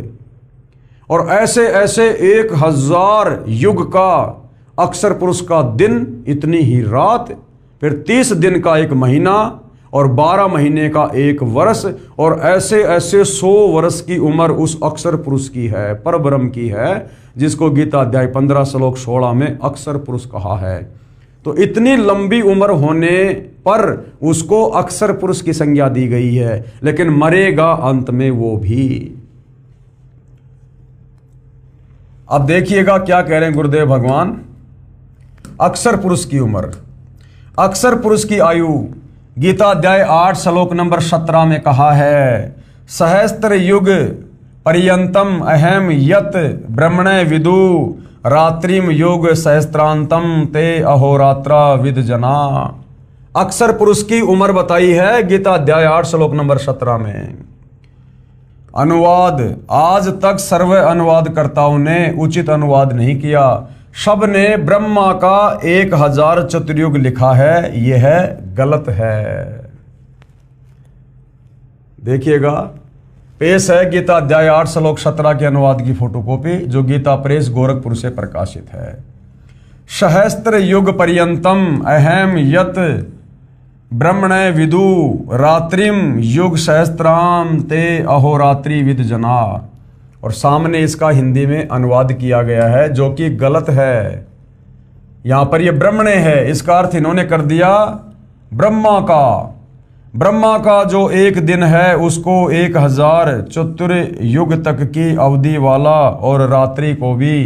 और ऐसे ऐसे 1000 युग का अक्षर पुरुष का दिन, इतनी ही रात, फिर 30 दिन का एक महीना और 12 महीने का एक वर्ष, और ऐसे ऐसे 100 वर्ष की उम्र उस अक्षर पुरुष की है, परब्रह्म की है, जिसको गीता अध्याय 15 श्लोक 16 में अक्षर पुरुष कहा है। तो इतनी लंबी उम्र होने पर उसको अक्षर पुरुष की संज्ञा दी गई है, लेकिन मरेगा अंत में वो भी। अब देखिएगा क्या कह रहे हैं गुरुदेव भगवान। अक्षर पुरुष की उम्र, अक्षर पुरुष की आयु गीता अध्याय 8 श्लोक नंबर 17 में कहा है, सहस्त्र युग पर्यंतम अहम यत ब्रह्मणे विदु रात्रिम योग सहस्त्रांतम ते अहोरात्रा विद जना। अक्षर पुरुष की उम्र बताई है गीता अध्याय 8 श्लोक नंबर 17 में। अनुवाद आज तक सर्व अनुवादकर्ताओं ने उचित अनुवाद नहीं किया। सब ने ब्रह्मा का 1000 चतुर्युग लिखा है, यह गलत है। देखिएगा, पेश है गीता अध्याय 8 श्लोक 17 के अनुवाद की फोटोकॉपी, जो गीता प्रेस गोरखपुर से प्रकाशित है। सहस्त्र युग पर्यंतम अहम यत ब्रह्मणे विदु रात्रिम युग सहस्त्राम ते अहोरात्रि विद जना। और सामने इसका हिंदी में अनुवाद किया गया है, जो कि गलत है। यहां पर ये ब्रह्मणे है, इसका अर्थ इन्होंने कर दिया ब्रह्मा का। ब्रह्मा का जो एक दिन है उसको 1000 चतुर्युग तक की अवधि वाला, और रात्रि को भी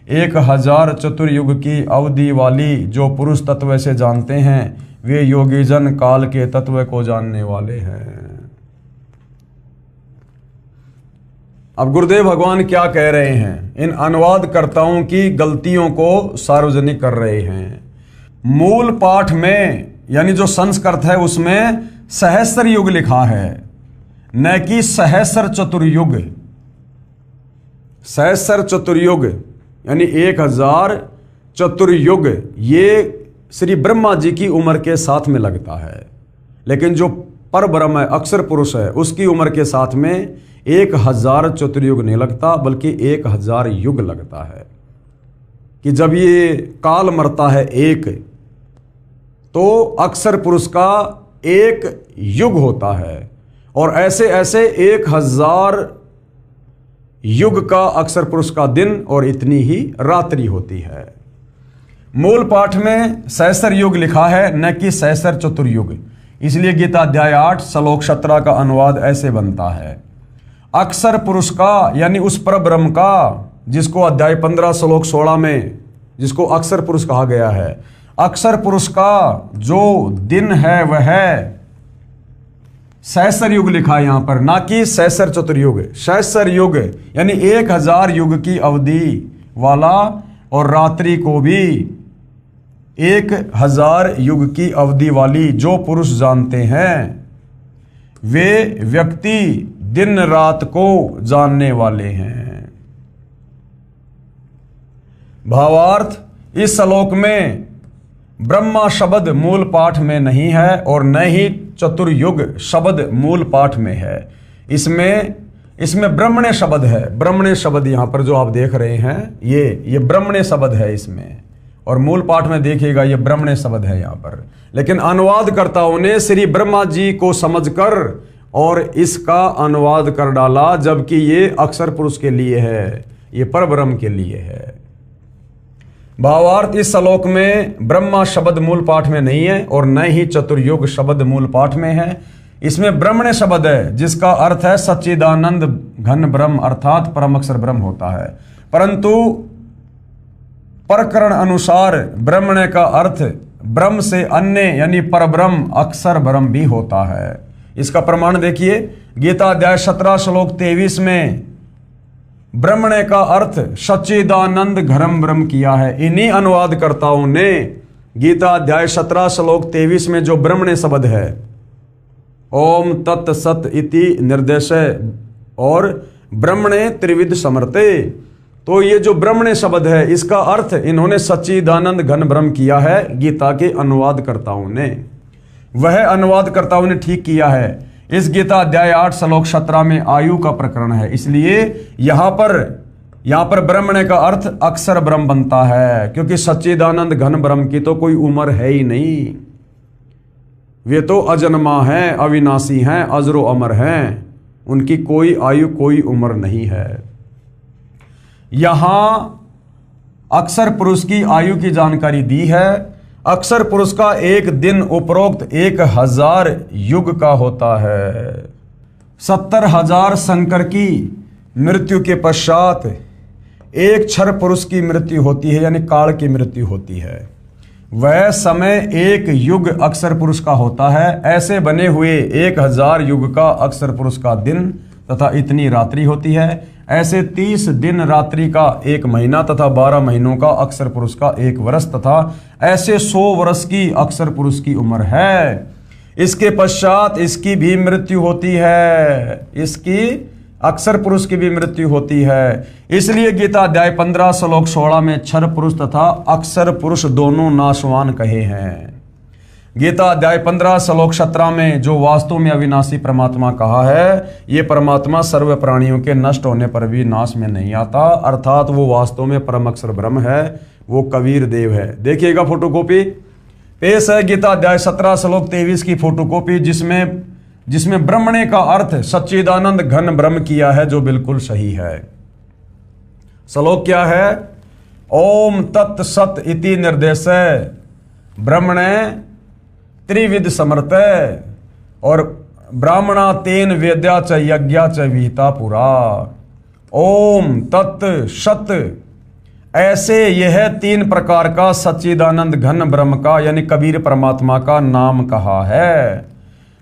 1000 चतुर्युग की अवधि वाली। जो पुरुष तत्व से जानते हैं वे योगीजन काल के तत्व को जानने वाले हैं। अब गुरुदेव भगवान क्या कह रहे हैं? इन अनुवादकर्ताओं की गलतियों को सार्वजनिक कर रहे हैं। मूल पाठ में यानी जो संस्कृत है उसमें सहस्त्र युग लिखा है, न कि सहस्त्र चतुर्युग। सहस्त्र चतुर्युग यानी 1000 चतुर्युग ये श्री ब्रह्मा जी की उम्र के साथ में लगता है, लेकिन जो पर ब्रह्म है, अक्षर पुरुष है, उसकी उम्र के साथ में 1000 चतुर्युग नहीं लगता, बल्कि 1000 युग लगता है। कि जब ये काल मरता है एक, तो अक्षर पुरुष का एक युग होता है, और ऐसे ऐसे 1000 युग का अक्षर पुरुष का दिन और इतनी ही रात्रि होती है। मूल पाठ में सहस्त्र युग लिखा है, न कि सहस्त्र चतुर्युग। इसलिए गीता अध्याय 8 श्लोक 17 का अनुवाद ऐसे बनता है। अक्षर पुरुष का यानी उस पर ब्रह्म का, जिसको अध्याय 15 श्लोक 16 में जिसको अक्षर पुरुष कहा गया है, अक्षर पुरुष का जो दिन है वह सहस्त्र युग लिखा है यहां पर, ना कि सहस्त्र चतुर्युग। सहस्त्र युग यानी 1000 युग की अवधि वाला, और रात्रि को भी 1000 युग की अवधि वाली। जो पुरुष जानते हैं वे व्यक्ति दिन रात को जानने वाले हैं। भावार्थ, इस श्लोक में ब्रह्मा शब्द मूल पाठ में नहीं है, और न ही चतुर्युग शब्द मूल पाठ में है। इसमें ब्रह्मणे शब्द है। ब्रह्मणे शब्द यहां पर जो आप देख रहे हैं ये ब्रह्मणे शब्द है इसमें, और मूल पाठ में देखिएगा ये ब्रह्मणे शब्द है यहां पर। लेकिन अनुवादकर्ताओं ने श्री ब्रह्मा जी को समझकर और इसका अनुवाद कर डाला, जबकि ये अक्षर पुरुष के लिए है, ये परब्रह्म के लिए है। भावार्थ, इस श्लोक में ब्रह्मा शब्द मूल पाठ में नहीं है, और न ही चतुर्युग शब्द मूल पाठ में है। इसमें ब्रह्मणे शब्द है, जिसका अर्थ है सच्चिदानंद घन ब्रह्म, अर्थात परम अक्षर ब्रह्म होता है। परंतु प्रकरण अनुसार ब्रह्मणे का अर्थ ब्रह्म से अन्य यानी परब्रह्म अक्षर ब्रह्म भी होता है। इसका प्रमाण देखिए, गीता अध्याय 17 श्लोक 23 में ब्रह्मणे का अर्थ सच्चिदानंद घनम ब्रह्म किया है। इन्हीं अनुवादकर्ताओं ने गीता अध्याय 17 श्लोक 23 में जो ब्रह्मणे शब्द है, ओम तत् सत इति निर्देश, और ब्रह्मणे त्रिविध समर्थे, तो ये जो ब्रह्मणे शब्द है इसका अर्थ इन्होंने सच्चिदानंद घन ब्रह्म किया है। गीता के अनुवादकर्ताओं ने, वह अनुवादकर्ताओं ने ठीक किया है। इस गीता अध्याय 8 श्लोक 17 में आयु का प्रकरण है, इसलिए यहां पर ब्रह्मणे का अर्थ अक्षर ब्रह्म बनता है, क्योंकि सच्चिदानंद घन ब्रह्म की तो कोई उम्र है ही नहीं। वे तो अजन्मा हैं, अविनाशी हैं, अजरो अमर हैं, उनकी कोई आयु कोई उम्र नहीं है। यहां अक्षर पुरुष की आयु की जानकारी दी है। अक्षर पुरुष का एक दिन उपरोक्त 1000 युग का होता है। 70,000 शंकर की मृत्यु के पश्चात एक क्षर पुरुष की मृत्यु होती है, यानी काल की मृत्यु होती है। वह समय एक युग अक्षर पुरुष का होता है। ऐसे बने हुए 1000 युग का अक्षर पुरुष का दिन तथा इतनी रात्रि होती है। ऐसे 30 दिन रात्रि का एक महीना तथा 12 महीनों का अक्षर पुरुष का एक वर्ष, तथा ऐसे 100 वर्ष की अक्षर पुरुष की उम्र है। इसके पश्चात इसकी भी मृत्यु होती है। इसकी अक्षर पुरुष की भी मृत्यु होती है। इसलिए गीता अध्याय 15 श्लोक 16 में क्षर पुरुष तथा अक्षर पुरुष दोनों नाशवान कहे हैं। गीता अध्याय 15 श्लोक 17 में जो वास्तव में अविनाशी परमात्मा कहा है, ये परमात्मा सर्व प्राणियों के नष्ट होने पर भी नाश में नहीं आता, अर्थात वो वास्तव में परम अक्षर ब्रह्म है, वो कबीर देव है। देखिएगा फोटोकॉपी पेश है गीता अध्याय 17 श्लोक 23 की फोटोकॉपी, जिसमें ब्रह्मणे का अर्थ सच्चिदानंद घन ब्रह्म किया है, जो बिल्कुल सही है। श्लोक क्या है? ओम तत् सत इति निर्देश ब्रह्मणे त्रिविध समर्थ और ब्राह्मणा तेन वेद्या च यज्ञा च विहिता पुरा। ओम तत् सत, ऐसे यह 3 प्रकार का सच्चिदानंद घन ब्रह्म का यानी कबीर परमात्मा का नाम कहा है।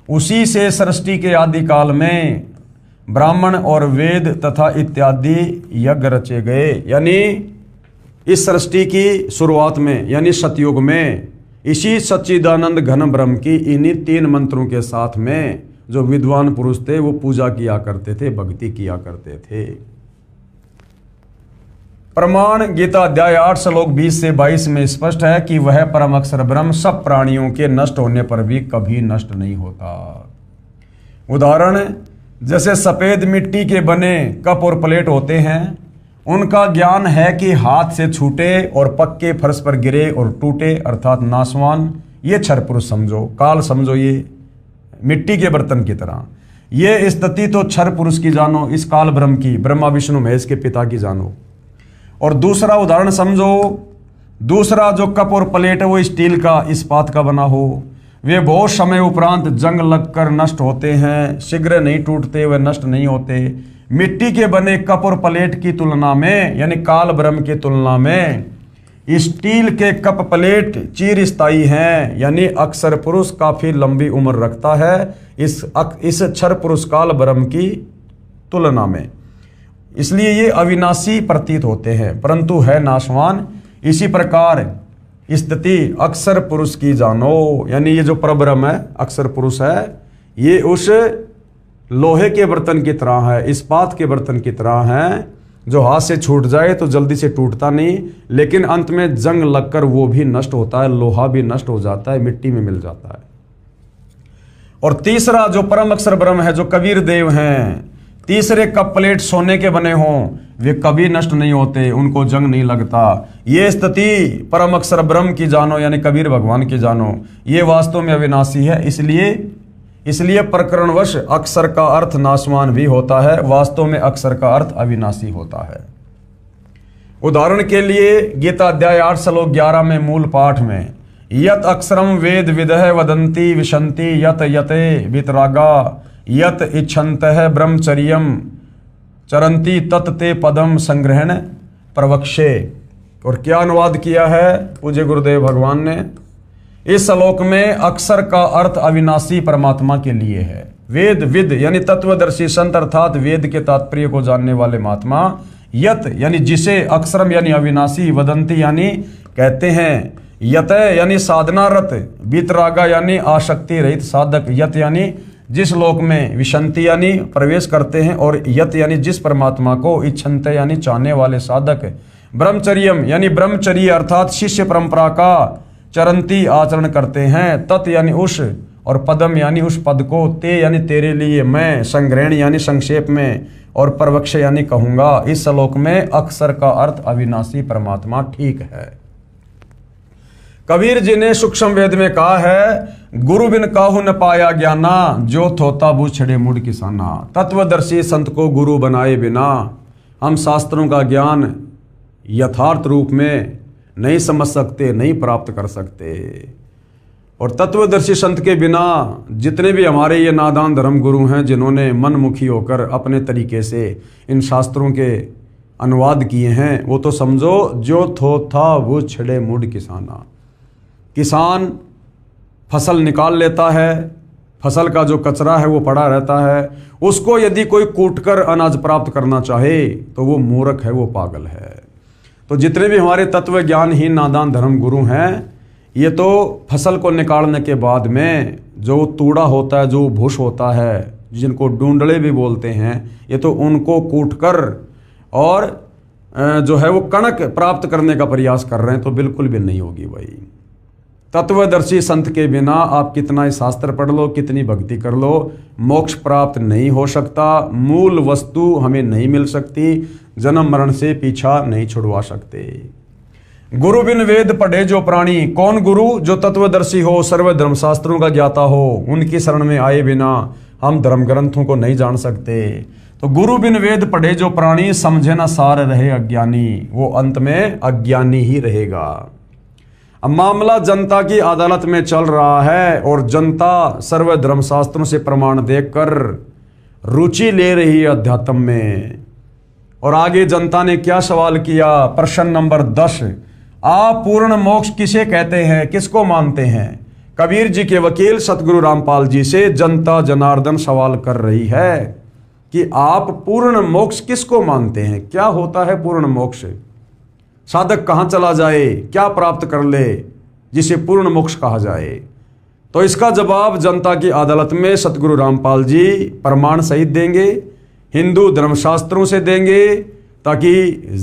उसी से सृष्टि के आदि काल में ब्राह्मण और वेद तथा इत्यादि यज्ञ रचे गए, यानी इस सृष्टि की शुरुआत में यानी सतयुग में इसी सच्चिदानंद घन ब्रह्म की इन्हीं 3 मंत्रों के साथ में जो विद्वान पुरुष थे वो पूजा किया करते थे, भक्ति किया करते थे। प्रमाण गीता अध्याय 8 श्लोक 20 से 22 में स्पष्ट है कि वह परम अक्षर ब्रह्म सब प्राणियों के नष्ट होने पर भी कभी नष्ट नहीं होता। उदाहरण, जैसे सफेद मिट्टी के बने कप और प्लेट होते हैं, उनका ज्ञान है कि हाथ से छूटे और पक्के फर्श पर गिरे और टूटे, अर्थात नाशवान। ये क्षर पुरुष समझो, काल समझो, ये मिट्टी के बर्तन की तरह। ये स्थिति तो क्षर पुरुष की जानो, इस काल ब्रह्म की, ब्रह्मा विष्णु महेश के पिता की जानो। और दूसरा उदाहरण समझो, दूसरा जो कप और प्लेट है वो स्टील का, इस्पात का बना हो, वे बहुत समय उपरांत जंग लगकर नष्ट होते हैं, शीघ्र नहीं टूटते, वे नष्ट नहीं होते। मिट्टी के बने कप और प्लेट की तुलना में यानी काल ब्रह्म की तुलना में स्टील के कप प्लेट चिरस्थायी हैं, यानी अक्षर पुरुष काफी लंबी उम्र रखता है इस क्षर पुरुष काल ब्रह्म की तुलना में। इसलिए ये अविनाशी प्रतीत होते हैं, परंतु है नाशवान। इसी प्रकार स्थिति अक्षर पुरुष की जानो, यानी ये जो परब्रह्म है, अक्षर पुरुष है, ये उस लोहे के बर्तन की तरह है, इस्पात के बर्तन की तरह है, जो हाथ से छूट जाए तो जल्दी से टूटता नहीं, लेकिन अंत में जंग लगकर वो भी नष्ट होता है, लोहा भी नष्ट हो जाता है, मिट्टी में मिल जाता है। और तीसरा जो परम अक्षर ब्रह्म है, जो कबीर देव हैं, तीसरे कप प्लेट सोने के बने हों, वे कभी नष्ट नहीं होते, उनको जंग नहीं लगता। ये स्थिति परम अक्षर ब्रह्म की जानो, यानी कबीर भगवान की जानो, ये वास्तव में अविनाशी है। इसलिए प्रकरणवश अक्षर का अर्थ नाशवान भी होता है, वास्तव में अक्षर का अर्थ अविनाशी होता है। उदाहरण के लिए गीता अध्याय 8 श्लोक 11 में मूल पाठ में यत अक्षरम वेद विदह वदंती विशंति यत यते वितरागा यत इच्छन्तः ब्रह्मचर्यम चरंती तत्ते पदम संग्रहण प्रवक्षे। और क्या अनुवाद किया है पूज्य गुरुदेव भगवान ने? इस श्लोक में अक्षर का अर्थ अविनाशी परमात्मा के लिए है। वेद विद यानी तत्वदर्शी संत, अर्थात वेद के तात्पर्य को जानने वाले महात्मा, यत यानी जिसे, अक्षरम यानी अविनाशी, वदंती यानी कहते हैं, यत यानी साधनारत, वितरागा यानी आसक्ति रहित साधक, यत यानी जिस लोक में, विशंति यानी प्रवेश करते हैं, और यत यानी जिस परमात्मा को, इच्छन्ते यानी चाहने वाले साधक, ब्रह्मचर्यम यानी ब्रह्मचर्य अर्थात शिष्य परंपरा का चरंती आचरण करते हैं, तत् यानी उस, और पदम यानी उस पद को, ते यानी तेरे लिए, मैं, संग्रहण यानी संक्षेप में, और प्रवक्ष यानी कहूंगा। इस श्लोक में अक्षर का अर्थ अविनाशी परमात्मा ठीक है। कबीर जी ने सूक्ष्म वेद में कहा है, गुरु बिन काहू न पाया ज्ञाना, जो थोता बू छड़े मुड़ किसाना। तत्वदर्शी संत को गुरु बनाए बिना हम शास्त्रों का ज्ञान यथार्थ रूप में नहीं समझ सकते, नहीं प्राप्त कर सकते। और तत्वदर्शी संत के बिना जितने भी हमारे ये नादान धर्म गुरु हैं, जिन्होंने मनमुखी होकर अपने तरीके से इन शास्त्रों के अनुवाद किए हैं, वो तो समझो जो थोथा वो छड़े मुड़ किसाना। किसान फसल निकाल लेता है, फसल का जो कचरा है वो पड़ा रहता है, उसको यदि कोई कूटकर अनाज प्राप्त करना चाहे तो वो मूर्ख है, वो पागल है। तो जितने भी हमारे तत्व ज्ञानहीन नादान धर्म गुरु हैं, ये तो फसल को निकालने के बाद में जो तूड़ा होता है, जो भूष होता है, जिनको डूंडले भी बोलते हैं, ये तो उनको कूटकर और जो है वो कणक प्राप्त करने का प्रयास कर रहे हैं, तो बिल्कुल भी नहीं होगी भाई। तत्वदर्शी संत के बिना आप कितना ही शास्त्र पढ़ लो, कितनी भक्ति कर लो, मोक्ष प्राप्त नहीं हो सकता। मूल वस्तु हमें नहीं मिल सकती, जन्म मरण से पीछा नहीं छुड़वा सकते। गुरु बिन वेद पढ़े जो प्राणी, कौन गुरु? जो तत्वदर्शी हो, सर्व धर्मशास्त्रों का ज्ञाता हो। उनकी शरण में आए बिना हम धर्म ग्रंथों को नहीं जान सकते। तो गुरु बिन वेद पढ़े जो प्राणी, समझे ना सार रहे अज्ञानी, वो अंत में अज्ञानी ही रहेगा। अब मामला जनता की अदालत में चल रहा है और जनता सर्व धर्मशास्त्रों से प्रमाण देखकर रुचि ले रही है अध्यात्म में। और आगे जनता ने क्या सवाल किया? प्रश्न नंबर 10, आप पूर्ण मोक्ष किसे कहते हैं, किसको मानते हैं? कबीर जी के वकील सतगुरु रामपाल जी से जनता जनार्दन सवाल कर रही है कि आप पूर्ण मोक्ष किसको मानते हैं? क्या होता है पूर्ण मोक्ष? साधक कहाँ चला जाए, क्या प्राप्त कर ले जिसे पूर्ण मोक्ष कहा जाए? तो इसका जवाब जनता की अदालत में सतगुरु रामपाल जी प्रमाण सहित देंगे, हिंदू धर्मशास्त्रों से देंगे, ताकि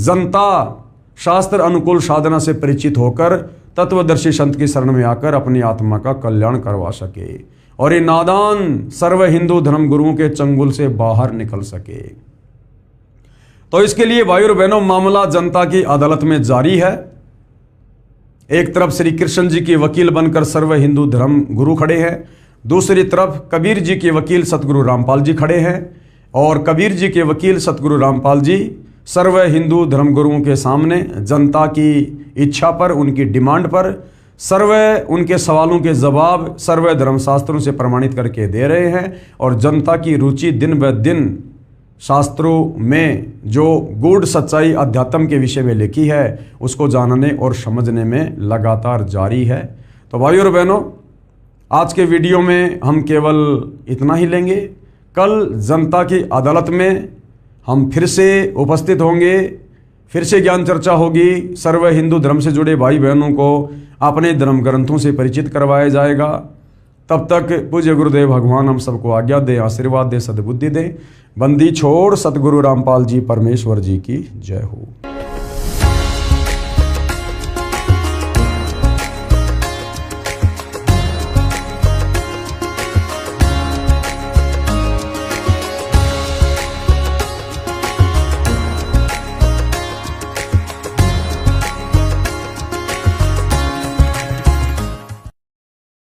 जनता शास्त्र अनुकूल साधना से परिचित होकर तत्वदर्शी संत की शरण में आकर अपनी आत्मा का कल्याण करवा सके और ये नादान सर्व हिंदू धर्म गुरुओं के चंगुल से बाहर निकल सके। तो इसके लिए भाई और बहनों, मामला जनता की अदालत में जारी है। एक तरफ श्री कृष्ण जी के वकील बनकर सर्व हिंदू धर्म गुरु खड़े हैं, दूसरी तरफ कबीर जी के वकील सतगुरु रामपाल जी खड़े हैं। और कबीर जी के वकील सतगुरु रामपाल जी सर्व हिंदू धर्म गुरुओं के सामने जनता की इच्छा पर, उनकी डिमांड पर सर्व उनके सवालों के जवाब सर्व धर्मशास्त्रों से प्रमाणित करके दे रहे हैं। और जनता की रुचि दिन ब दिन शास्त्रों में जो गूढ़ सच्चाई अध्यात्म के विषय में लिखी है उसको जानने और समझने में लगातार जारी है। तो भाई और बहनों, आज के वीडियो में हम केवल इतना ही लेंगे। कल जनता की अदालत में हम फिर से उपस्थित होंगे, फिर से ज्ञान चर्चा होगी। सर्व हिंदू धर्म से जुड़े भाई बहनों को अपने धर्म ग्रंथों से परिचित करवाया जाएगा। तब तक पूज्य गुरुदेव भगवान हम सबको आज्ञा दे, आशीर्वाद दे, सद्बुद्धि दे। बंदी छोड़ सतगुरु रामपाल जी परमेश्वर जी की जय हो।